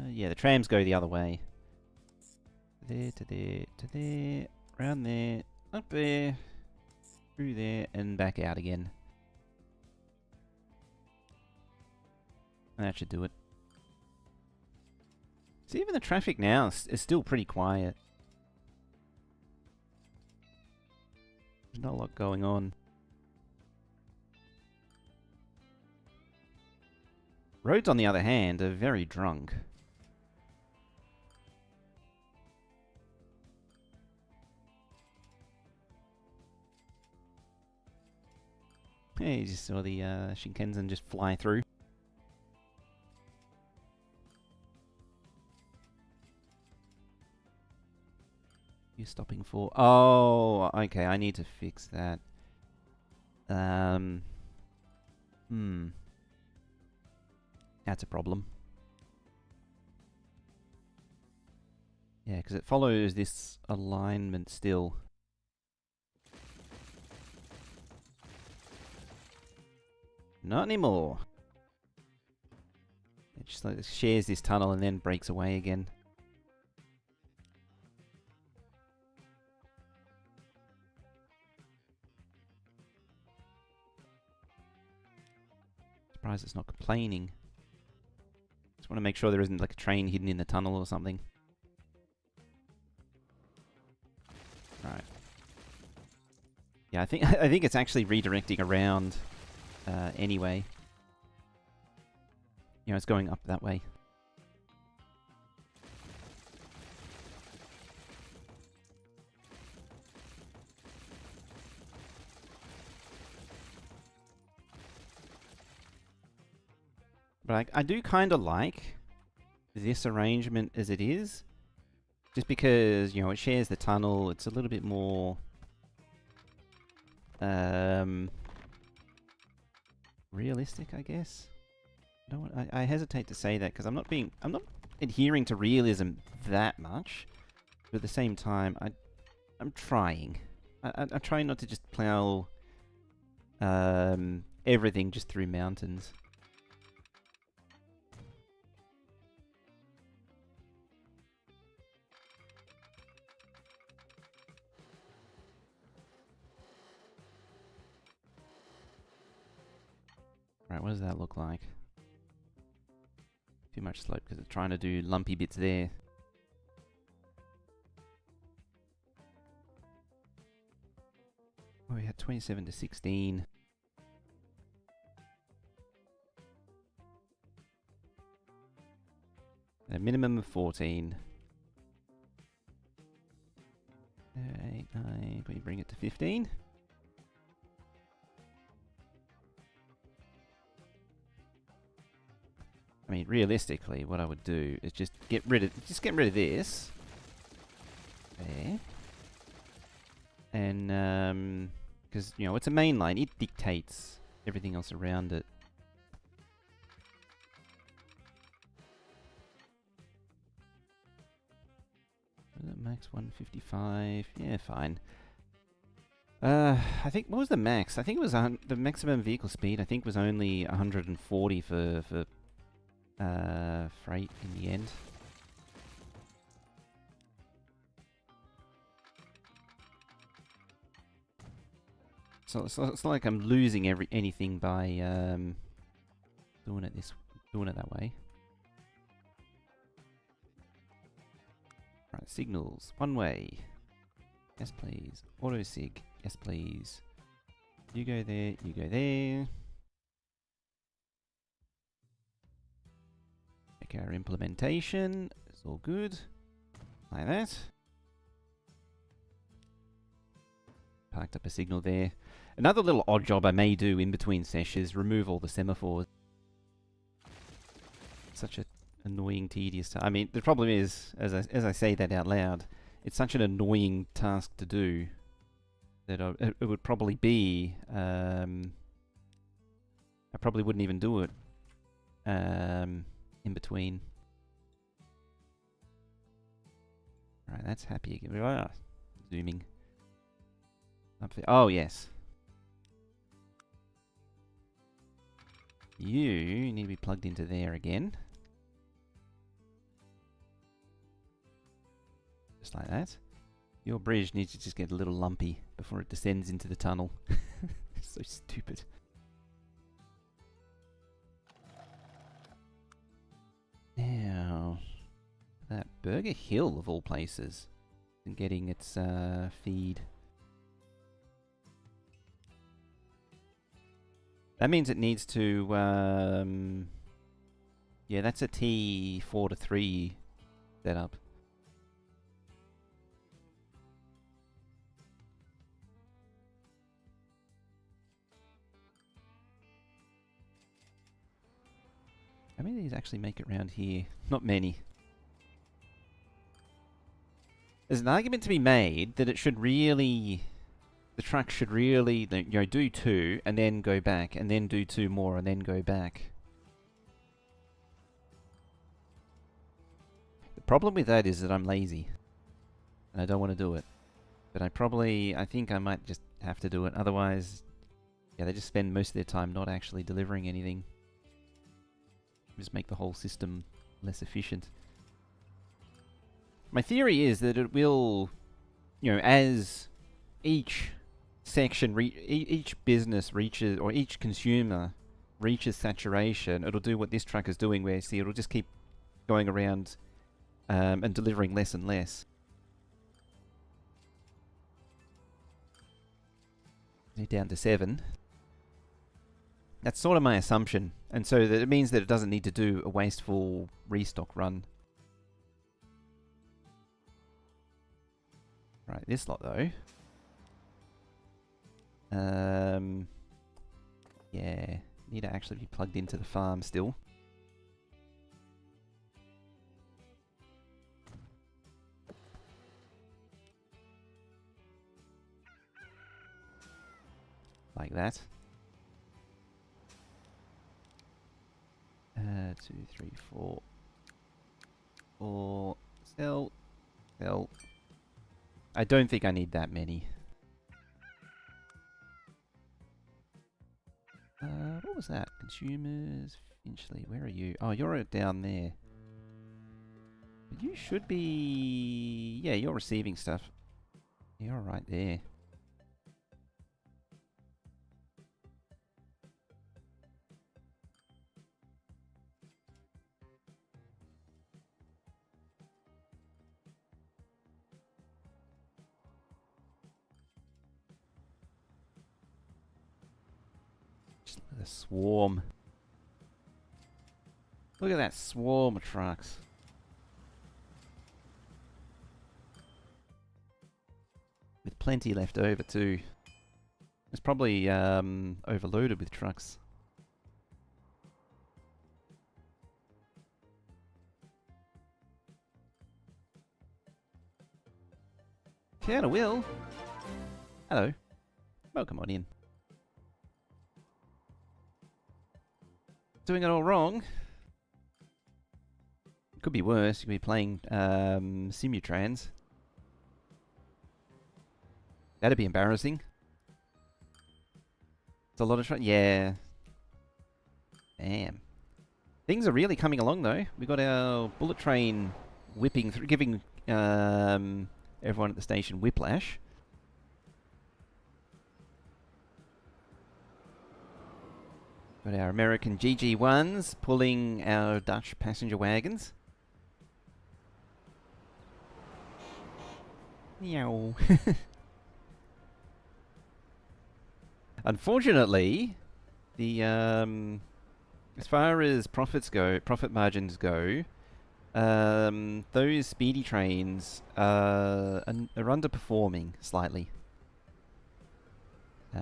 Speaker 1: yeah, the trams go the other way. There, to there, to there, round there, up there, through there, and back out again. That should do it. See, even the traffic now is still pretty quiet. There's not a lot going on. Roads, on the other hand, are very drunk. Yeah, you just saw the Shinkansen just fly through. You're stopping for... Oh, okay, I need to fix that. That's a problem. Yeah, because it follows this alignment still. Not anymore. It just like shares this tunnel and then breaks away again. Surprised it's not complaining. Just want to make sure there isn't like a train hidden in the tunnel or something. Right. Yeah, I think it's actually redirecting around anyway. You know, it's going up that way. But I do kind of like this arrangement as it is. Just because, you know, it shares the tunnel. It's a little bit more... realistic, I guess. I hesitate to say that because I'm not adhering to realism that much. But at the same time, I'm trying. I'm trying not to just plow everything just through mountains. Right, what does that look like? Too much slope because it's trying to do lumpy bits there. Oh, we had 27 to 16. A minimum of 14. 8, 9, we bring it to 15. I mean, realistically, what I would do is just get rid of this. There. And, because, you know, it's a main line. It dictates everything else around it. Max 155. Yeah, fine. I think, what was the max? I think it was the maximum vehicle speed, I think, was only 140 for freight in the end. So it's not like I'm losing anything by doing it that way. Right, signals. One way. Yes, please. Auto sig. Yes, please. You go there. You go there. Check our implementation. It's all good. Like that. Parked up a signal there. Another little odd job I may do in between sessions, remove all the semaphores. Such a annoying, tedious task. I mean, the problem is, as I say that out loud, it's such an annoying task to do that it would probably be. I probably wouldn't even do it in between. Right, that's happy again. Ah, zooming. Up there. Oh yes. You need to be plugged into there again. Just like that. Your bridge needs to just get a little lumpy before it descends into the tunnel. So stupid. Now, that Burger Hill of all places, and getting its feed. That means it needs to, yeah, that's a T4 to 3 setup. How many of these actually make it around here? Not many. There's an argument to be made that it should really... The truck should really, you know, do 2 and then go back, and then do 2 more and then go back. The problem with that is that I'm lazy. And I don't want to do it. But I think I might just have to do it. Otherwise, yeah, they just spend most of their time not actually delivering anything. Just make the whole system less efficient. My theory is that it will, you know, as each section, each business reaches, or each consumer reaches saturation, it'll do what this truck is doing, where, see, it'll just keep going around and delivering less and less. Down to 7. That's sort of my assumption. And so that it means that it doesn't need to do a wasteful restock run. Right, this lot though. Yeah, need to actually be plugged into the farm still. like that. 2, 3, 4. 4. Sell. Sell. I don't think I need that many. What was that? Consumers, Finchley, where are you? Oh, you're down there. But you should be... Yeah, you're receiving stuff. You're right there. The swarm. Look at that swarm of trucks. With plenty left over too. It's probably overloaded with trucks. Colonel Will. Hello. Welcome on in. Doing it all wrong. Could be worse. You could be playing Simutrans. That'd be embarrassing. It's a lot of yeah. Damn. Things are really coming along though. We got our bullet train whipping through, giving everyone at the station whiplash. Got our American GG1s pulling our Dutch passenger wagons. Meow. Unfortunately, the as far as profits go, profit margins go, those speedy trains are underperforming slightly,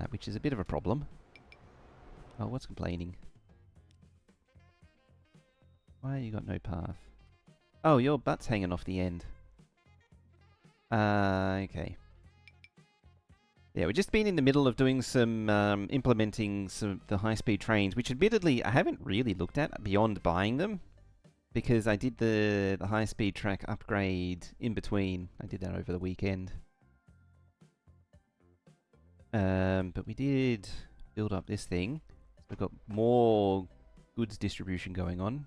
Speaker 1: which is a bit of a problem. Oh, what's complaining? Why you got no path? Oh, your butt's hanging off the end. Okay. Yeah, we've just been in the middle of doing some, implementing some the high-speed trains, which admittedly I haven't really looked at beyond buying them, because I did the high-speed track upgrade in between. I did that over the weekend. But we did build up this thing. We've got more goods distribution going on.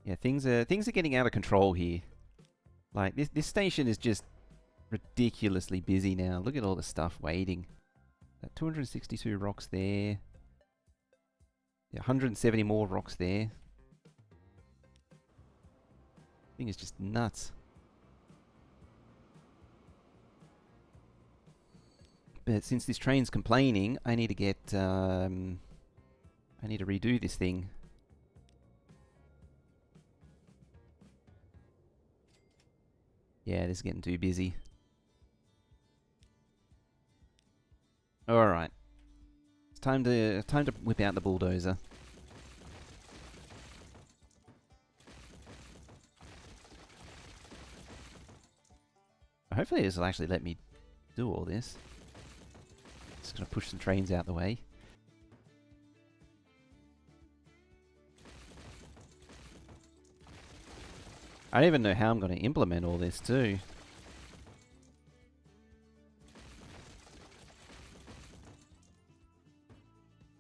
Speaker 1: Yeah, things are getting out of control here. Like this station is just ridiculously busy now. Look at all the stuff waiting. 262 rocks there. Yeah, 170 more rocks there. Thing is just nuts. But since this train's complaining, I need to get, I need to redo this thing. Yeah, this is getting too busy. Alright. It's time to whip out the bulldozer. Hopefully this will actually let me do all this. Just gonna push some trains out the way. I don't even know how I'm going to implement all this too.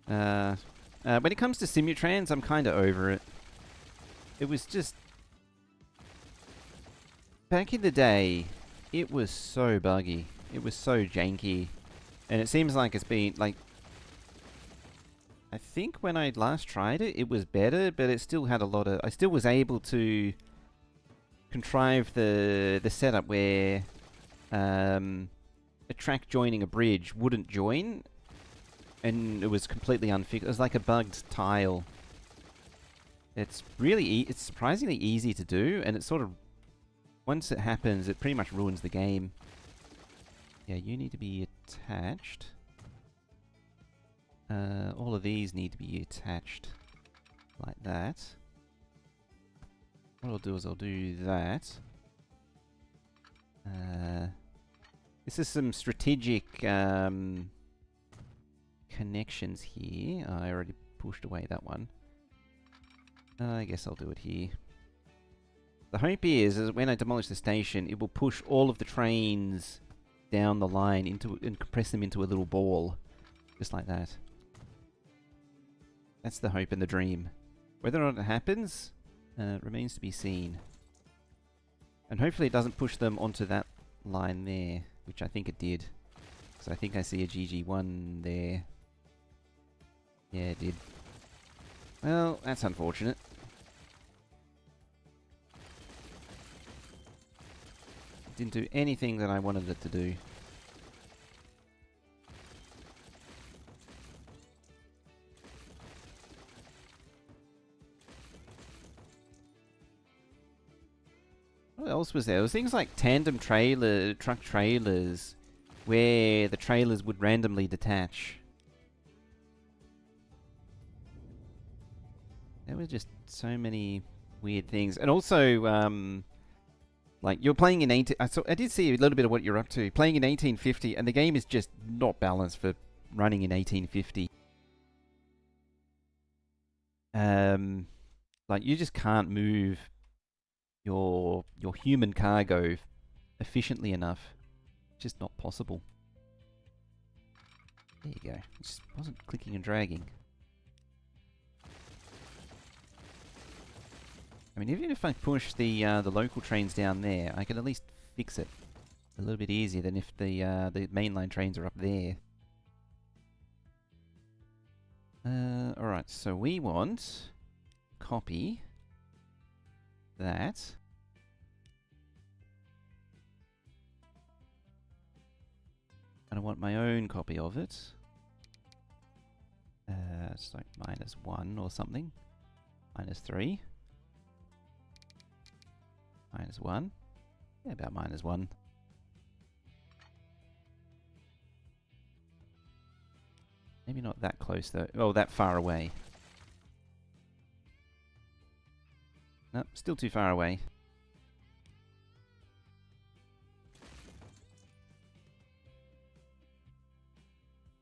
Speaker 1: When it comes to Simutrans, I'm kind of over it. It was just... Back in the day, it was so buggy. It was so janky. And it seems like it's been, like... I think when I last tried it, it was better, but it still had a lot of... I still was able to contrive the setup where a track joining a bridge wouldn't join, and it was completely unfixed. It was like a bugged tile. It's really it's surprisingly easy to do, and it's sort of, once it happens, it pretty much ruins the game. Yeah, you need to be attached. All of these need to be attached like that. What I'll do is I'll do that. This is some strategic connections here. I already pushed away that one. I guess I'll do it here. The hope is when I demolish the station, it will push all of the trains down the line into and compress them into a little ball. Just like that. That's the hope and the dream. Whether or not it happens, remains to be seen. And hopefully it doesn't push them onto that line there, which I think it did. So I think I see a GG1 there. Yeah, it did. Well, that's unfortunate. It didn't do anything that I wanted it to do. What else was there? There was things like tandem truck trailers, where the trailers would randomly detach. There were just so many weird things. And also, like, you're playing in 18... I did see a little bit of what you're up to. Playing in 1850, and the game is just not balanced for running in 1850. Like, you just can't move your human cargo efficiently enough. It's just not possible. There you go. It just wasn't clicking and dragging. I mean, even if I push the local trains down there, I can at least fix it a little bit easier than if the mainline trains are up there. Alright, so we want copy that. And I want my own copy of it. It's like -1 or something. -3. -1. Yeah, about -1. Maybe not that close though. Oh, that far away. Nope, still too far away.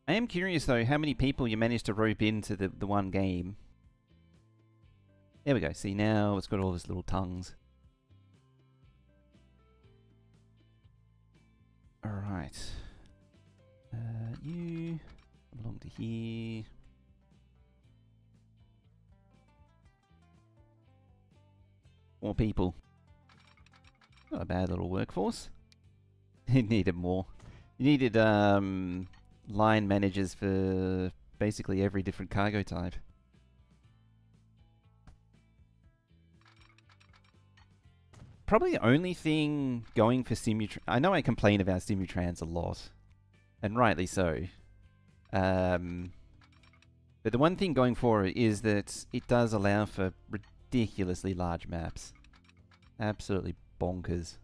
Speaker 1: I am curious though how many people you managed to rope into the one game. There we go. See, now it's got all these little tongues. Alright. You belong to here. More people. Not a bad little workforce. It needed more. You needed line managers for basically every different cargo type. Probably the only thing going for Simutrans... I know I complain about Simutrans a lot. And rightly so. But the one thing going for it is that it does allow for ridiculously large maps. Absolutely bonkers.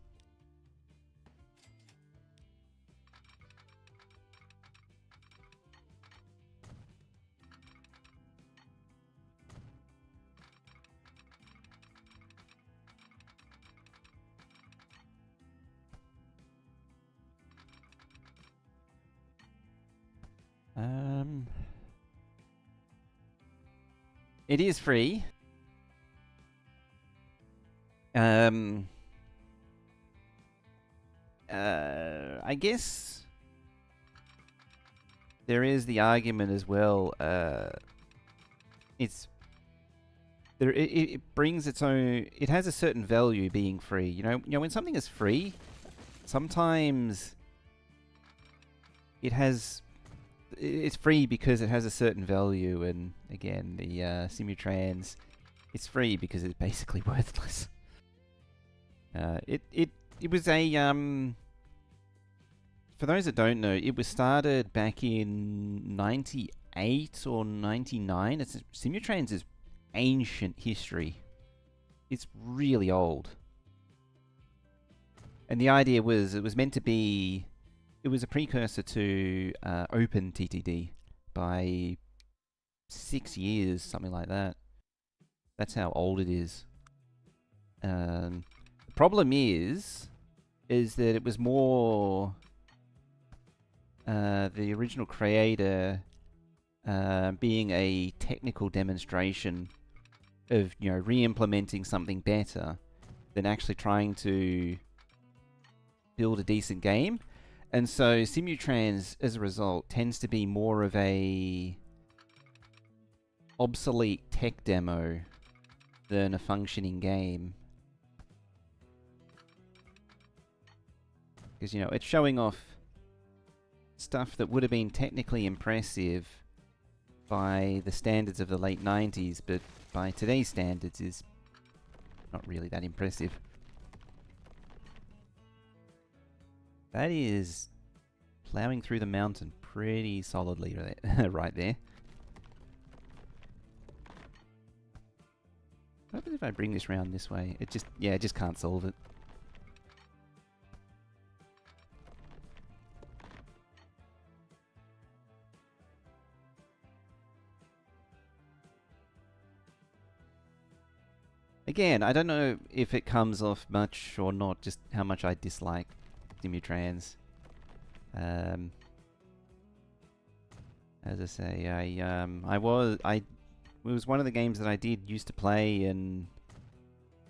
Speaker 1: It is free. I guess there is the argument as well. It brings its own. It has a certain value being free. You know, when something is free, sometimes it's free because it has a certain value, and again, the Simutrans, it's free because it's basically worthless. It was a for those that don't know, it was started back in 98 or 99. Simutrans is ancient history. It's really old. And the idea was, it was meant to be, it was a precursor to OpenTTD by 6 years, something like that. That's how old it is. The problem is that it was more the original creator being a technical demonstration of, you know, re-implementing something better than actually trying to build a decent game. And so Simutrans, as a result, tends to be more of a obsolete tech demo than a functioning game. Because, you know, it's showing off stuff that would have been technically impressive by the standards of the late 90s, but by today's standards is not really that impressive. That is plowing through the mountain pretty solidly right there. What happens if I bring this round this way? It just can't solve it. Again, I don't know if it comes off much or not, just how much I dislike Simutrans. As I say, it was one of the games that I did used to play, and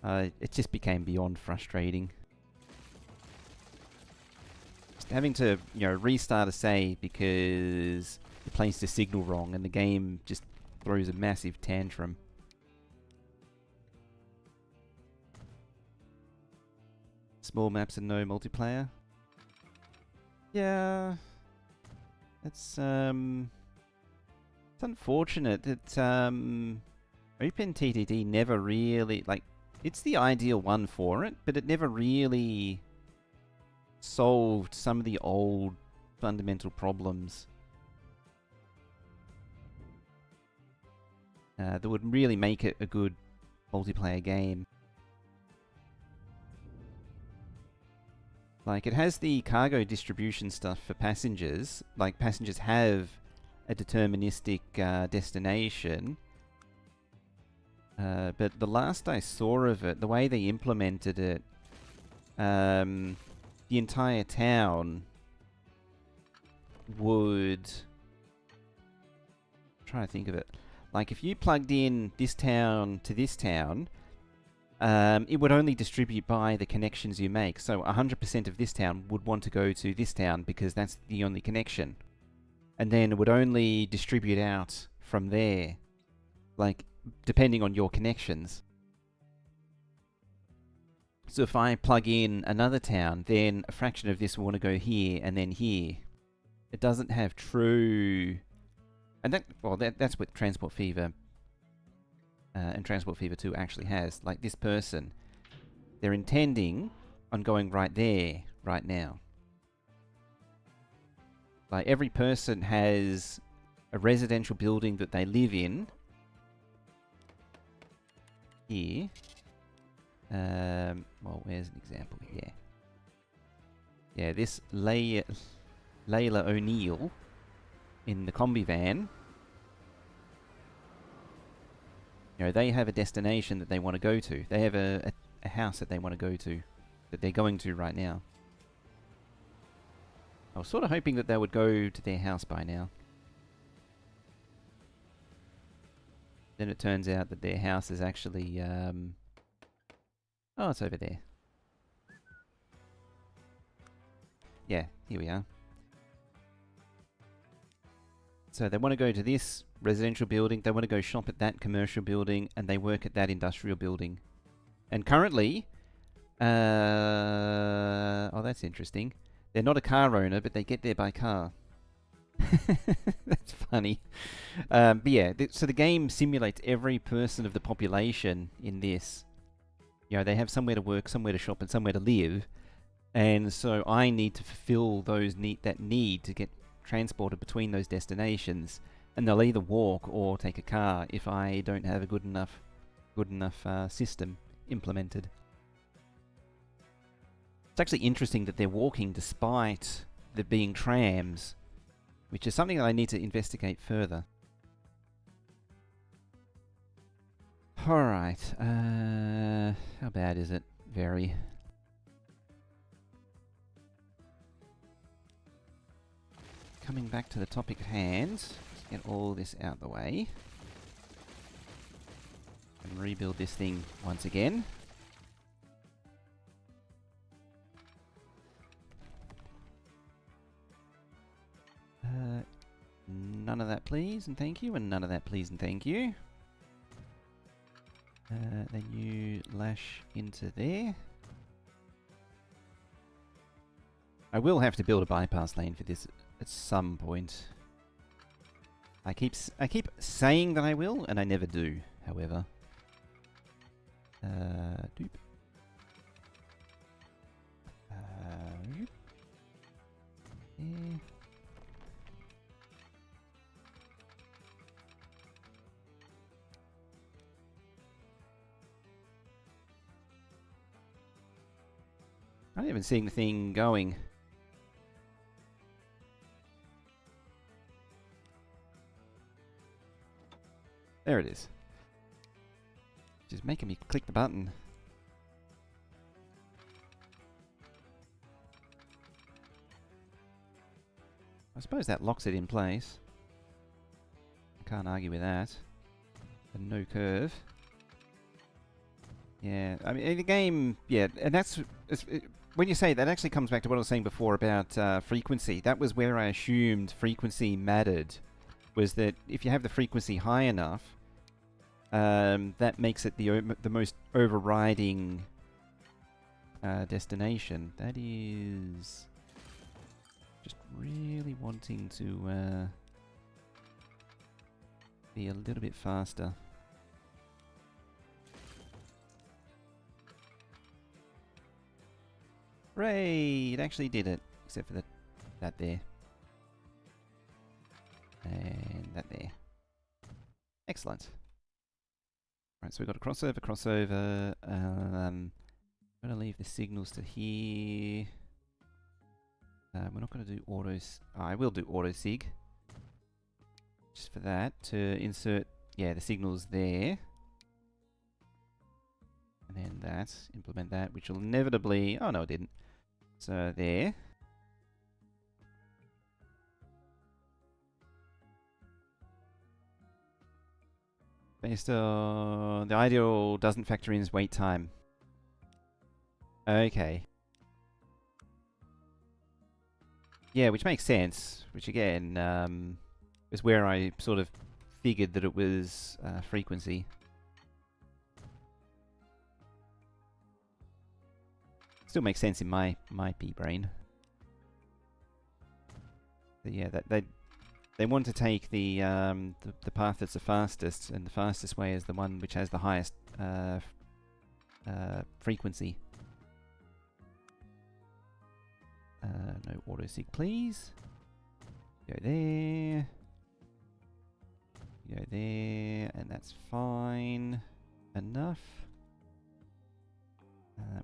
Speaker 1: it just became beyond frustrating. Just having to, you know, restart a save because it placed a signal wrong, and the game just throws a massive tantrum. Small maps and no multiplayer. Yeah, it's unfortunate that OpenTTD never really, like, it's the ideal one for it, but it never really solved some of the old fundamental problems that would really make it a good multiplayer game. Like, it has the cargo distribution stuff for passengers. Like, passengers have a deterministic destination. But the last I saw of it, the way they implemented it, the entire town would... I'm trying to think of it. Like, if you plugged in this town to this town, it would only distribute by the connections you make. So 100% of this town would want to go to this town because that's the only connection. And then it would only distribute out from there, like, depending on your connections. So if I plug in another town, then a fraction of this will want to go here and then here. It doesn't have true... And that's what Transport Fever and Transport Fever 2 actually has. Like, this person, they're intending on going right there, right now. Like, every person has a residential building that they live in here. Well, where's an example? Yeah. Yeah, this Layla O'Neill in the combi van. You know, they have a destination that they want to go to. They have a house that they want to go to, that they're going to right now. I was sort of hoping that they would go to their house by now. Then it turns out that their house is actually, oh, it's over there. Yeah, here we are. So they want to go to this residential building, they want to go shop at that commercial building, and they work at that industrial building. And currently, oh, that's interesting. They're not a car owner, but they get there by car. That's funny. But yeah, so the game simulates every person of the population in this. You know, they have somewhere to work, somewhere to shop, and somewhere to live. And so I need to fulfill that need to get transported between those destinations. And they'll either walk or take a car if I don't have a good enough system implemented. It's actually interesting that they're walking despite there being trams, which is something that I need to investigate further. Alright, how bad is it? Very. coming back to the topic at hand, let's get all this out the way. And rebuild this thing once again. None of that please and thank you, and none of that please and thank you. Then you lash into there. I will have to build a bypass lane for this at some point. I keep saying that I will, and I never do, however. Doop. Yeah. I haven't seen the thing going. There it is. Just making me click the button. I suppose that locks it in place. I can't argue with that. And no curve. Yeah, I mean, the game, yeah, and that's... when you say that, actually comes back to what I was saying before about frequency. That was where I assumed frequency mattered. Was that if you have the frequency high enough, that makes it the most overriding destination. That is just really wanting to be a little bit faster. Hooray! It actually did it, except for that there. And that there. Excellent. Right, so we've got a crossover. I'm going to leave the signals to here. We're not going to do autos. Oh, I will do auto sig. Just for that, to insert, yeah, the signals there. And then that, implement that, which will inevitably, oh no it didn't. So there. Based on the ideal doesn't factor in as wait time. Okay. Yeah, which makes sense. Which again is where I sort of figured that it was frequency. Still makes sense in my pea brain. But yeah, that they want to take the path that's the fastest, and the fastest way is the one which has the highest frequency. No auto sig, please. Go there. Go there, and that's fine enough.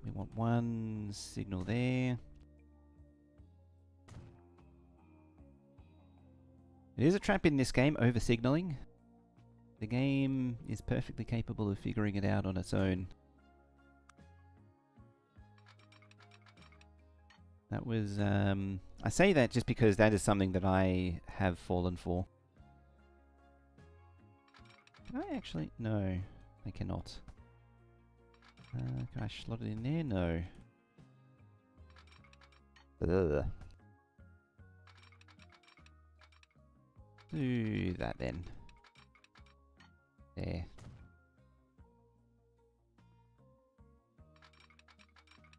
Speaker 1: We want one signal there. It is a trap in this game, over-signaling. The game is perfectly capable of figuring it out on its own. That was, I say that just because that is something that I have fallen for. Can I actually? No, I cannot. Can I slot it in there? No. Ugh. Do that then. There.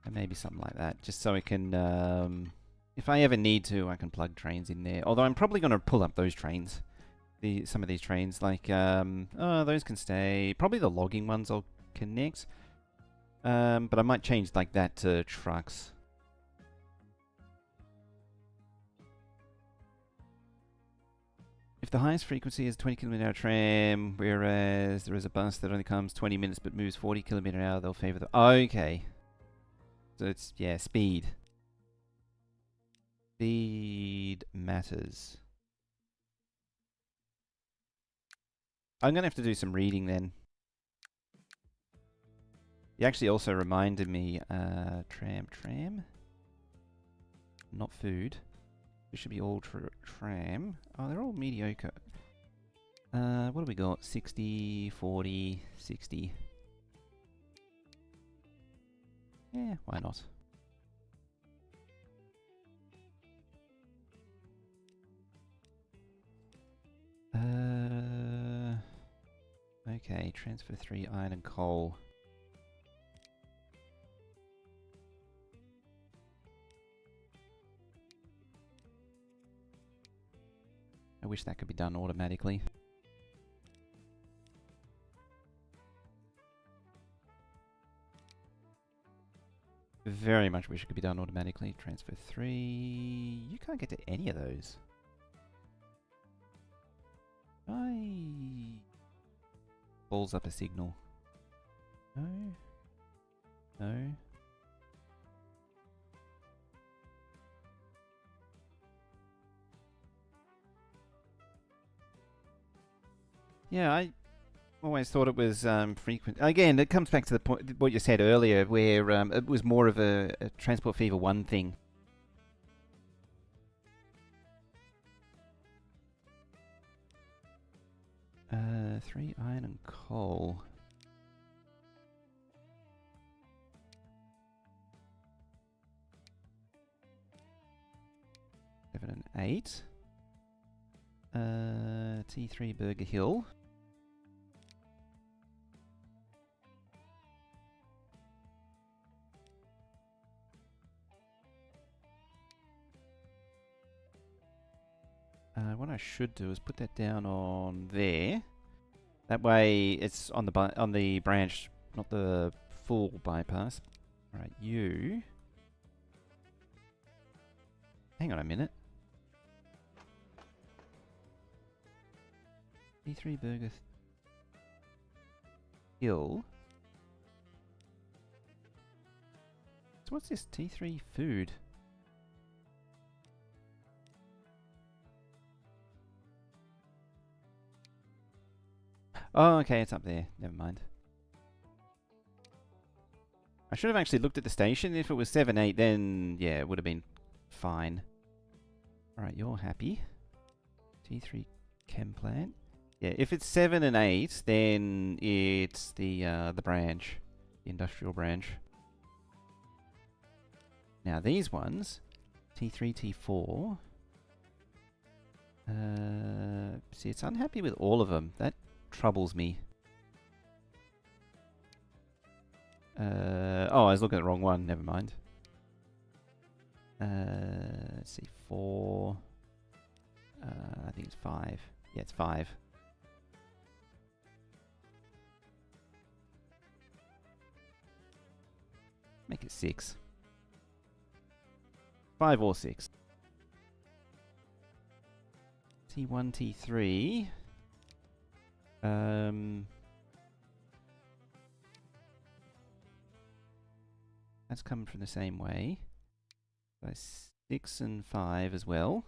Speaker 1: And maybe something like that, just so I can, if I ever need to, I can plug trains in there. Although I'm probably going to pull up those trains. Some of these trains, like, oh, those can stay. Probably the logging ones I'll connect. But I might change like that to trucks. If the highest frequency is 20 km/h tram, whereas there is a bus that only comes 20 minutes but moves 40 km/h, they'll favour the... Okay. So it's, yeah, speed. Speed matters. I'm going to have to do some reading then. You actually also reminded me, tram, not food This should be all tram. Oh, they're all mediocre. What do we got? 60, 40, 60. Yeah, why not? Okay, transfer 3 iron and coal. I wish that could be done automatically. Very much wish it could be done automatically. Transfer 3. You can't get to any of those. Balls up a signal. No. No. Yeah, I always thought it was frequent. Again, it comes back to the point what you said earlier, where it was more of a Transport Fever 1 thing. Three iron and coal. 7 and 8. T3 Burger Hill. What I should do is put that down on there. That way it's on the branch, not the full bypass. Alright, you. Hang on a minute. T3 Burger Hill. So what's this T3 food? Oh, okay, it's up there. Never mind. I should have actually looked at the station. If it was 7, 8, then yeah, it would have been fine. Alright, you're happy. T3 Chem Plant. Yeah, if it's 7 and 8, then it's the branch. The industrial branch. Now these ones, T3, T4. See, it's unhappy with all of them. That troubles me. Oh, I was looking at the wrong one. Never mind. Let's see, 4. I think it's 5. Yeah, it's 5. Make it 6. 5 or 6. T1, T3. That's coming from the same way. So 6 and 5 as well.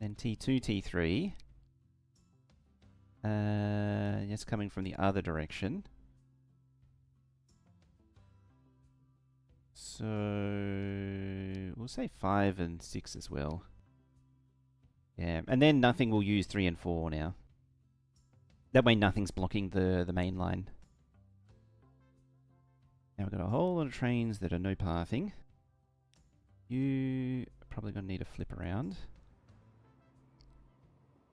Speaker 1: Then T2, T3. That's coming from the other direction. So we'll say 5 and 6 as well. Yeah, and then nothing will use 3 and 4 now. That way nothing's blocking the main line. Now we've got a whole lot of trains that are no pathing. You are probably going to need a flip around.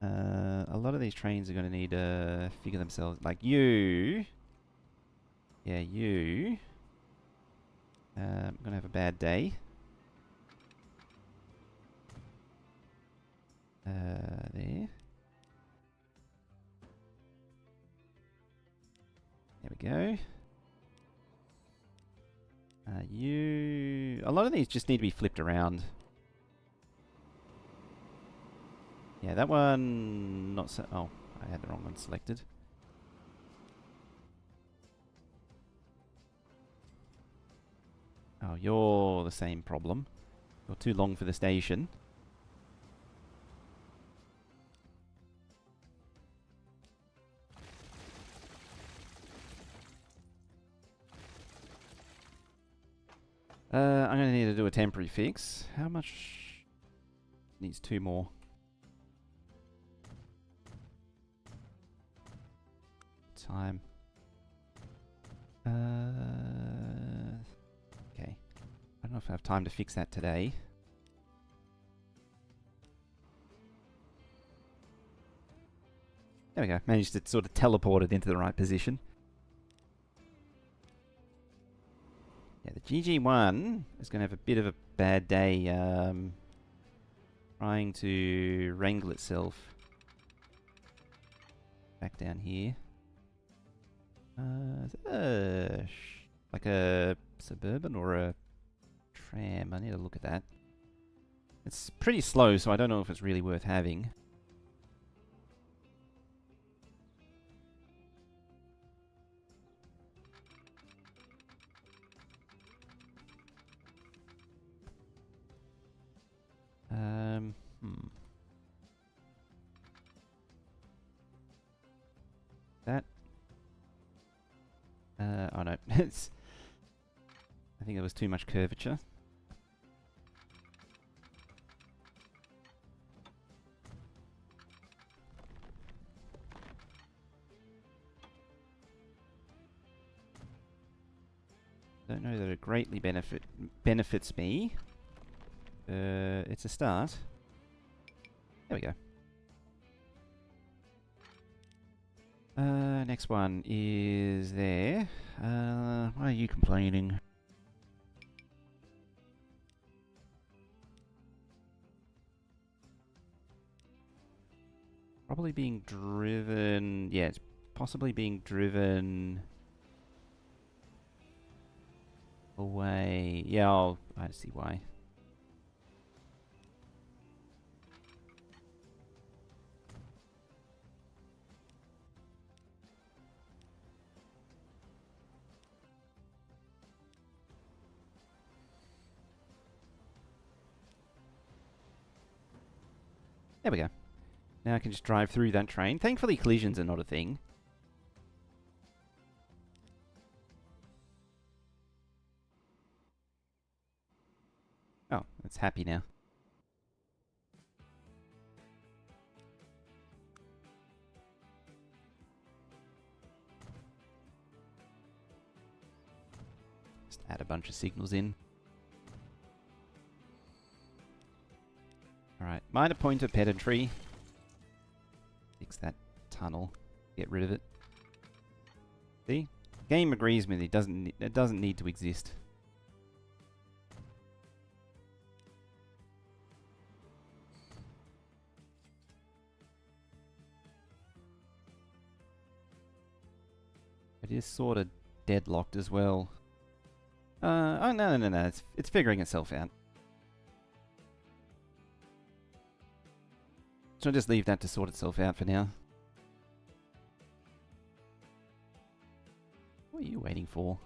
Speaker 1: A lot of these trains are going to need to figure themselves... Like you... Yeah, you... I'm going to have a bad day. There. There we go. You... A lot of these just need to be flipped around. Yeah, that one... Not so... Oh, I had the wrong one selected. Oh, you're the same problem. You're too long for the station. I'm going to need to do a temporary fix. How much? Needs 2 more. Time. Okay. I don't know if I have time to fix that today. There we go. Managed to sort of teleport it into the right position. Yeah, the GG1 is going to have a bit of a bad day trying to wrangle itself back down here. Like a Suburban or a tram? I need to look at that. It's pretty slow, so I don't know if it's really worth having. That. Oh no, it's. I think there was too much curvature. Don't know that it greatly benefits me. It's a start. There we go. Next one is there. Why are you complaining? Probably being driven... Yeah, it's possibly being driven... away. Yeah, I see why. There we go. Now I can just drive through that train. Thankfully, collisions are not a thing. Oh, it's happy now. Just add a bunch of signals in. Alright, minor point of pedantry. Fix that tunnel. Get rid of it. See? Game agrees with me. It doesn't need to exist. It is sort of deadlocked as well. Oh no. It's figuring itself out. So I'll just leave that to sort itself out for now. What are you waiting for?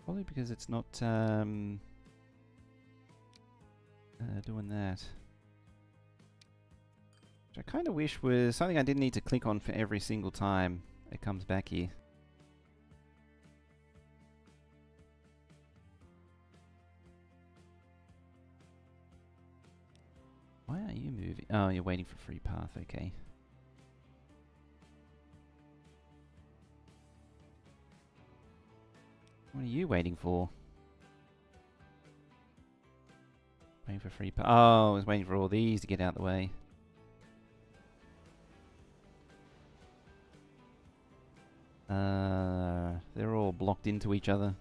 Speaker 1: Probably because it's not doing that. Which I kind of wish was something I didn't need to click on for every single time it comes back here. Why are you moving? Oh, you're waiting for free path, okay. What are you waiting for? Waiting for free path. Oh, I was waiting for all these to get out of the way. They're all blocked into each other.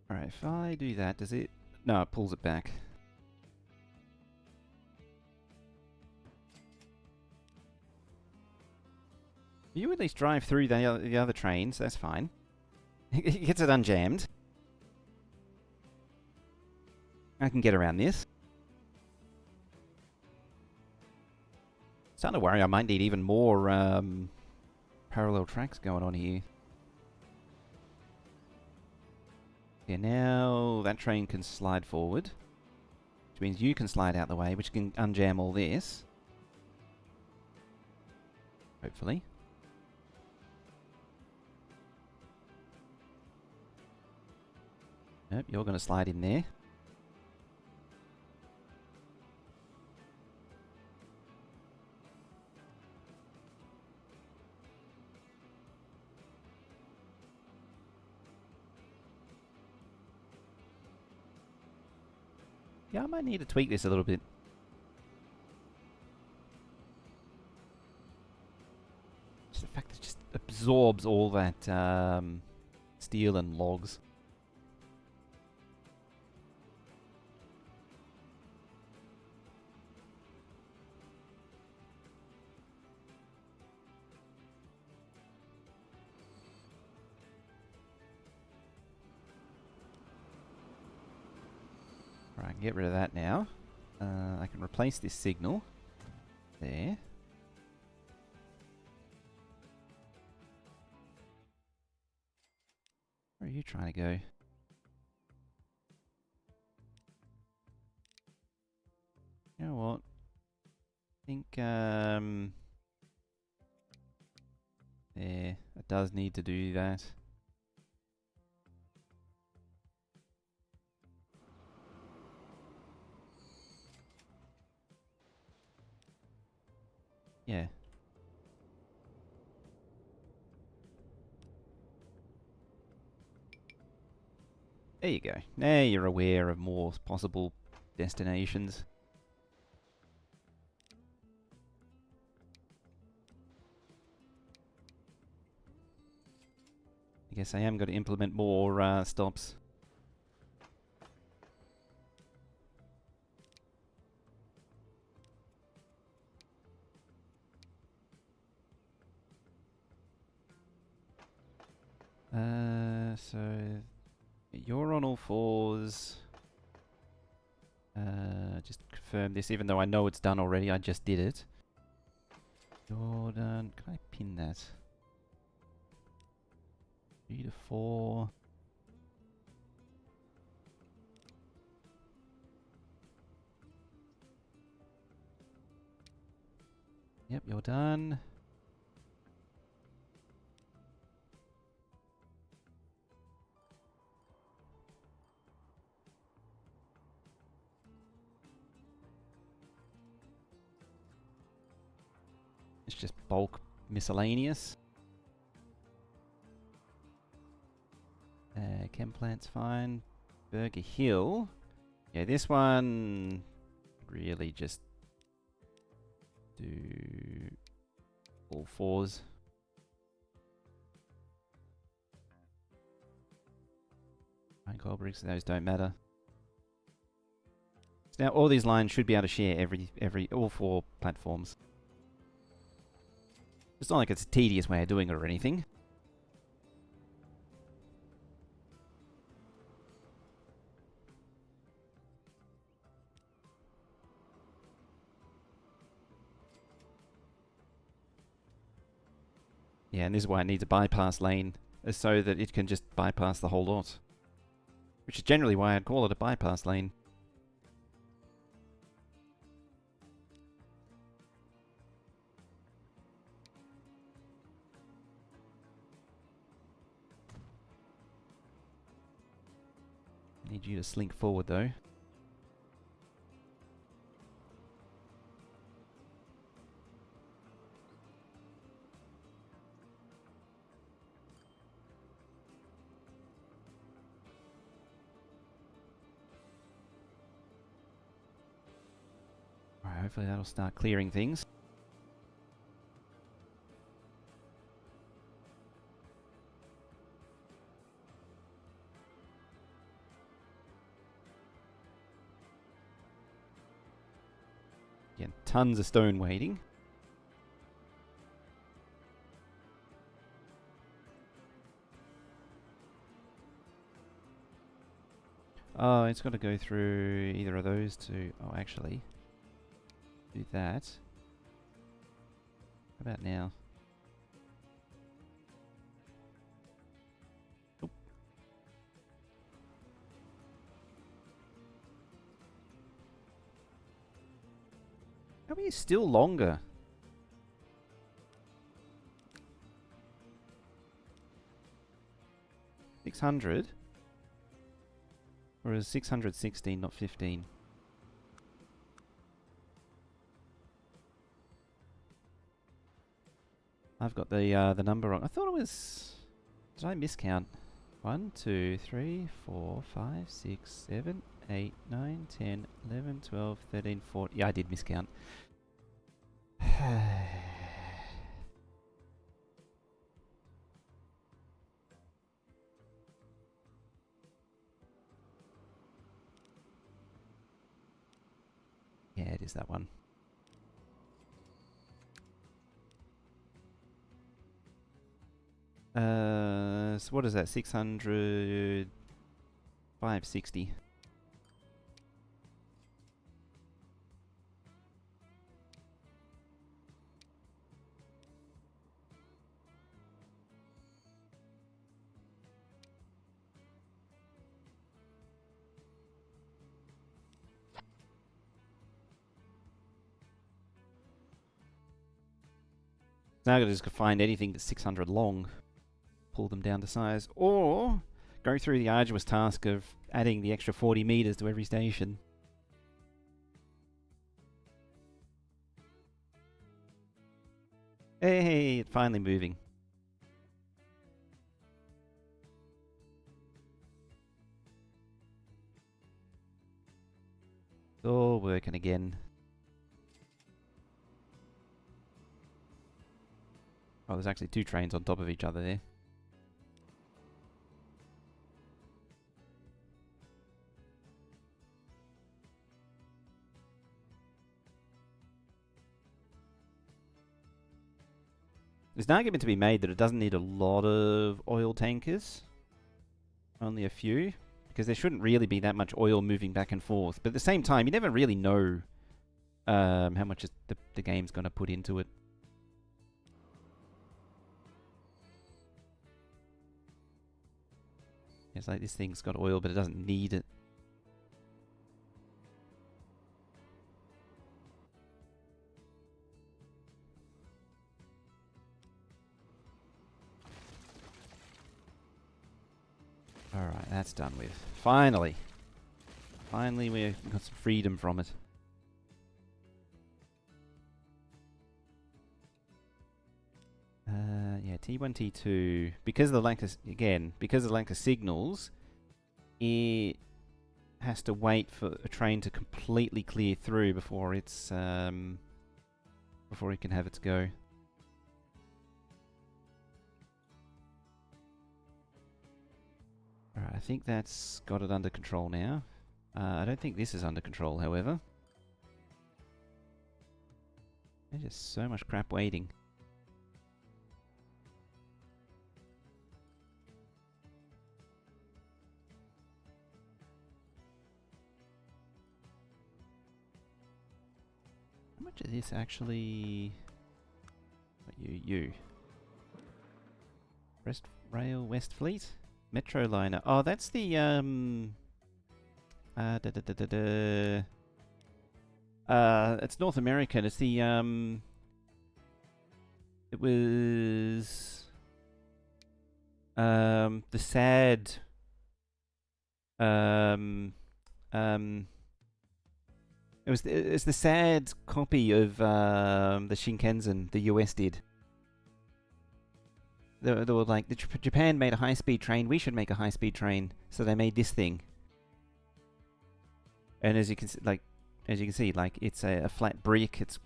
Speaker 1: Alright, if I do that, does it... No, it pulls it back. You at least drive through the other trains, that's fine. It gets it unjammed. I can get around this. Starting to worry I might need even more parallel tracks going on here. Yeah, now that train can slide forward. Which means you can slide out the way, which can unjam all this. Hopefully. Nope, you're going to slide in there. Yeah, I might need to tweak this a little bit. Just the fact that it just absorbs all that steel and logs. Right, I can get rid of that now. I can replace this signal. There. Where are you trying to go? You know what? I think, there. It does need to do that. Yeah. There you go. Now you're aware of more possible destinations. I guess I am going to implement more stops. So you're on all fours. Just confirm this, even though I know it's done already. I just did it. You're done. Can I pin that? 3 to 4. Yep, you're done. It's just bulk miscellaneous. Chem plant's fine. Burger Hill. Yeah, this one really just do all fours. Pine coal bricks, those don't matter. So now all these lines should be able to share all 4 platforms. It's not like it's a tedious way of doing it or anything. Yeah, and this is why it needs a bypass lane, so that it can just bypass the whole lot. Which is generally why I'd call it a bypass lane. I need you to slink forward though. Alright, hopefully that'll start clearing things. Again, tons of stone waiting. Oh, it's got to go through either of those two. Oh, actually, do that. How about now? Oop. Probably still longer. $600? Or is 616 not 15? I've got the number wrong. I thought it was... Did I miscount? 1, 2, 3, 4, 5, 6, 7, 8, 9, 10, 11, 12, 13, 14. Yeah, I did miscount. Yeah, it is that one. So what is that? 600... 560. Now I've got to just find anything that's 600 long, pull them down to size, or go through the arduous task of adding the extra 40 meters to every station. Hey, it's finally moving. It's all working again. Oh, there's actually 2 trains on top of each other there. There's an argument to be made that it doesn't need a lot of oil tankers. Only a few. Because there shouldn't really be that much oil moving back and forth. But at the same time, you never really know how much the game's going to put into it. It's like this thing's got oil, but it doesn't need it. Alright, that's done with. Finally! Finally we've got some freedom from it. Yeah, T1, T2. Because of the lack of, again, because of the lack of signals, it has to wait for a train to completely clear through before it's before it can have its go. Alright, I think that's got it under control now. I don't think this is under control, however. There's just so much crap waiting. How much of this actually... You. West Rail Westfleet? Metroliner. Oh, that's the, it's North American. It's the, it was, the sad, it's the sad copy of, the Shinkansen the US did. They were like, Japan made a high-speed train, we should make a high-speed train. So they made this thing. And as you can see, like, it's a flat brick, it's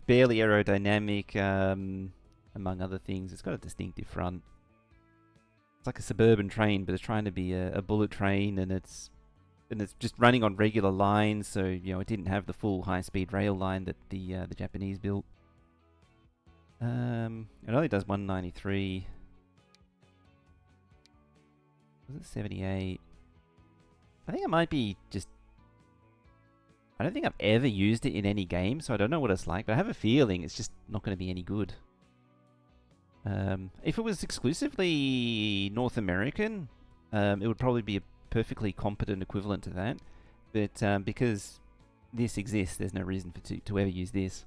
Speaker 1: barely aerodynamic, among other things. It's got a distinctive front. It's like a suburban train, but it's trying to be a bullet train, and it's just running on regular lines, so, you know, it didn't have the full high-speed rail line that the Japanese built. It only does 193. Was it 78? I think it might be just... I don't think I've ever used it in any game, so I don't know what it's like, but I have a feeling it's just not going to be any good. If it was exclusively North American, it would probably be a perfectly competent equivalent to that. But because this exists, there's no reason for to ever use this.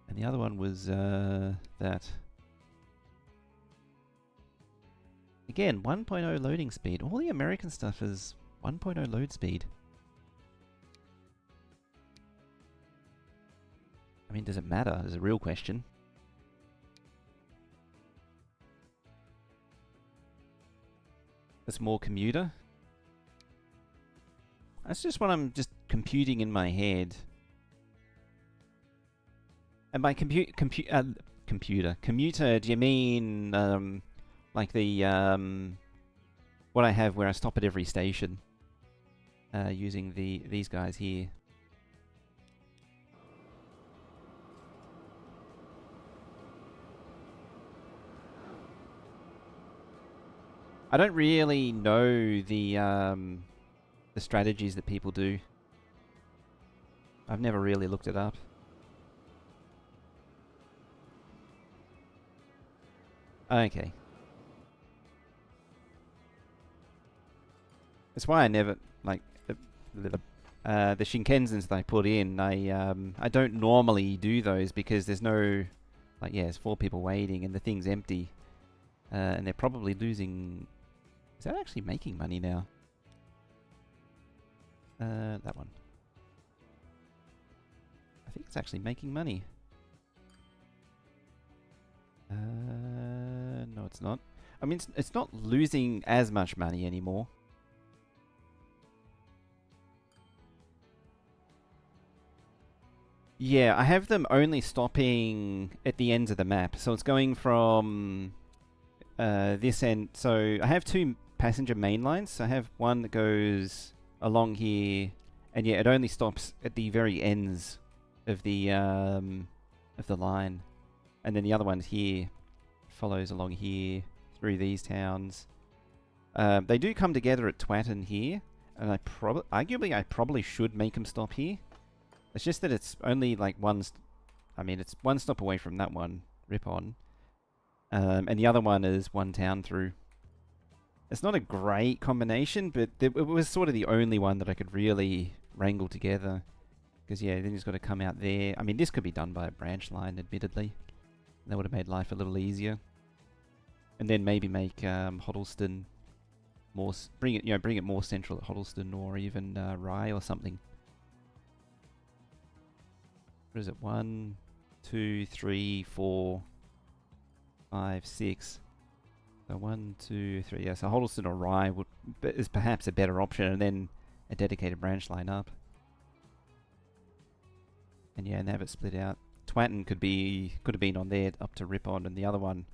Speaker 1: And the other one was that. Again, 1.0 loading speed. All the American stuff is 1.0 load speed. I mean, does it matter? Is a real question. It's more commuter. That's just what I'm just computing in my head. And by commuter, do you mean like the what I have where I stop at every station using these guys here? I don't really know the strategies that people do. I've never really looked it up. Okay. That's why I never like the Shinkensens that I put in. I don't normally do those because there's no like there's 4 people waiting and the thing's empty, and they're probably losing. Is that actually making money now? That one. I think it's actually making money. No, it's not. I mean, it's not losing as much money anymore. Yeah, I have them only stopping at the ends of the map. So it's going from this end. So I have 2 passenger main lines. So I have one that goes along here, and yeah, it only stops at the very ends of the line, and then the other one's here, follows along here through these towns. They do come together at Twatton here, and arguably I probably should make them stop here. It's just that it's only like I mean, it's 1 stop away from that one, Ripon. And the other one is 1 town through. It's not a great combination, but it was sort of the only one that I could really wrangle together. Because, yeah, then he's got to come out there. I mean, this could be done by a branch line, admittedly. That would have made life a little easier. And then maybe make Hoddleston more... bring it more central at Hoddleston or even Rye or something. What is it? 1, 2, 3, 4, 5, 6. So 1, 2, 3. Yeah, so Hoddleston or Rye is perhaps a better option, and then a dedicated branch line up. And yeah, and have it split out. Twatton could have been on there up to Ripon, and the other one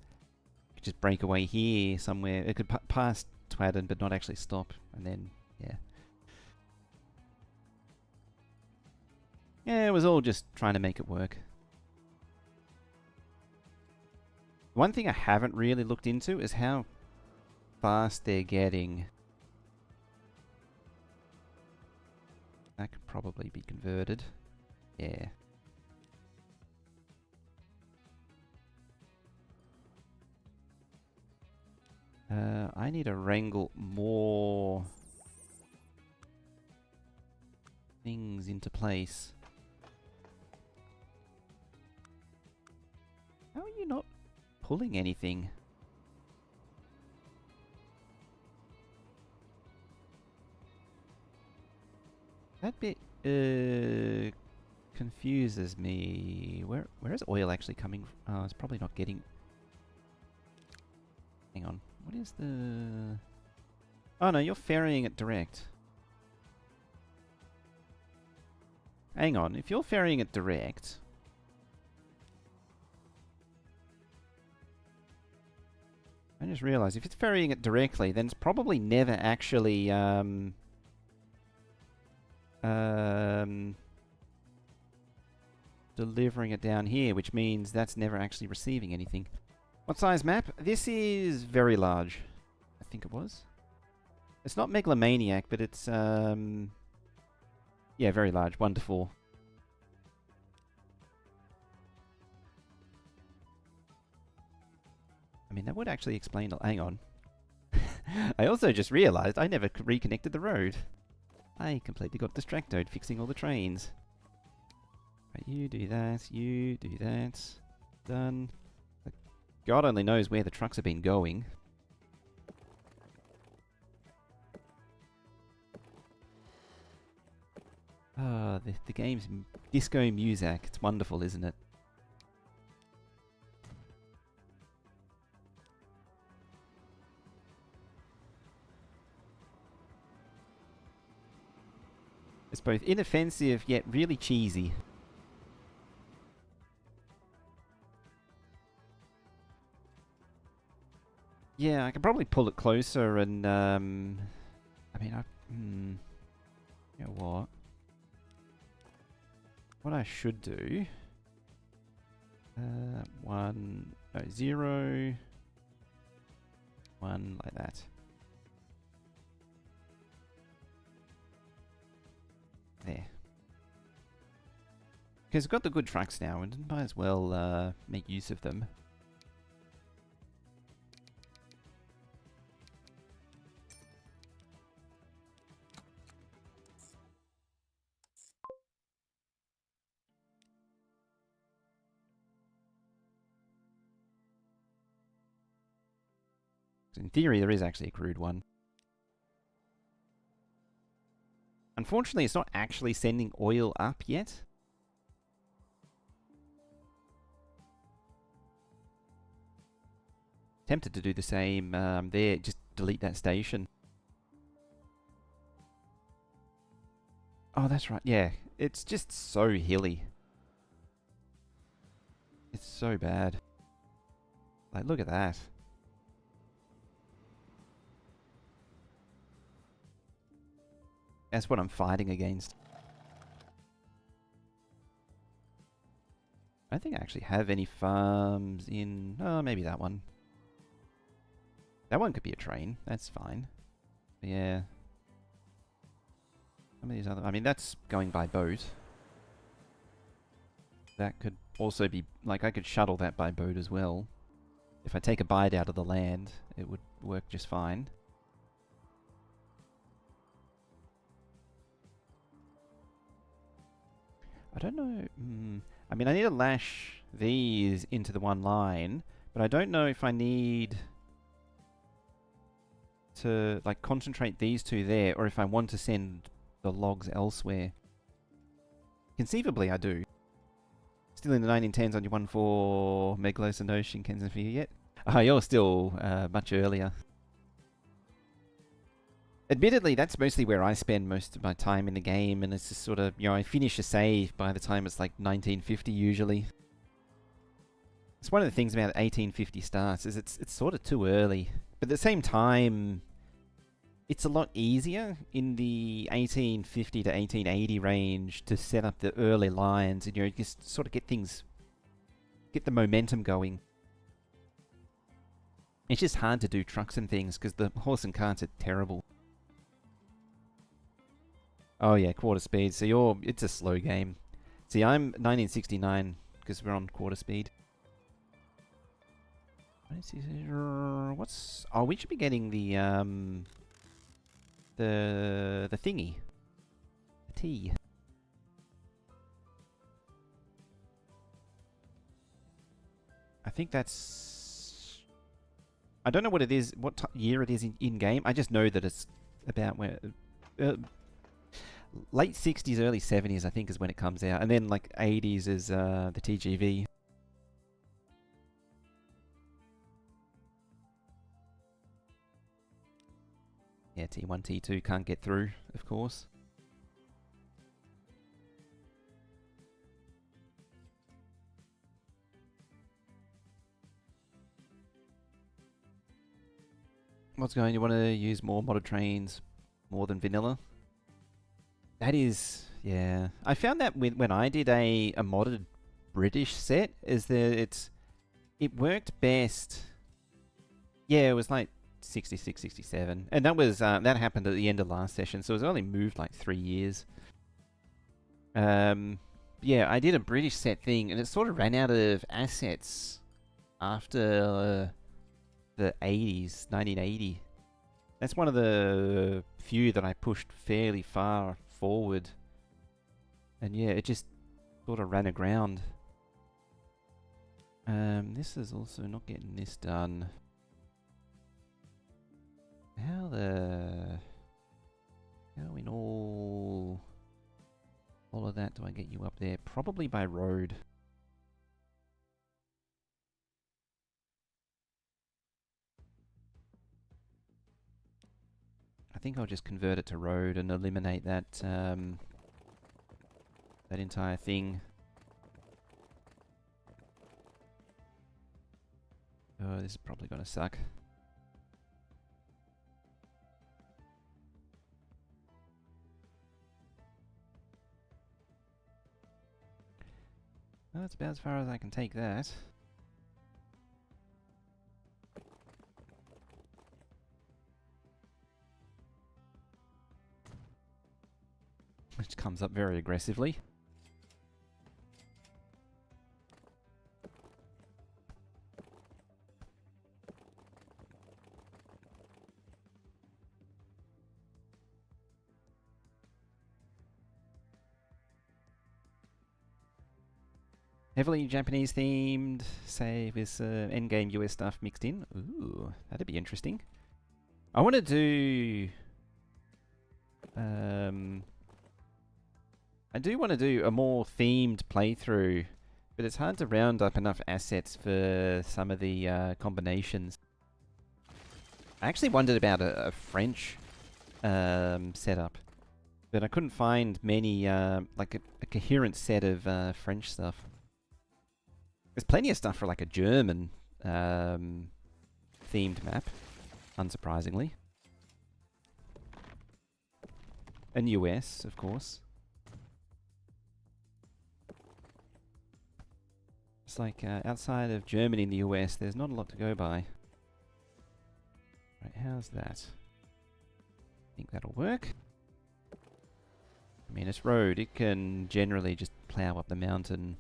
Speaker 1: could just break away here somewhere. It could pass Twatton, but not actually stop, and then yeah. Yeah, it was all just trying to make it work. One thing I haven't really looked into is how fast they're getting. That could probably be converted. Yeah. I need to wrangle more things into place. How are you not pulling anything? That bit confuses me. Where is oil actually coming from? Oh, it's probably not getting... Hang on. What is the... Oh no, you're ferrying it direct. Hang on, if you're ferrying it direct... I just realized, if it's ferrying it directly, then it's probably never actually, delivering it down here, which means that's never actually receiving anything. What size map? This is very large. I think it was. It's not Megalomaniac, but it's, yeah, very large. 1 to 4. I mean, that would actually explain... Hang on. I also just realised I never reconnected the road. I completely got distracted fixing all the trains. Right, you do that, you do that. Done. God only knows where the trucks have been going. Ah, the game's disco music. It's wonderful, isn't it? It's both inoffensive yet really cheesy. Yeah, I could probably pull it closer and, I mean, you know what? What I should do... 0, 1, like that. There. Because we've got the good trucks now, and might as well make use of them. In theory, there is actually a crude one. Unfortunately, it's not actually sending oil up yet. Tempted to do the same there, just delete that station. Oh, that's right, yeah. It's just so hilly. It's so bad. Like, look at that. That's what I'm fighting against. I don't think I actually have any farms in... Oh, maybe that one. That one could be a train. That's fine. Yeah. Some of these other... I mean, that's going by boat. That could also be... Like, I could shuttle that by boat as well. If I take a bite out of the land, it would work just fine. I don't know... I mean, I need to lash these into the one line, but I don't know if I need to, like, concentrate these two there, or if I want to send the logs elsewhere. Conceivably, I do. Still in the 1910s on your 1-4 Megalos and no Shinkansen for you yet? Oh, you're still much earlier. Admittedly, that's mostly where I spend most of my time in the game, and it's just sort of, you know, I finish a save by the time it's like 1950 usually. It's one of the things about 1850 starts, is it's sort of too early. But at the same time, it's a lot easier in the 1850 to 1880 range to set up the early lines, and, you know, just sort of get things, get the momentum going. It's just hard to do trucks and things, because the horse and carts are terrible. Oh yeah, quarter speed. So it's a slow game. See, I'm 1969 because we're on quarter speed. What's... Oh, we should be getting the thingy. The T. I think that's... I don't know what it is, what year it is in game. I just know that it's about where... late 60s, early 70s, I think, is when it comes out. And then, like, 80s is the TGV. Yeah, T1, T2 can't get through, of course. What's going? You want to use more modded trains more than vanilla? That is, yeah. I found that when I did a modded British set, is that it worked best. Yeah, it was like 66, 67, and that was that happened at the end of last session, so it was only moved like 3 years. Yeah, I did a British set thing, and it sort of ran out of assets after the 80s, 1980. That's one of the few that I pushed fairly far forward. And yeah, it just sort of ran aground. This is also not getting this done. How in all of that do I get you up there? Probably by road. I think I'll just convert it to road and eliminate that that entire thing. Oh, this is probably gonna suck. Well, that's about as far as I can take that. Which comes up very aggressively. Heavily Japanese themed, say with endgame US stuff mixed in. Ooh, that'd be interesting. I want to do... I do want to do a more themed playthrough, but it's hard to round up enough assets for some of the combinations. I actually wondered about a French setup, but I couldn't find many, like a coherent set of French stuff. There's plenty of stuff for like a German themed map, unsurprisingly. And US, of course. It's like outside of Germany and the US, there's not a lot to go by. Right, how's that? I think that'll work. I mean, it's road. It can generally just plow up the mountain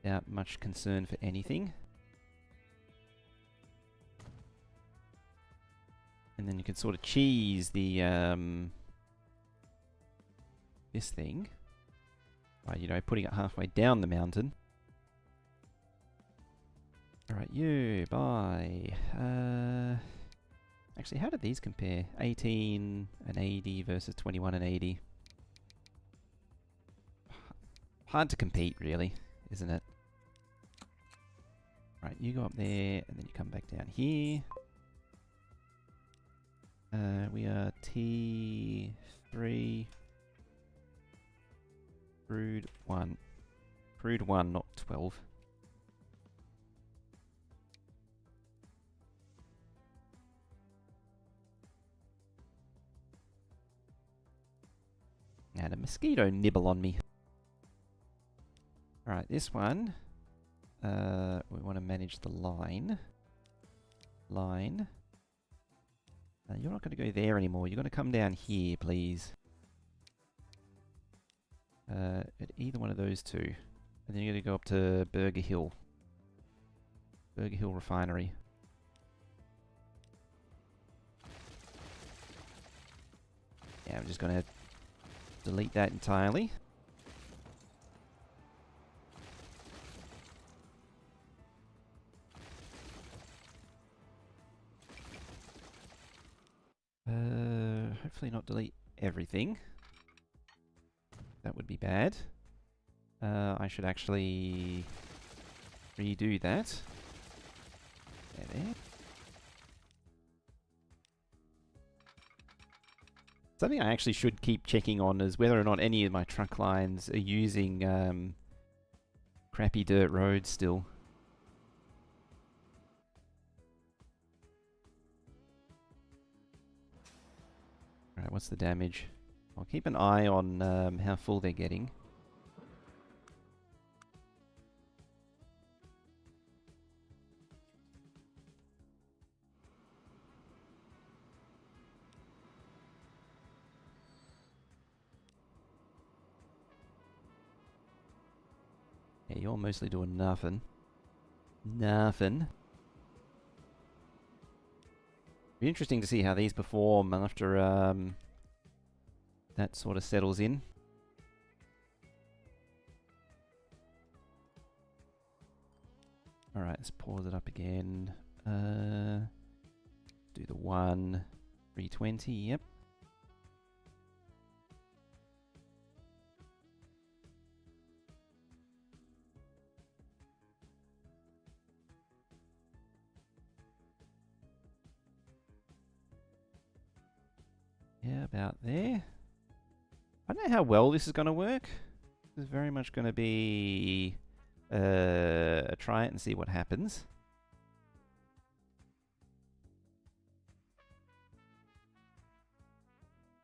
Speaker 1: without much concern for anything. And then you can sort of cheese the this thing by, you know, putting it halfway down the mountain. Alright, you, bye. Actually, how did these compare? 18 and 80 versus 21 and 80. Hard to compete, really, isn't it? Right, you go up there, and then you come back down here. We are T3. Crude 1. Crude 1, not 12. And a mosquito nibble on me. Alright, this one. We want to manage the line. Line. You're not going to go there anymore. You're going to come down here, please. At either one of those two. And then you're going to go up to Burger Hill. Burger Hill Refinery. Yeah, I'm just going to delete that entirely. Hopefully not delete everything. That would be bad. I should actually redo that. There. Something I actually should keep checking on is whether or not any of my truck lines are using crappy dirt roads still. Alright, what's the damage? I'll keep an eye on how full they're getting. Yeah, you're mostly doing nothing. Nothing. Be interesting to see how these perform after that sort of settles in. Alright, let's pause it up again. Do the 1, 320, yep. Yeah, about there. I don't know how well this is going to work. This is very much going to be try it and see what happens.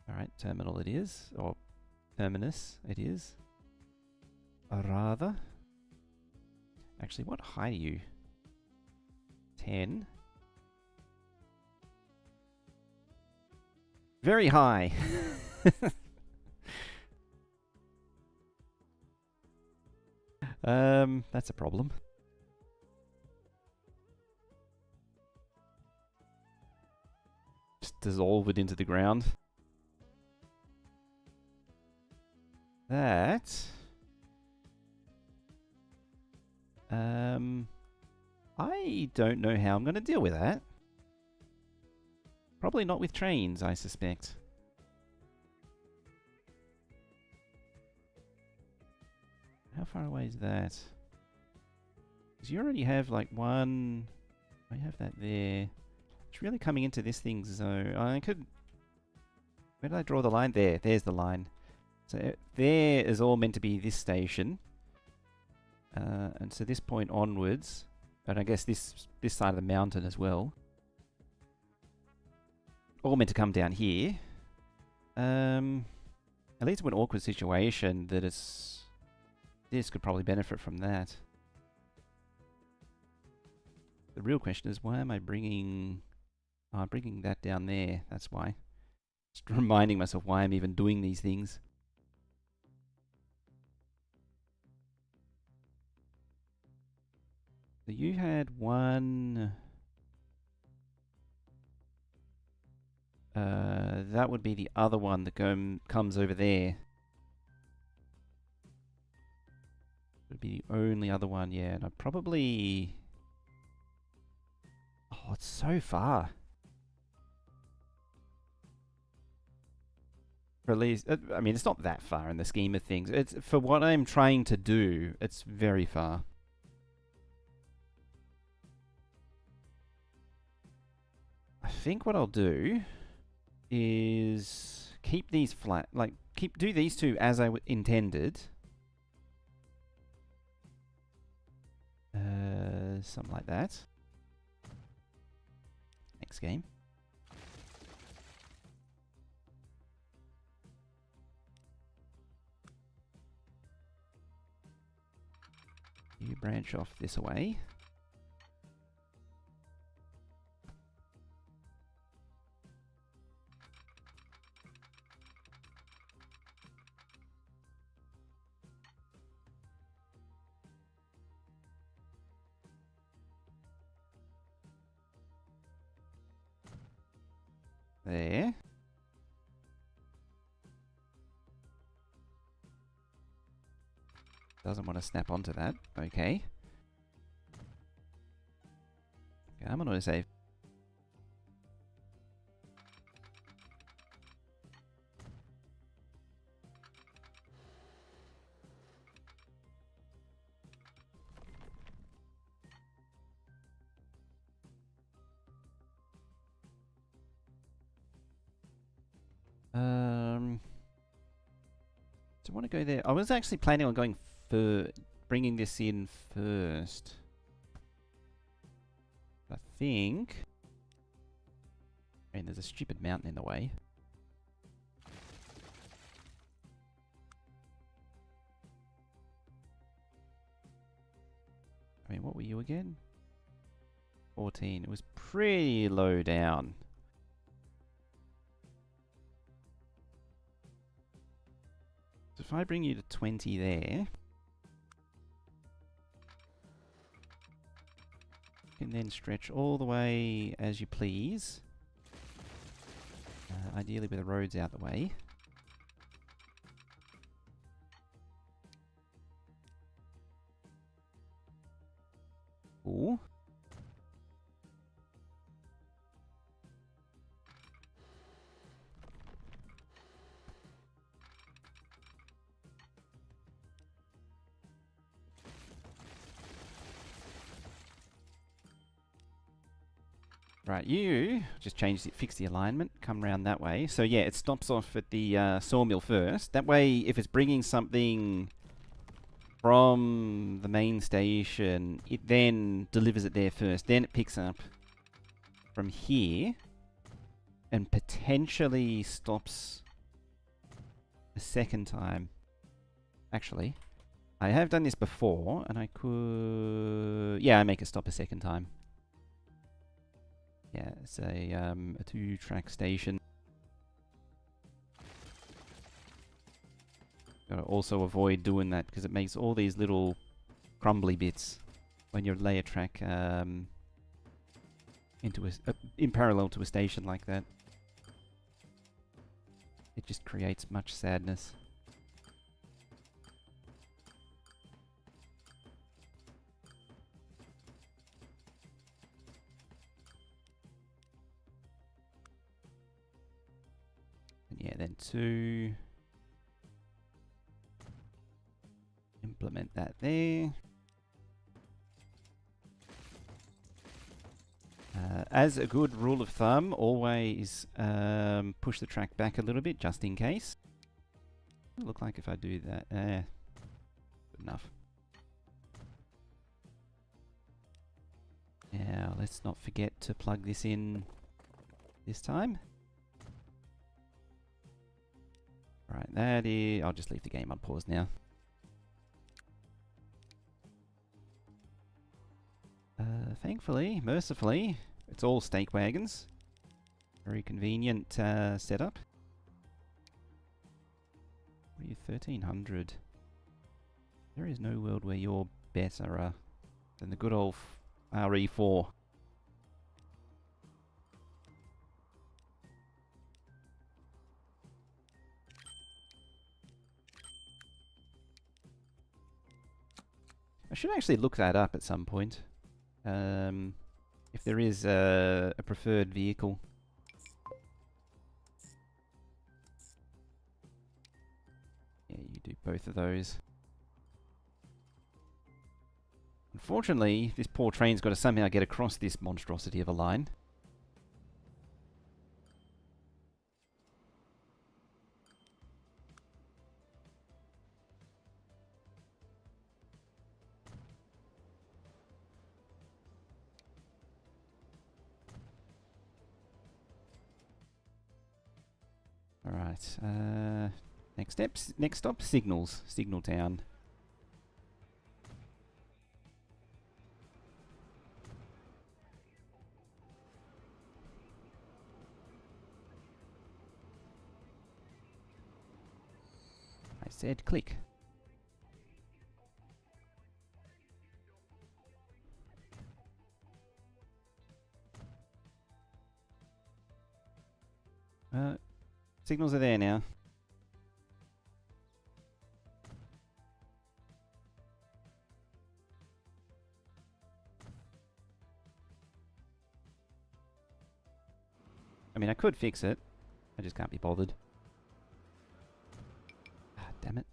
Speaker 1: Alright, terminal it is, or terminus it is. Rather. Actually, what height are you? 10. Very high. That's a problem. Just dissolve it into the ground. That... I don't know how I'm going to deal with that. Probably not with trains, I suspect. How far away is that? Because you already have like one... I have that there. It's really coming into this thing, so I could... Where did I draw the line? There. There's the line. So there is all meant to be this station. And so this point onwards, and I guess this side of the mountain as well, all meant to come down here. It leads to an awkward situation that it's... This could probably benefit from that. The real question is, why am I bringing... Oh, I'm bringing that down there, that's why. Just reminding myself why I'm even doing these things. So you had one... that would be the other one that comes over there. Would be the only other one, yeah. And I probably... Oh, it's so far. Or at least, I mean, it's not that far in the scheme of things. It's for what I'm trying to do, it's very far. I think what I'll do is keep these flat, like do these two as I intended. Something like that. Next game. You branch off this way. There. Doesn't want to snap onto that. Okay. Okay, I'm going to save. Do I want to go there? I was actually planning on going for bringing this in first. I think... I mean, there's a stupid mountain in the way. I mean, what were you again? 14. It was pretty low down. So if I bring you to 20 there... You can then stretch all the way as you please. Ideally with the roads out the way. Ooh. Right, you just fix the alignment, come round that way. So yeah, it stops off at the sawmill first. That way, if it's bringing something from the main station, it then delivers it there first. Then it picks up from here and potentially stops a second time. Actually, I have done this before, and I could... Yeah, I make it stop a second time. Yeah, it's a 2-track station. Gotta also avoid doing that because it makes all these little crumbly bits when you lay a track into in parallel to a station like that. It just creates much sadness. Yeah, then 2. Implement that there. As a good rule of thumb, always push the track back a little bit just in case. Look like if I do that, good enough. Now let's not forget to plug this in this time. Right, that is... I'll just leave the game on pause now. Thankfully, mercifully, it's all stake wagons. Very convenient setup. What are you, 1300? There is no world where you're better than the good old RE4. I should actually look that up at some point. If there is a preferred vehicle. Yeah, you do both of those. Unfortunately, this poor train's got to somehow get across this monstrosity of a line. Alright, next stop, Signals, Signal Town. I said click. Signals are there now. I mean, I could fix it. I just can't be bothered. Ah, damn it.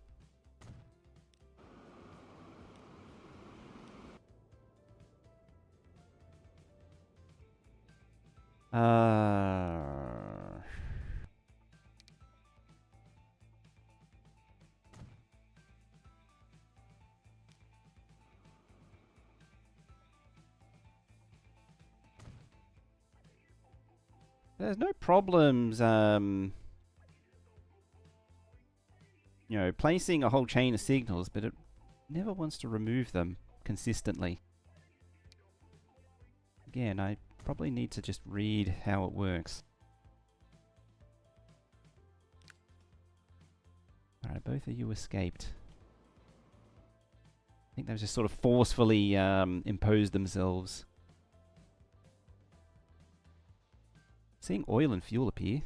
Speaker 1: There's no problems, you know, placing a whole chain of signals, but it never wants to remove them consistently. Again, I probably need to just read how it works. Alright, both of you escaped. I think they've just sort of forcefully imposed themselves. Seeing oil and fuel appear.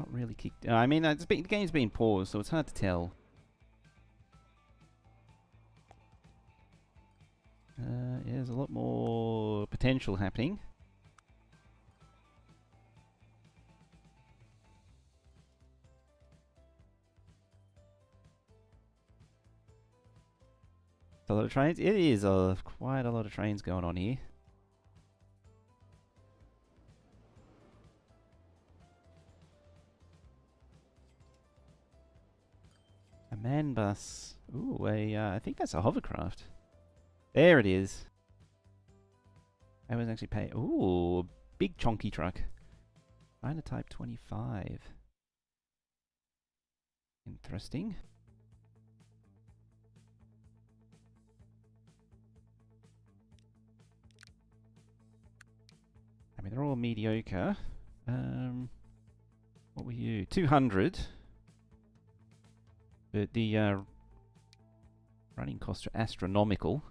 Speaker 1: Not really kicked. I mean, the game's been paused, so it's hard to tell. Yeah, there's a lot more potential happening. A lot of trains. It is quite a lot of trains going on here. A man bus. Ooh, I think that's a hovercraft. There it is. I was actually paying. Ooh, big chonky truck. Type 25. Interesting. I mean, they're all mediocre. What were you? 200. But the running costs are astronomical.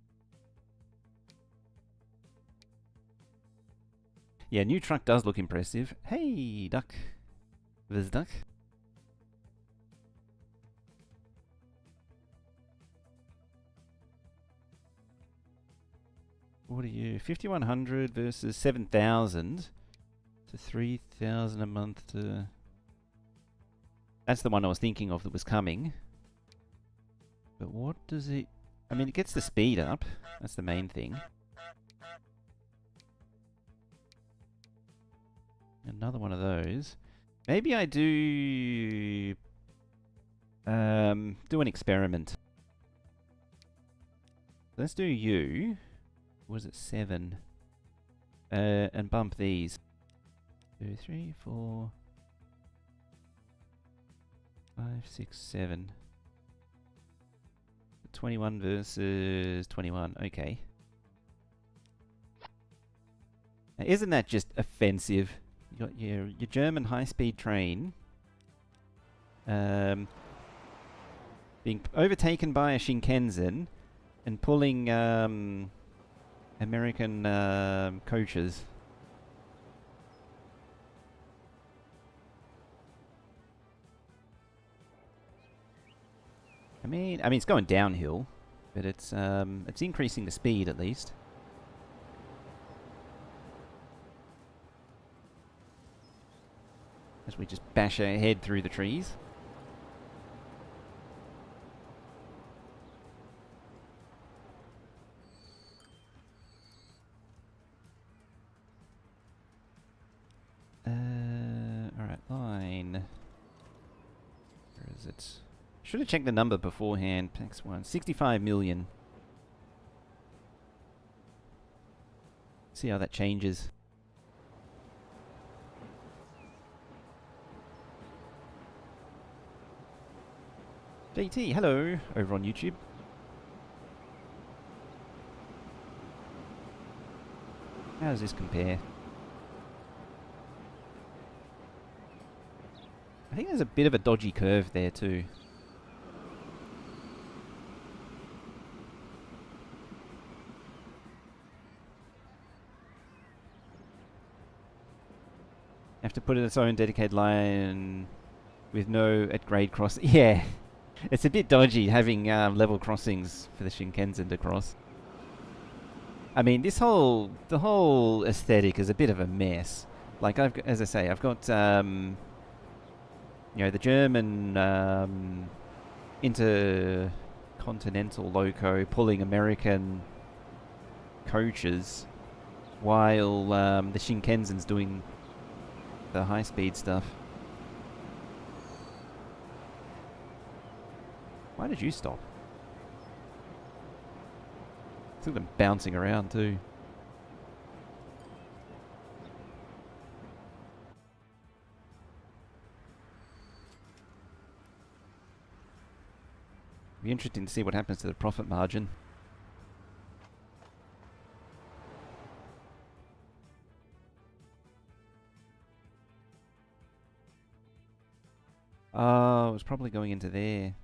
Speaker 1: Yeah, new truck does look impressive. Hey, duck. There's duck. What are you? 5,100 versus 7,000 to 3,000 a month to... That's the one I was thinking of that was coming. But what does it... I mean, it gets the speed up. That's the main thing. Another one of those. Maybe I do... do an experiment. Let's do you. Was it 7? And bump these. 2, 3, 4... 5, 6, 7. 21 versus 21. Okay. Now, isn't that just offensive? You got your German high-speed train being overtaken by a Shinkansen and pulling American coaches. I mean, it's going downhill, but it's increasing the speed at least. As we just bash our head through the trees. Alright, line. Where is it? Should have checked the number beforehand. PAX 1. 65 million. See how that changes. JT, hello, over on YouTube. How does this compare? I think there's a bit of a dodgy curve there too. Have to put in its own dedicated line with no at-grade cross. Yeah, it's a bit dodgy having level crossings for the Shinkansen to cross. I mean, the whole aesthetic is a bit of a mess. Like as I say, I've got you know, the German intercontinental loco pulling American coaches, while the Shinkansen's doing the high-speed stuff. Why did you stop? Look at them bouncing around too. Be interesting to see what happens to the profit margin. Oh, it was probably going into there.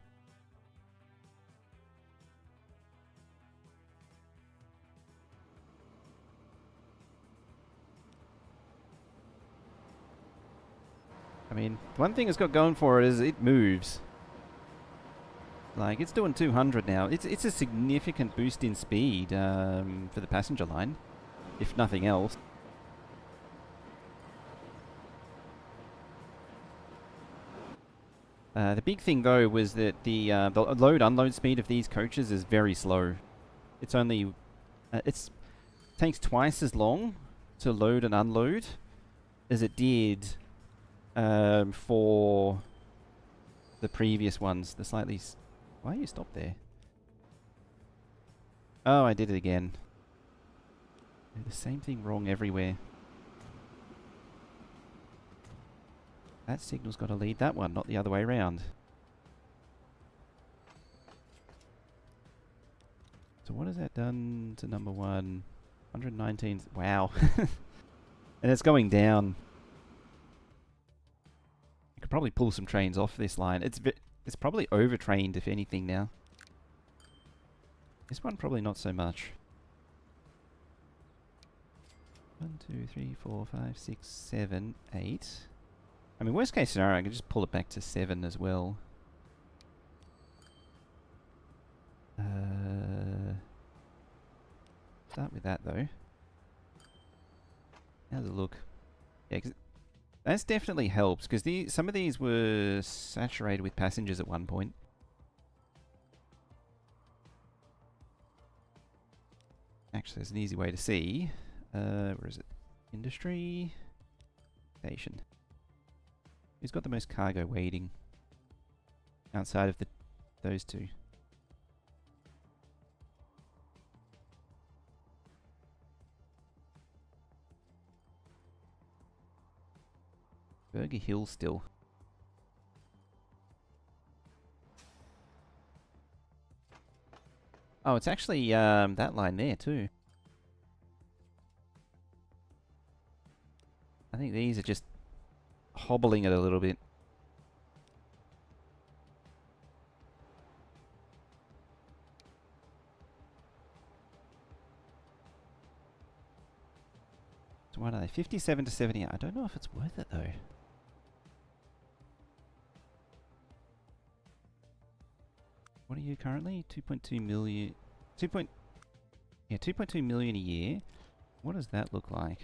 Speaker 1: I mean, One thing it's got going for it is it moves. Like, it's doing 200 now. It's a significant boost in speed for the passenger line, if nothing else. The big thing, though, was that the load-unload speed of these coaches is very slow. It's only... it takes twice as long to load and unload as it did for the previous ones. The slightly... Why you stopped there? Oh, I did it again. The same thing wrong everywhere. That signal's got to lead that one, not the other way around. So what has that done to number one? 119. Wow. And it's going down. I could probably pull some trains off this line. It's probably overtrained, if anything, now. This one probably not so much. 1, 2, 3, 4, 5, 6, 7, 8. I mean, worst case scenario, I can just pull it back to 7 as well. Start with that, though. How's it look? Yeah, 'cause that's definitely helps, because some of these were saturated with passengers at one point. Actually, there's an easy way to see. Where is it? Industry. Station. Who's got the most cargo waiting? Outside of those two. Burger Hill still. Oh, it's actually that line there too. I think these are just hobbling it a little bit. So what are they? 57 to 78. I don't know if it's worth it though. What are you currently? 2.2 million. 2.2 million a year. What does that look like?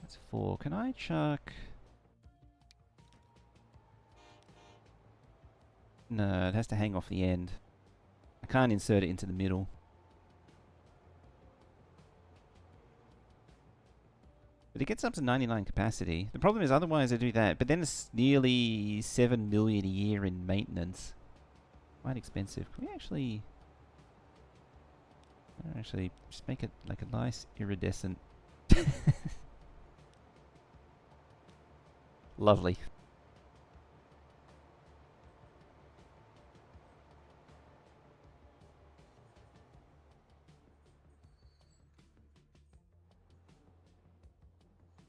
Speaker 1: That's 4. Can I chuck... No, it has to hang off the end. I can't insert it into the middle. But it gets up to 99 capacity. The problem is otherwise I do that, but then it's nearly 7 million a year in maintenance. Quite expensive. Can we actually... Actually, just make it like a nice iridescent... Lovely.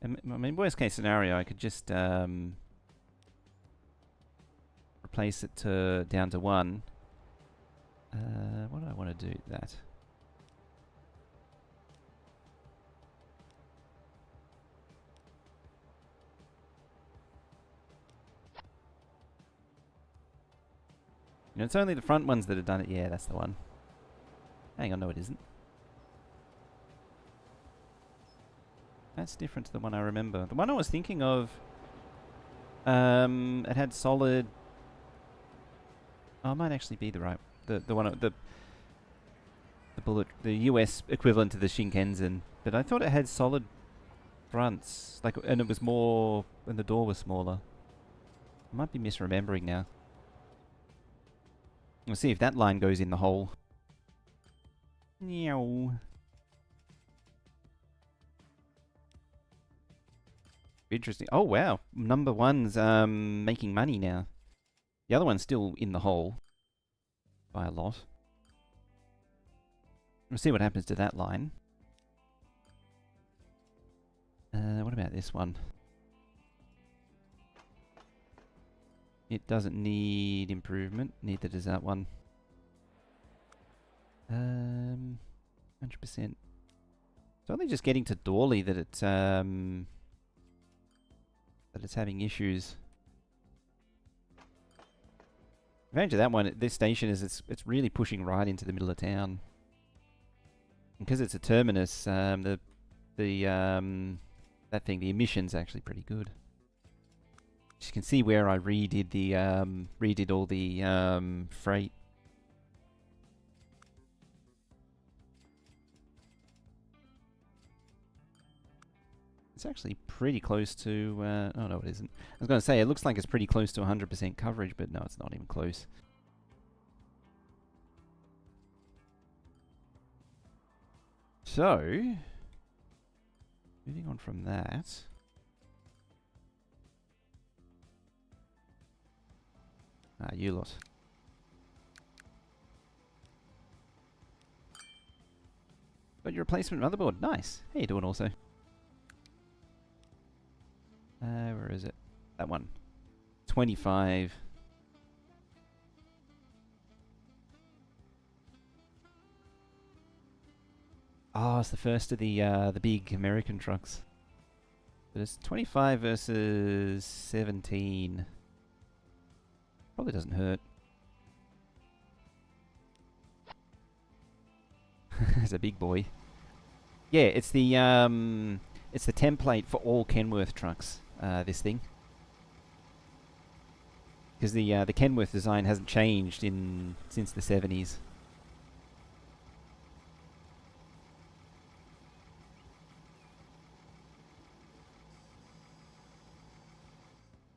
Speaker 1: I mean, worst case scenario, I could just replace it to down to 1. What do I want to do with that? You know, it's only the front ones that have done it. Yeah, that's the one. Hang on, no it isn't. That's different to the one I remember. The one I was thinking of, it had solid... Oh, it might actually be the right... The one... The bullet... The US equivalent to the Shinkansen. But I thought it had solid fronts. Like, and it was more... And the door was smaller. I might be misremembering now. We'll see if that line goes in the hole. Meow. Interesting. Oh, wow. Number 1's making money now. The other one's still in the hole. By a lot. We'll see what happens to that line. What about this one? It doesn't need improvement. Neither does that one. 100%. It's only just getting to Dorley that it's that it's having issues. The advantage of that one, this station, is it's really pushing right into the middle of town. And because it's a terminus, that thing, the emission's actually pretty good. As you can see where I redid all the freight. It's actually pretty close to, oh no it isn't. I was going to say, it looks like it's pretty close to 100% coverage, but no, it's not even close. So, moving on from that. You lot. Got your replacement motherboard, nice. How you doing also? Where is it? That one. 25. Oh, it's the first of the big American trucks. But it's 25 versus 17. Probably doesn't hurt. It's a big boy. Yeah, it's the template for all Kenworth trucks. This thing, because the Kenworth design hasn't changed since the 70s.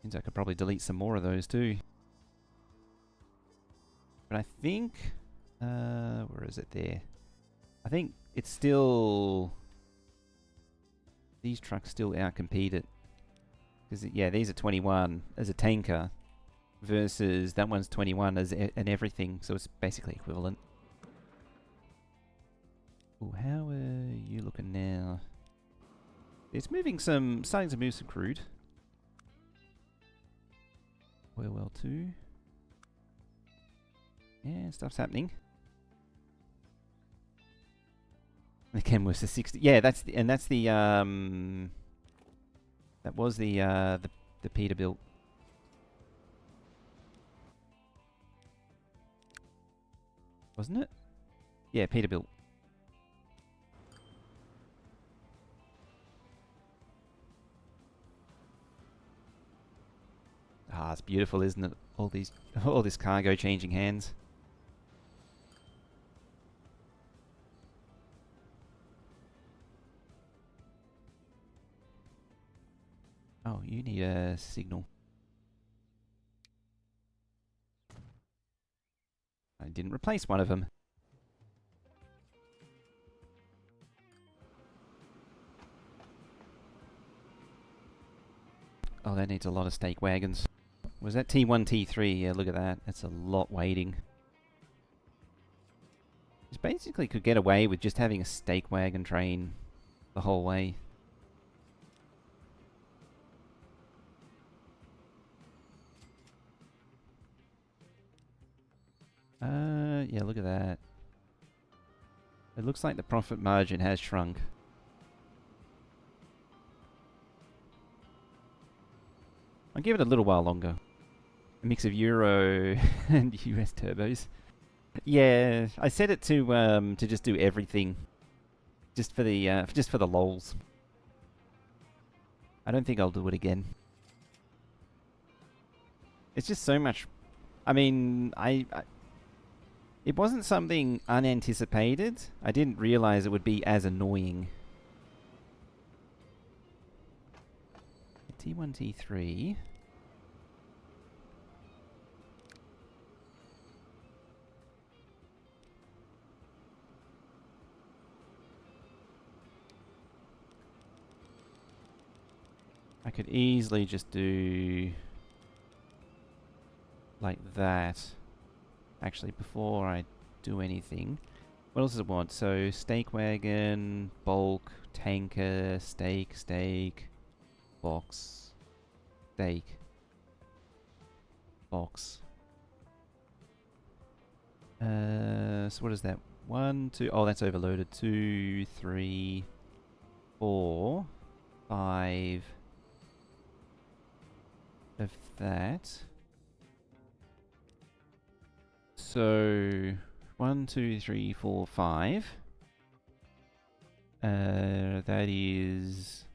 Speaker 1: Means I could probably delete some more of those too. But I think, where is it there? I think it's still, these trucks still outcompete it. Because, yeah, these are 21 as a tanker versus that one's 21 as an everything, so it's basically equivalent. Ooh, how are you looking now? It's moving starting to move some crude. Well, too. Yeah, stuff's happening. The Kenworth's the 60. Yeah, that's the that was the Peterbilt. Wasn't it? Yeah, Peterbilt. Ah, it's beautiful, isn't it? All this cargo changing hands. Oh, you need a signal. I didn't replace one of them. Oh, that needs a lot of stake wagons. Was that T1, T3? Yeah, look at that. That's a lot waiting. Just basically could get away with just having a stake wagon train the whole way. Yeah, look at that. It looks like the profit margin has shrunk. I'll give it a little while longer. A mix of Euro and US turbos. Yeah, I set it to just do everything, just for the lols. I don't think I'll do it again. It's just so much. I mean, it wasn't something unanticipated. I didn't realize it would be as annoying. T1, T3. I could easily just do like that. Actually, before I do anything, what else does it want? So, stake wagon, bulk, tanker, stake, box, stake, box. So what is that? 1, 2, oh, that's overloaded. 2, 3, 4, 5, of that. So 1, 2, 3, 4, 5. That is.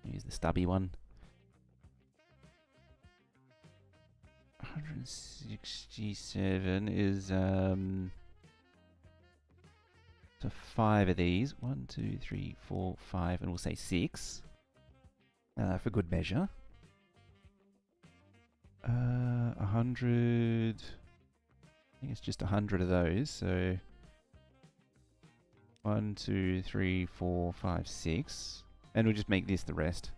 Speaker 1: Use the stubby one. 167 is so 5 of these. 1, 2, 3, 4, 5, and we'll say 6 for good measure. 100. I think it's just 100 of those. So 1, 2, 3, 4, 5, 6, and we'll just make this the rest.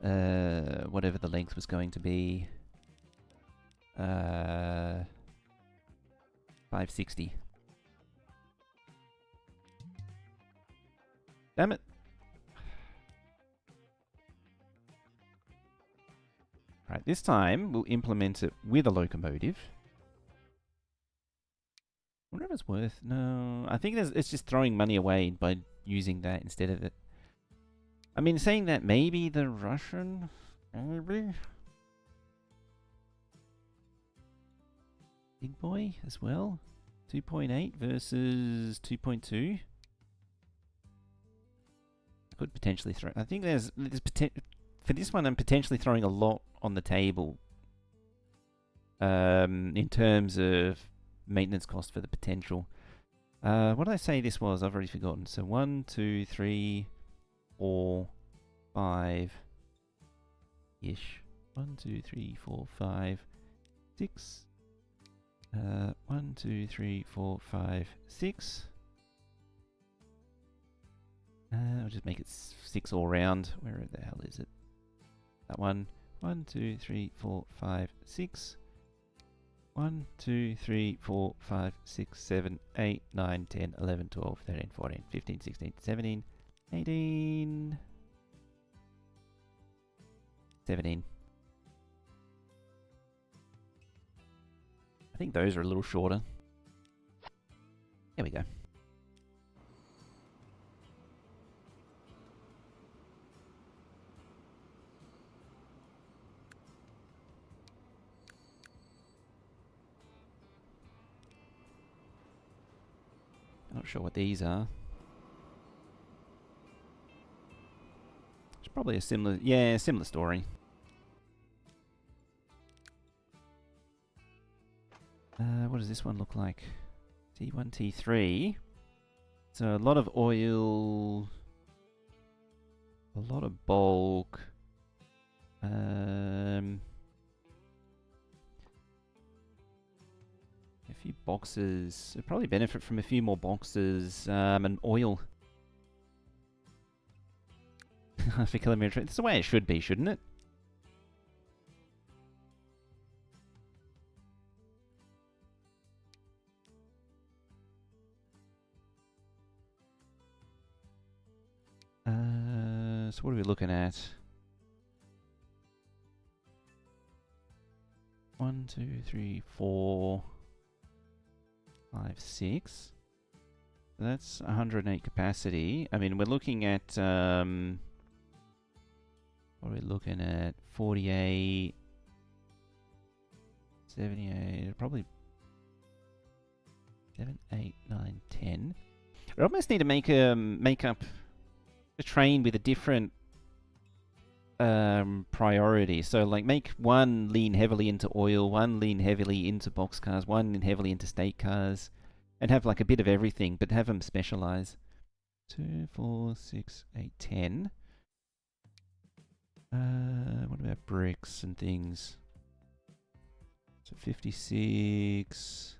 Speaker 1: Whatever the length was going to be. 560. Damn it. Right, this time we'll implement it with a locomotive. I wonder if it's worth... No, I think it's just throwing money away by using that instead of it. I mean, saying that, maybe the Russian... Maybe? Big boy as well. 2.8 versus 2.2. Could potentially throw... I think there's for this one, I'm potentially throwing a lot on the table. In terms of maintenance cost for the potential. What did I say this was? I've already forgotten. So 1, 2, 3, 4, 5-ish. 1, 2, 3, 4, 5, 6. 1, 2, 3, 4, 5, 6. I'll just make it 6 all round. Where the hell is it? That one. 1, 2, 3, 4, 5, 6. 1, 2, 3, 4, 5, 6, 7, 8, 9, 10, 11, 12, 13, 14, 15, 16, 17, 18, 17. I think those are a little shorter. There we go. Not sure what these are. It's probably a similar, yeah, similar story. What does this one look like? T1, T3. So a lot of oil, a lot of bulk. A few boxes. It'd probably benefit from a few more boxes and oil. For kilometer. It's the way it should be, shouldn't it? So what are we looking at? 1, 2, 3, 4, 5, 6. So that's 108 capacity. I mean, we're looking at what are we looking at? 48, 78, probably 7, 8, 9, 10. We almost need to make up a train with a different priority. So like make one lean heavily into oil, one lean heavily into boxcars, one lean heavily into state cars, and have like a bit of everything, but have them specialize. 2, 4, 6, 8, 10. What about bricks and things? So 56,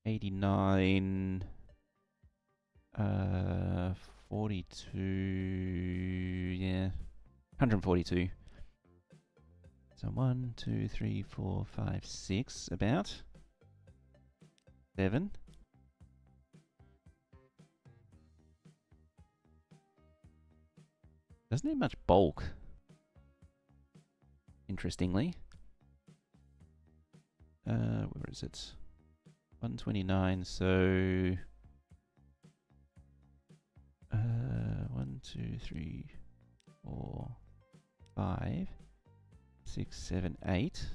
Speaker 1: 89, 42, yeah, 142. So 1, 2, 3, 4, 5, 6, about 7. Doesn't need much bulk, interestingly. Where is it? 129, so 1, 2, 3, 4, 5, 6, 7, 8.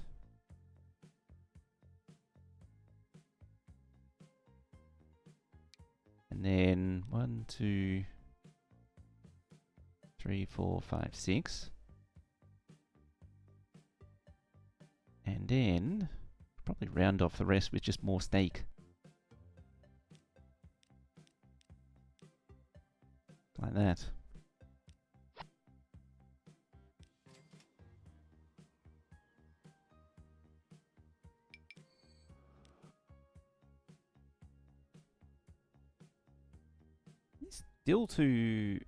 Speaker 1: And then 1, 2, 3, 4, 5, 6. And then probably round off the rest with just more steak. Like that. Still to...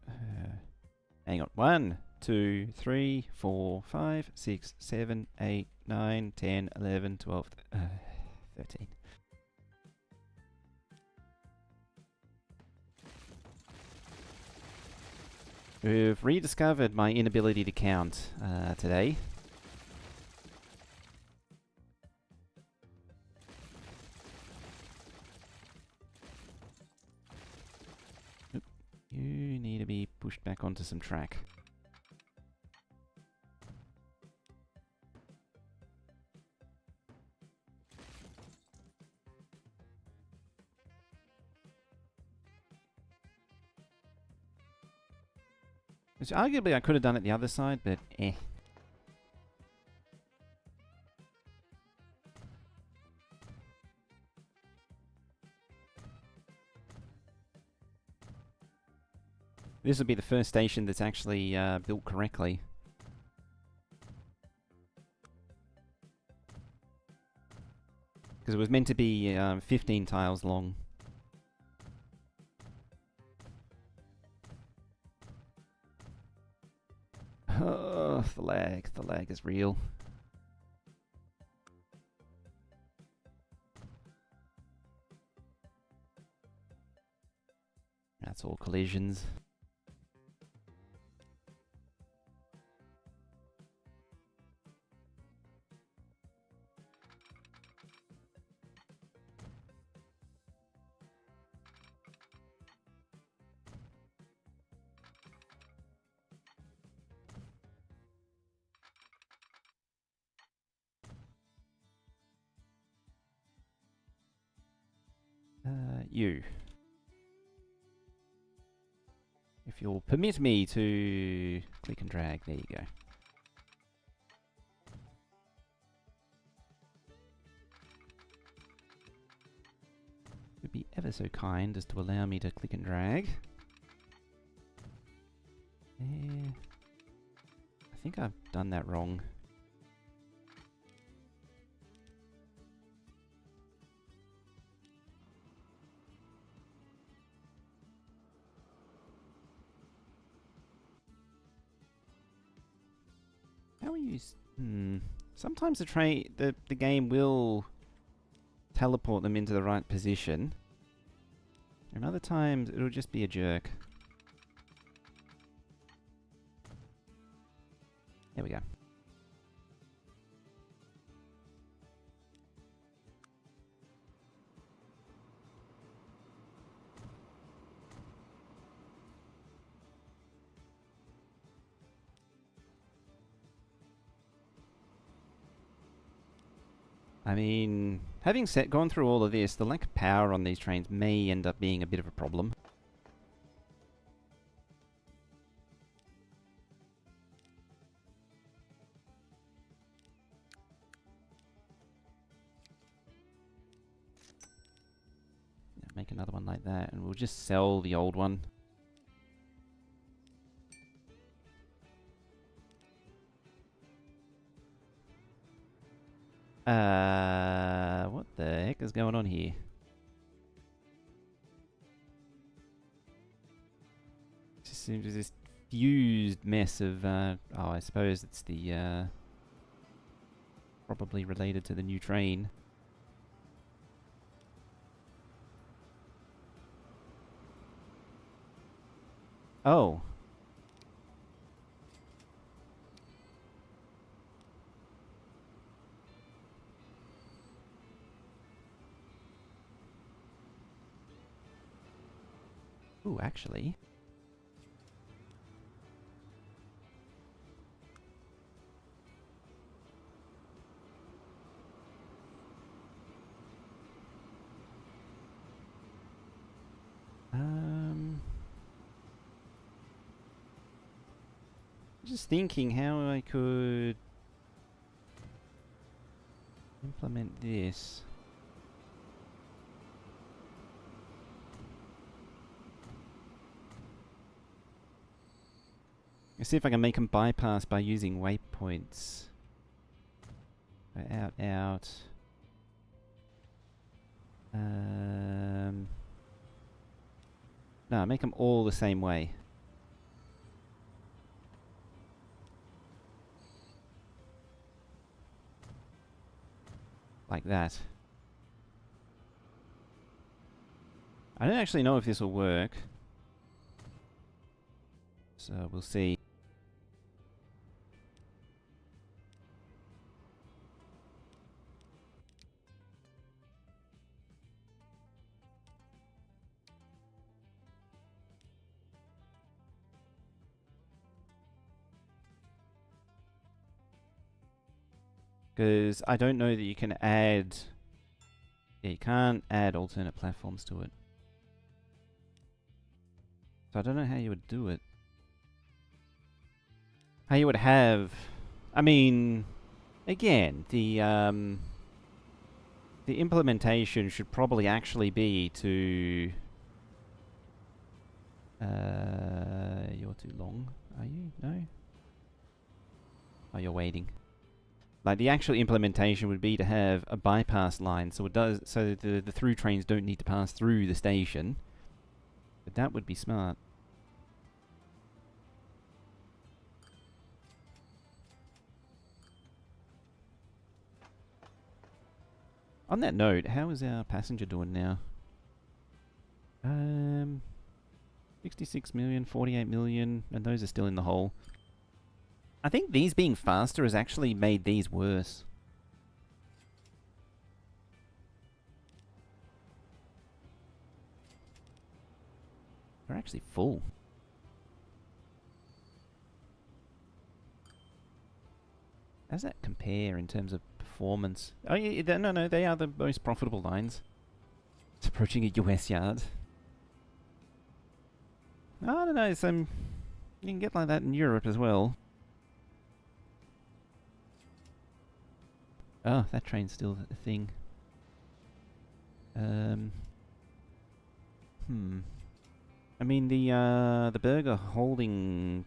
Speaker 1: hang on. 1, 2, 3, 4, 5, 6, 7, 8, 9, 10, 11, 12, 13. We've rediscovered my inability to count today. Oop. You need to be pushed back onto some track. Which arguably I could have done it the other side, but eh. This would be the first station that's actually built correctly. Because it was meant to be 15 tiles long. Oh, the lag is real. That's all collisions. You. If you'll permit me to click and drag, there you go. Would be ever so kind as to allow me to click and drag. I think I've done that wrong. How are you? Sometimes the game will teleport them into the right position, and other times it'll just be a jerk. There we go. I mean, having gone through all of this, the lack of power on these trains may end up being a bit of a problem. Yeah, make another one like that, and we'll just sell the old one. What the heck is going on here? Just seems this fused mess of, oh, I suppose it's the, probably related to the new train. Oh. Ooh, actually. Just thinking how I could implement this. Let's see if I can make them bypass by using waypoints. Out, out. No, make them all the same way. Like that. I don't actually know if this will work. So we'll see. Because I don't know that you can add... Yeah, you can't add alternate platforms to it. So I don't know how you would do it. How you would have... I mean... Again, the implementation should probably actually be to... you're too long, are you? No? Oh, you're waiting. Like, the actual implementation would be to have a bypass line, so it does, so the through trains don't need to pass through the station. But that would be smart. On that note, how is our passenger doing now? 66 million, 48 million, and those are still in the hole. I think these being faster has actually made these worse. They're actually full. How does that compare in terms of performance? Oh, yeah, no, they are the most profitable lines. It's approaching a US yard. I don't know, you can get like that in Europe as well. Oh, that train's still a thing. I mean, the Burger Holding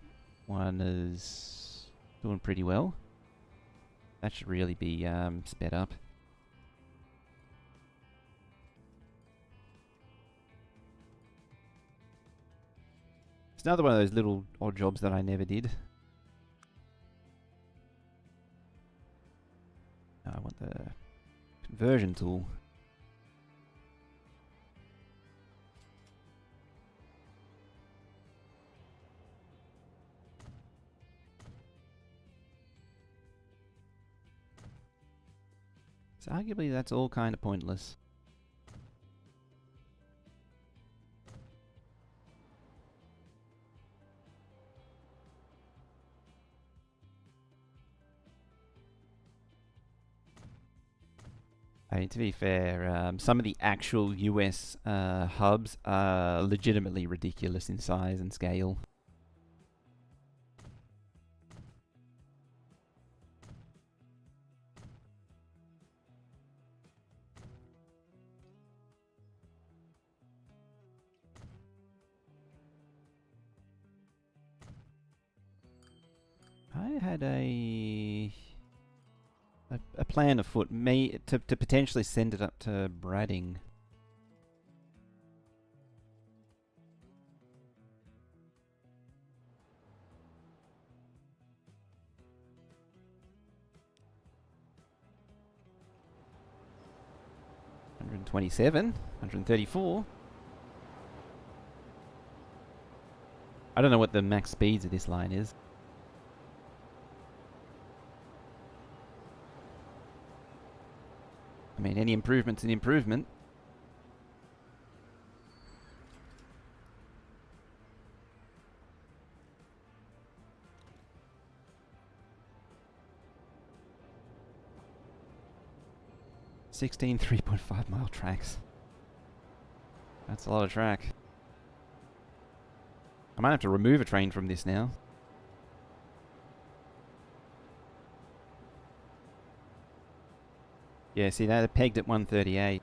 Speaker 1: one is doing pretty well. That should really be sped up. It's another one of those little odd jobs that I never did. I want the conversion tool. So arguably that's all kind of pointless. I mean, to be fair, some of the actual US hubs are legitimately ridiculous in size and scale. I had a plan afoot, to potentially send it up to Bradding. $127, $134. I don't know what the max speeds of this line is. I mean, any improvement's an improvement. Sixteen 3.5-mile tracks. That's a lot of track. I might have to remove a train from this now. Yeah, see, they're pegged at 138.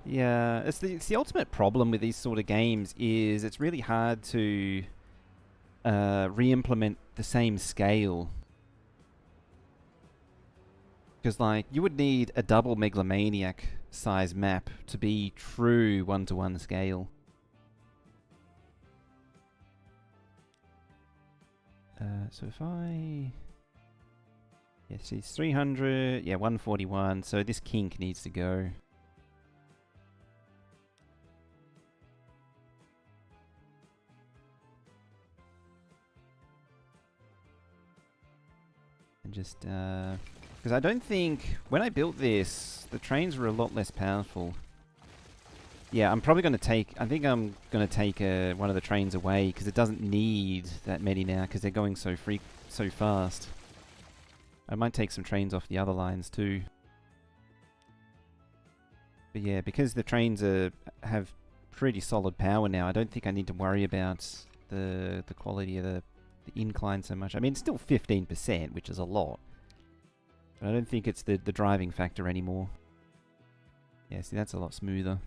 Speaker 1: Yeah, it's the ultimate problem with these sort of games is it's really hard to re-implement the same scale. Because, like, you would need a double Megalomaniac size map to be true one-to-one scale. So if I... Yeah, see, it's 300, yeah, 141, so this kink needs to go. And just, because I don't think, when I built this, the trains were a lot less powerful. Yeah, I'm probably going to take, I think I'm going to take one of the trains away, because it doesn't need that many now, because they're going so fast. I might take some trains off the other lines too. But yeah, because the trains have pretty solid power now, I don't think I need to worry about the quality of the incline so much. I mean, it's still 15%, which is a lot. But I don't think it's the driving factor anymore. Yeah, see, that's a lot smoother.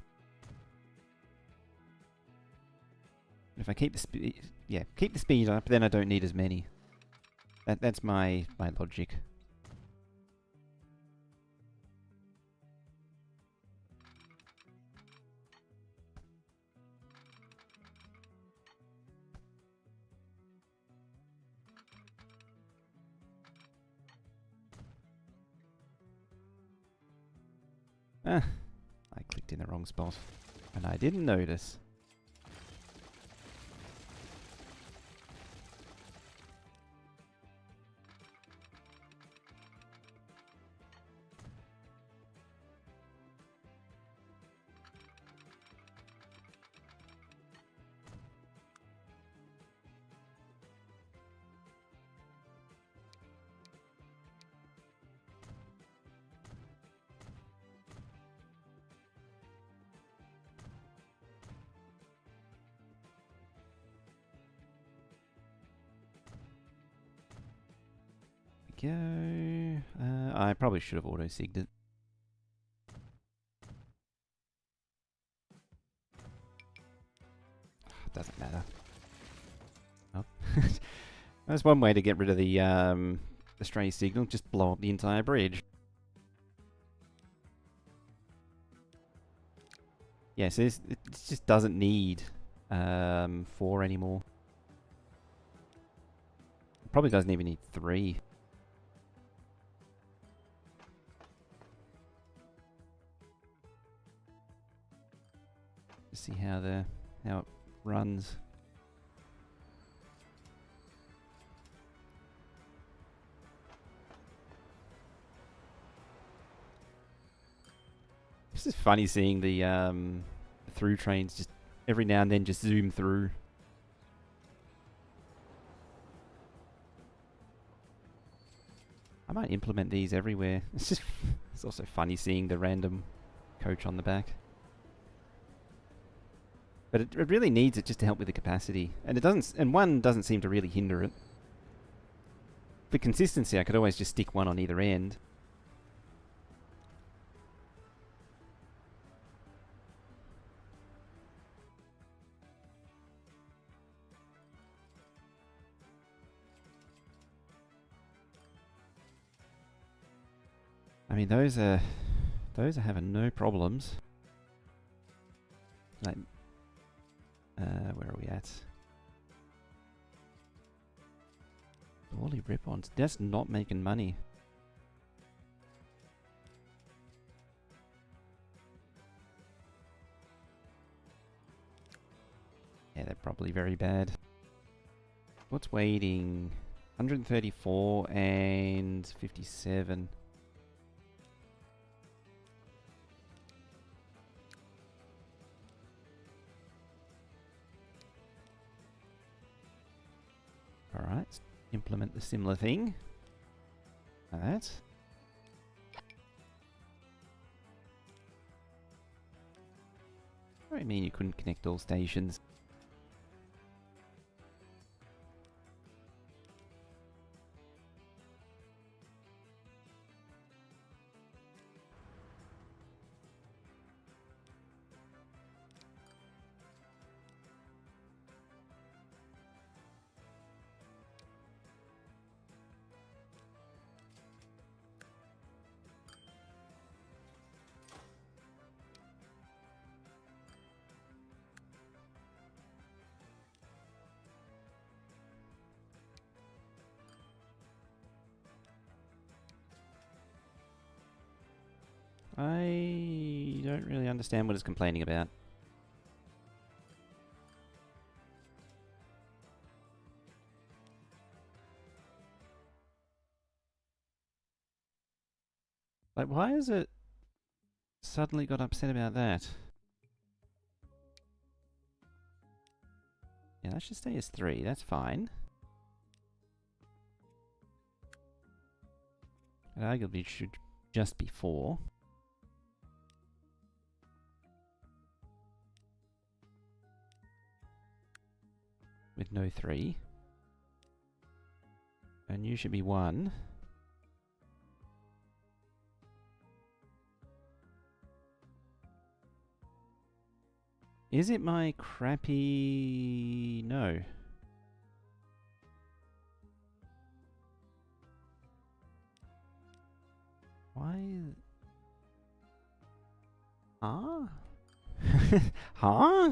Speaker 1: If I keep the speed, yeah, keep the speed up, then I don't need as many. That's my logic. Ah, I clicked in the wrong spot, and I didn't notice. Go. I probably should have auto-sigged it. Doesn't matter. Oh. That's one way to get rid of the stray signal. Just blow up the entire bridge. Yeah, so it just doesn't need 4 anymore. It probably doesn't even need 3. See how it runs. It's just funny seeing the through trains just every now and then just zoom through. I might implement these everywhere. It's also funny seeing the random coach on the back. But it really needs it just to help with the capacity. And it doesn't, and one doesn't seem to really hinder it. For consistency, I could always just stick one on either end. I mean, those are having no problems. Like, where are we at? Holy rip-ons. That's not making money. Yeah, they're probably very bad. What's waiting? 134 and 57. Alright, implement the similar thing. Like that. What do you mean you couldn't connect all stations? I don't really understand what it's complaining about. Like, why is it suddenly got upset about that? Yeah, that should stay as 3. That's fine. It arguably should just be 4. With no 3. And you should be 1. Is it my crappy... No. Why... Huh? Huh?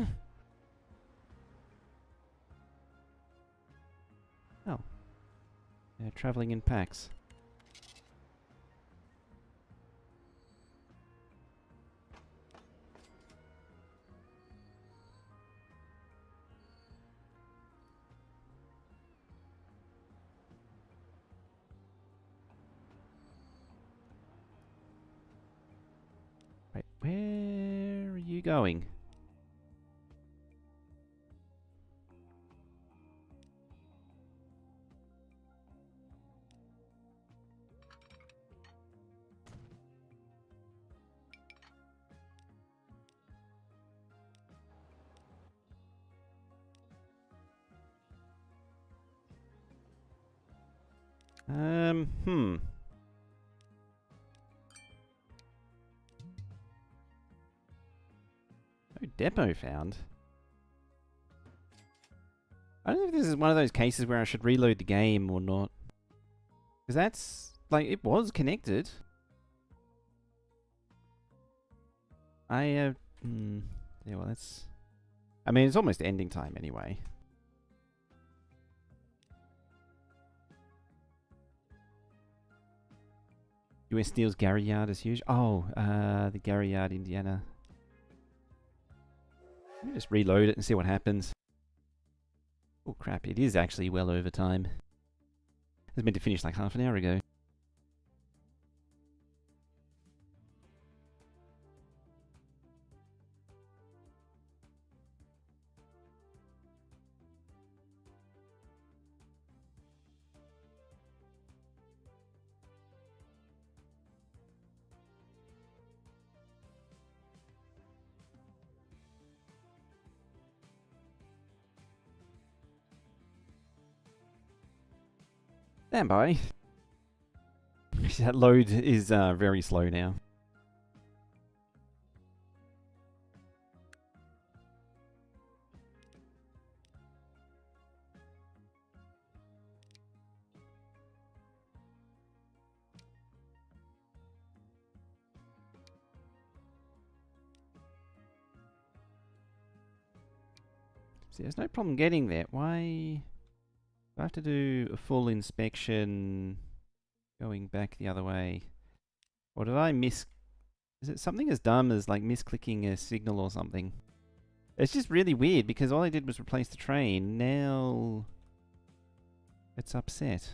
Speaker 1: Oh. They're traveling in packs. Wait, where are you going? Hmm. No depot found. I don't know if this is one of those cases where I should reload the game or not. Because that's... like, it was connected. Yeah, well, that's... I mean, it's almost ending time anyway. US Steel's Gary Yard is huge. Oh, the Gary Yard, Indiana. Let me just reload it and see what happens. Oh crap, it is actually well over time. It was meant to finish like half an hour ago. Stand by. That load is very slow now. See, there's no problem getting there. Why... I have to do a full inspection going back the other way. Or did I miss... Is it something as dumb as like misclicking a signal or something? It's just really weird because all I did was replace the train. Now... it's upset.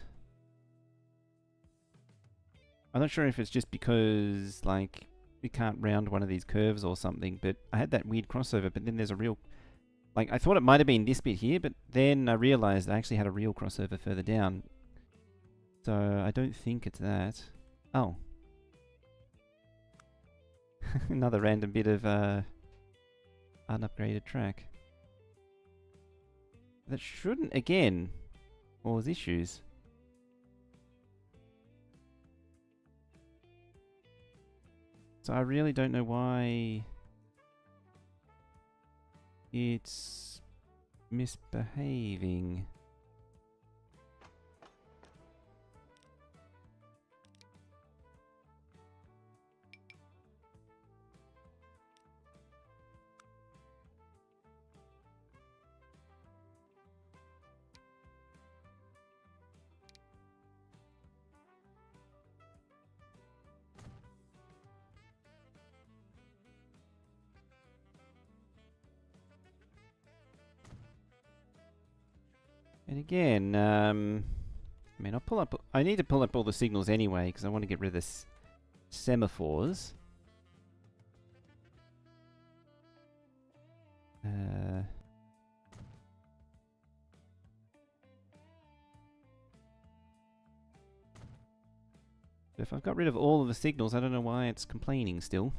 Speaker 1: I'm not sure if it's just because like you can't round one of these curves or something, but I had that weird crossover, but then there's a real... like, I thought it might have been this bit here, but then I realized I actually had a real crossover further down. So, I don't think it's that. Oh. Another random bit of, unupgraded track. That shouldn't, again, cause issues. So, I really don't know why... it's misbehaving. And again, I mean, I'll pull up... I need to pull up all the signals anyway, because I want to get rid of the semaphores. If I've got rid of all of the signals, I don't know why it's complaining still.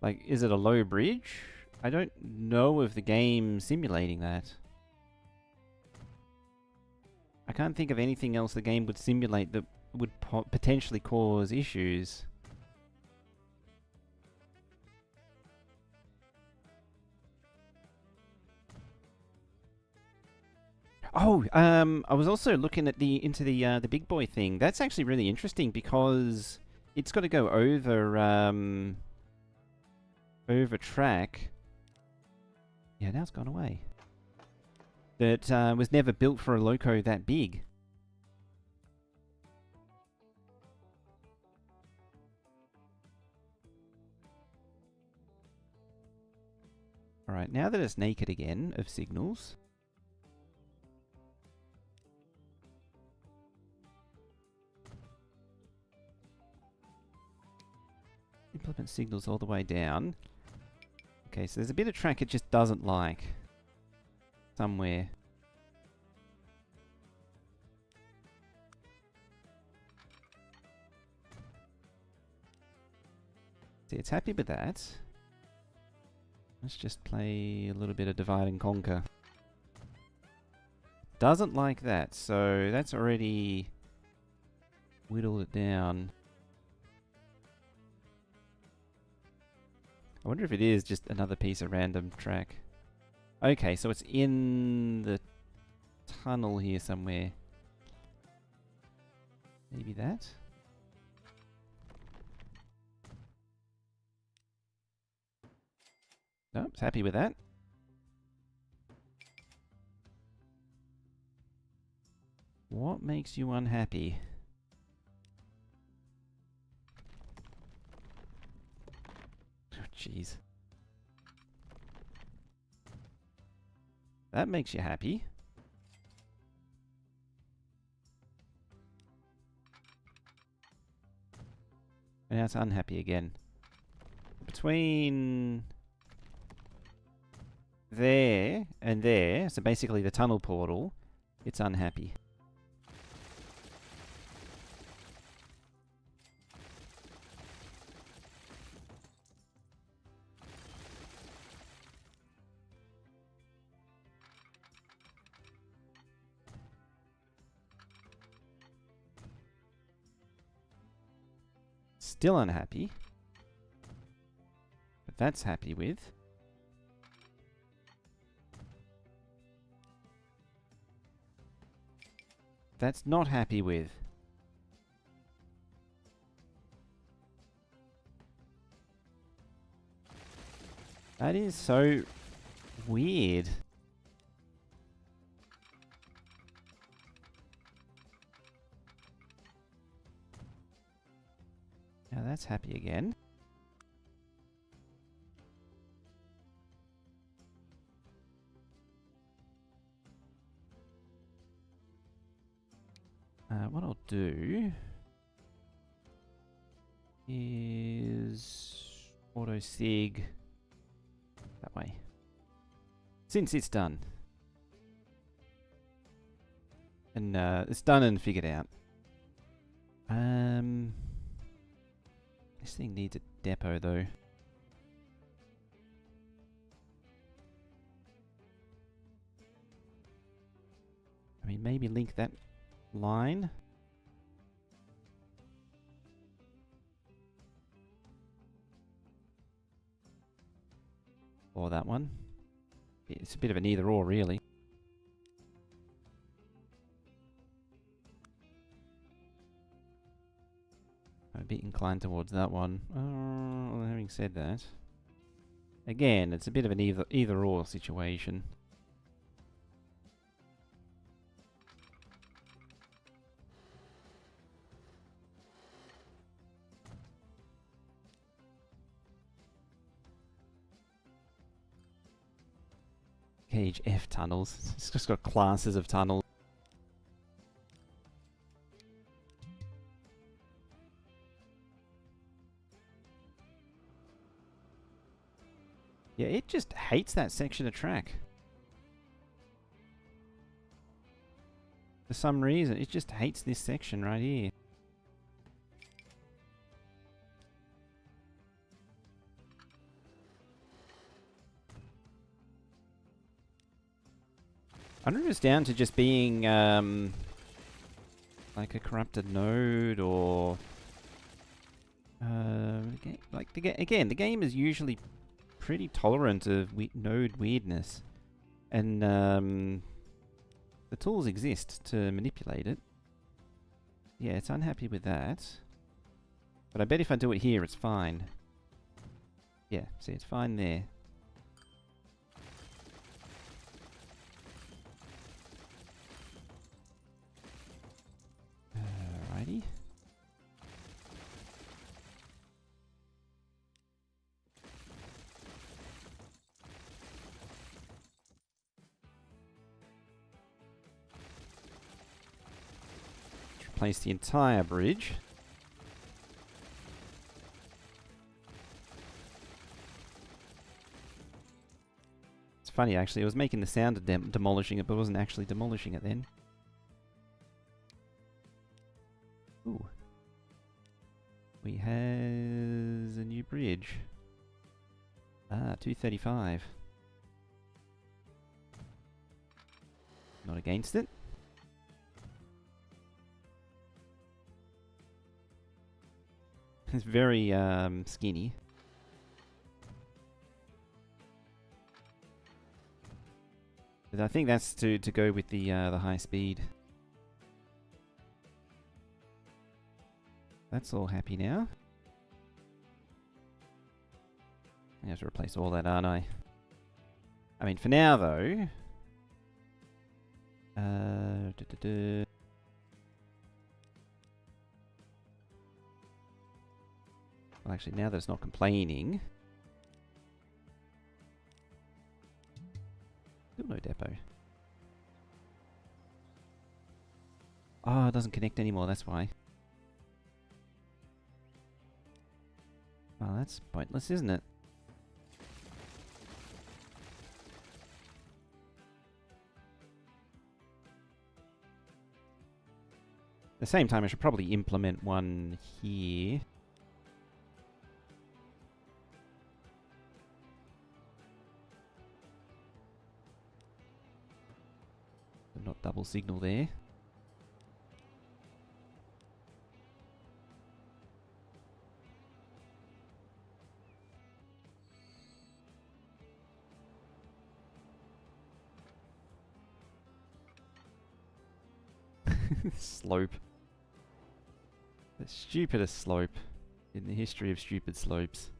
Speaker 1: Like, is it a low bridge? I don't know of the game simulating that. I can't think of anything else the game would simulate that would potentially cause issues. Oh, I was also looking at into the big boy thing. That's actually really interesting because it's got to go over track. Yeah, now it's gone away. That was never built for a loco that big. Alright, now that it's naked again of signals. Implement signals all the way down. Okay, so there's a bit of track it just doesn't like. Somewhere. See, it's happy with that. Let's just play a little bit of divide and conquer. Doesn't like that, so that's already whittled it down. I wonder if it is just another piece of random track. Okay, so it's in the tunnel here somewhere. Maybe that? Nope, it's happy with that. What makes you unhappy? Jeez. That makes you happy. And now it's unhappy again. Between there and there, so basically the tunnel portal, it's unhappy. Still unhappy. But that's happy with. That's not happy with. That is so weird. Now that's happy again. What I'll do is auto sig that way. Since it's done. And it's done and figured out. This thing needs a depot though. I mean, maybe link that line. Or that one. It's a bit of an either or, really. I'm a bit inclined towards that one. Well, having said that, again, it's a bit of an either or situation. Gauge F tunnels. It's just got classes of tunnels. Yeah, it just hates that section of track. For some reason, it just hates this section right here. I don't know if it's down to just being, like a corrupted node, or... again, the game is usually pretty tolerant of node weirdness. And, the tools exist to manipulate it. Yeah, it's unhappy with that. But I bet if I do it here, it's fine. Yeah, see, it's fine there. Alrighty. Replace the entire bridge. It's funny actually, it was making the sound of demolishing it, but wasn't actually demolishing it then. Ooh. We have a new bridge. Ah, 235. Not against it. It's very skinny. But I think that's to go with the high speed. That's all happy now. I have to replace all that, aren't I? I mean, for now though. Well, actually, now that it's not complaining. Still no depot. Oh, it doesn't connect anymore, that's why. Oh, that's pointless, isn't it? At the same time, I should probably implement one here. Not double signal there. Slope. The stupidest slope in the history of stupid slopes.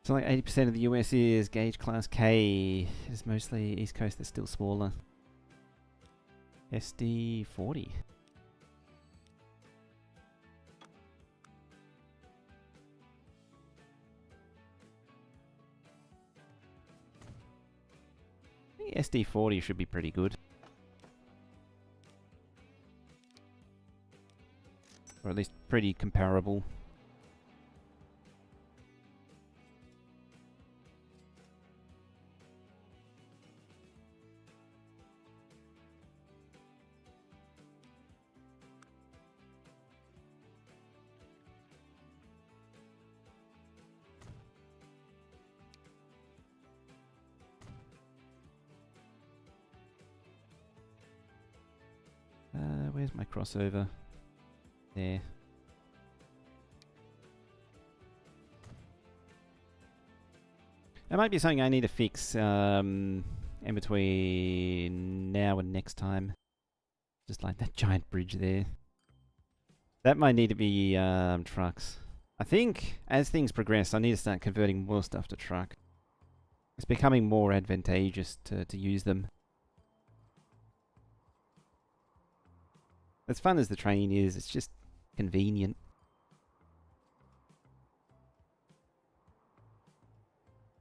Speaker 1: So like 80% of the US is gauge class K. It's mostly East Coast that's still smaller. SD40. I think SD40 should be pretty good. Or at least pretty comparable. Where's my crossover? There. That might be something I need to fix in between now and next time. Just like that giant bridge there. That might need to be trucks. I think as things progress, I need to start converting more stuff to truck. It's becoming more advantageous to use them. As fun as the train is, it's just convenient.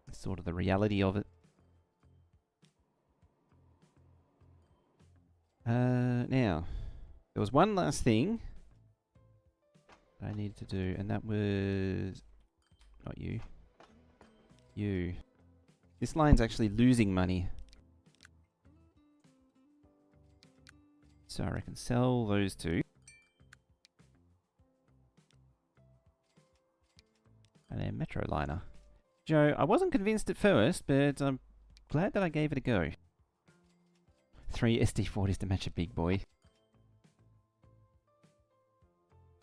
Speaker 1: It's sort of the reality of it. Now, there was one last thing that I needed to do, and that was... not you. You. This line's actually losing money. So I can sell those two. And then Metroliner. Joe, I wasn't convinced at first, but I'm glad that I gave it a go. 3 SD40s to match a big boy.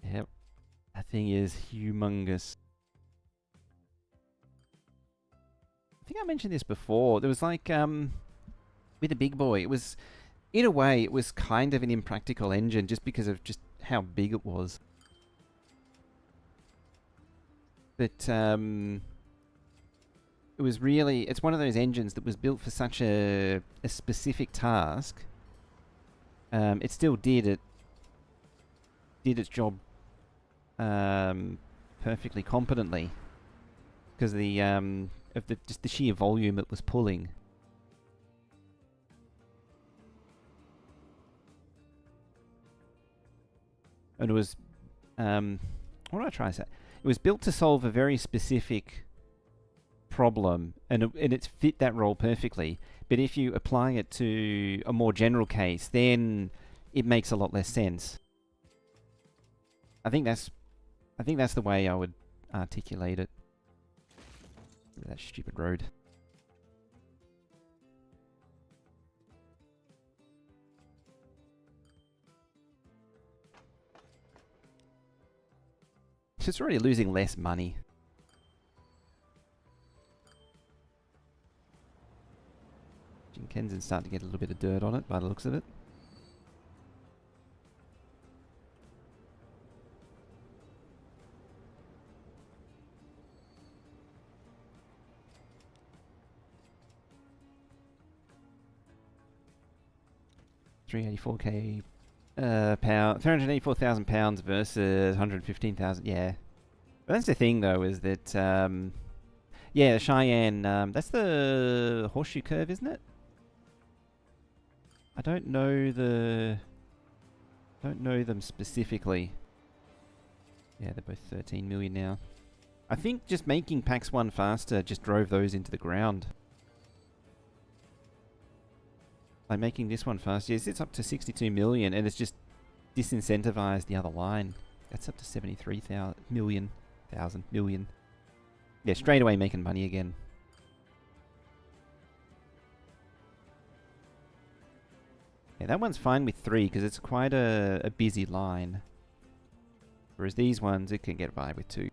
Speaker 1: Yep. That thing is humongous. I think I mentioned this before. There was like, with the big boy, it was, in a way, it was kind of an impractical engine just because of just how big it was. But, it was really, it's one of those engines that was built for such a specific task. It still did its job perfectly competently because of just the sheer volume it was pulling. And it was what do I try to say? It was built to solve a very specific problem, and it fit that role perfectly. But if you apply it to a more general case, then it makes a lot less sense. I think that's the way I would articulate it. That stupid road. It's already losing less money. Jinkensen's starting to get a little bit of dirt on it by the looks of it. £384k pound, £384,000 versus 115,000. Yeah, but that's the thing though, is that yeah, Cheyenne. That's the horseshoe curve, isn't it? I don't know them specifically. Yeah, they're both 13 million now. I think just making PAX 1 faster just drove those into the ground. By making this one faster, yes, it's up to 62 million, and it's just disincentivized the other line. That's up to 73,000 million. Yeah, straight away making money again. Yeah, that one's fine with 3 because it's quite a busy line. Whereas these ones, it can get by with 2.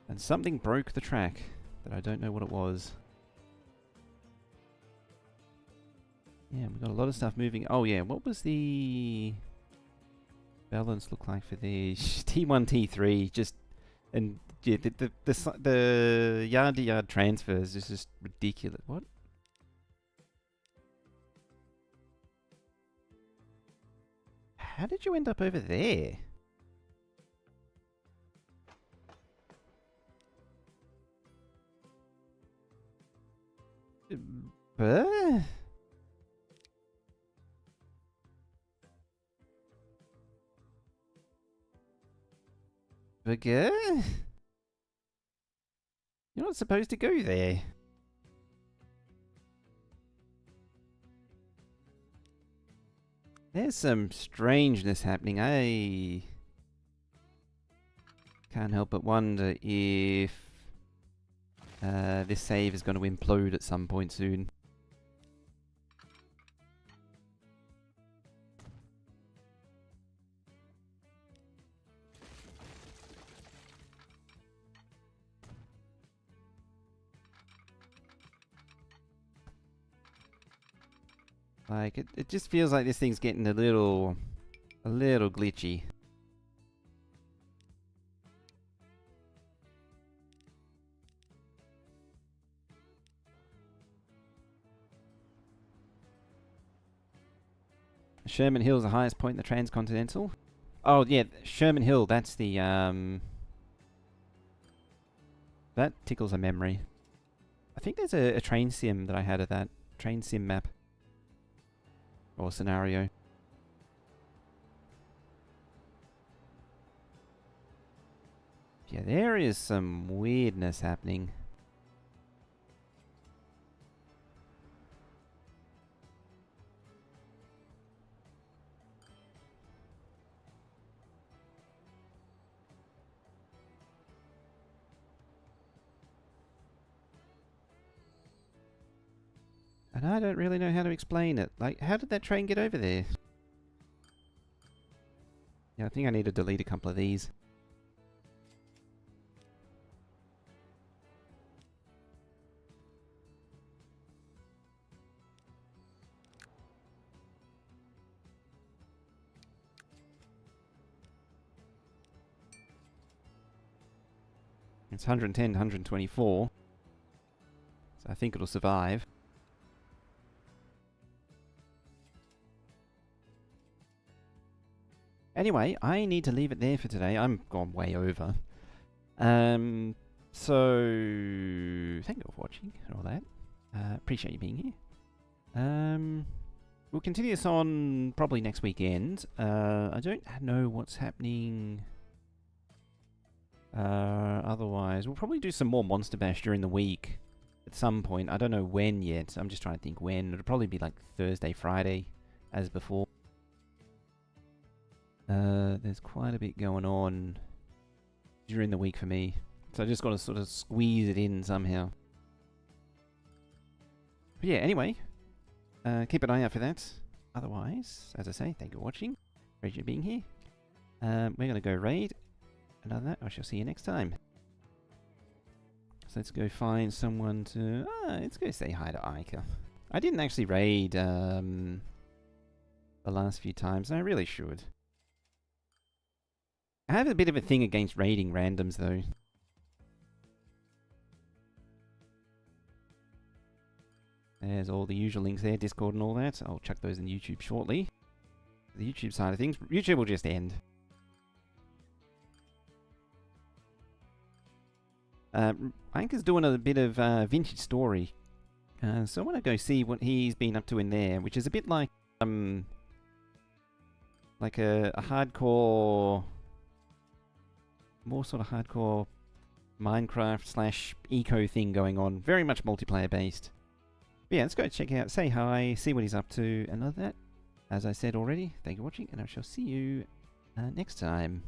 Speaker 1: And something broke the track, but I don't know what it was. Yeah, we've got a lot of stuff moving. Oh yeah, what was the balance look like for these? T1, T3, just, and yeah, the yard-to-yard transfers is just ridiculous. What? How did you end up over there? But Bugger? You're not supposed to go there. There's some strangeness happening. I can't help but wonder if this save is going to implode at some point soon. Like, it just feels like this thing's getting a little glitchy. Sherman Hill's the highest point in the Transcontinental. Oh yeah, Sherman Hill, that's the that tickles a memory. I think there's a train sim that I had of that. Train sim map. Or scenario. Yeah, there is some weirdness happening. And I don't really know how to explain it. Like, how did that train get over there? Yeah, I think I need to delete a couple of these. It's 110, 124. So I think it'll survive. Anyway, I need to leave it there for today. I'm gone way over. So thank you for watching and all that. Appreciate you being here. We'll continue this on probably next weekend. I don't know what's happening. Otherwise, we'll probably do some more Monster Bash during the week at some point. I don't know when yet. I'm just trying to think when. It'll probably be like Thursday, Friday, as before. There's quite a bit going on during the week for me. So I just got to sort of squeeze it in somehow. But yeah, anyway, keep an eye out for that. Otherwise, as I say, thank you for watching. Appreciate you being here. We're going to go raid. And other than that, I shall see you next time. So let's go find someone to... let's go say hi to Ica. I didn't actually raid the last few times, and I really should. I have a bit of a thing against raiding randoms, though. There's all the usual links there, Discord and all that. I'll chuck those in YouTube shortly. The YouTube side of things, YouTube will just end. Anchor's doing a bit of vintage story. So I want to go see what he's been up to in there, which is a bit like a hardcore... more sort of hardcore Minecraft / eco thing going on. Very much multiplayer based. But yeah, let's go check out, say hi, see what he's up to, and all that. As I said already, thank you for watching, and I shall see you next time.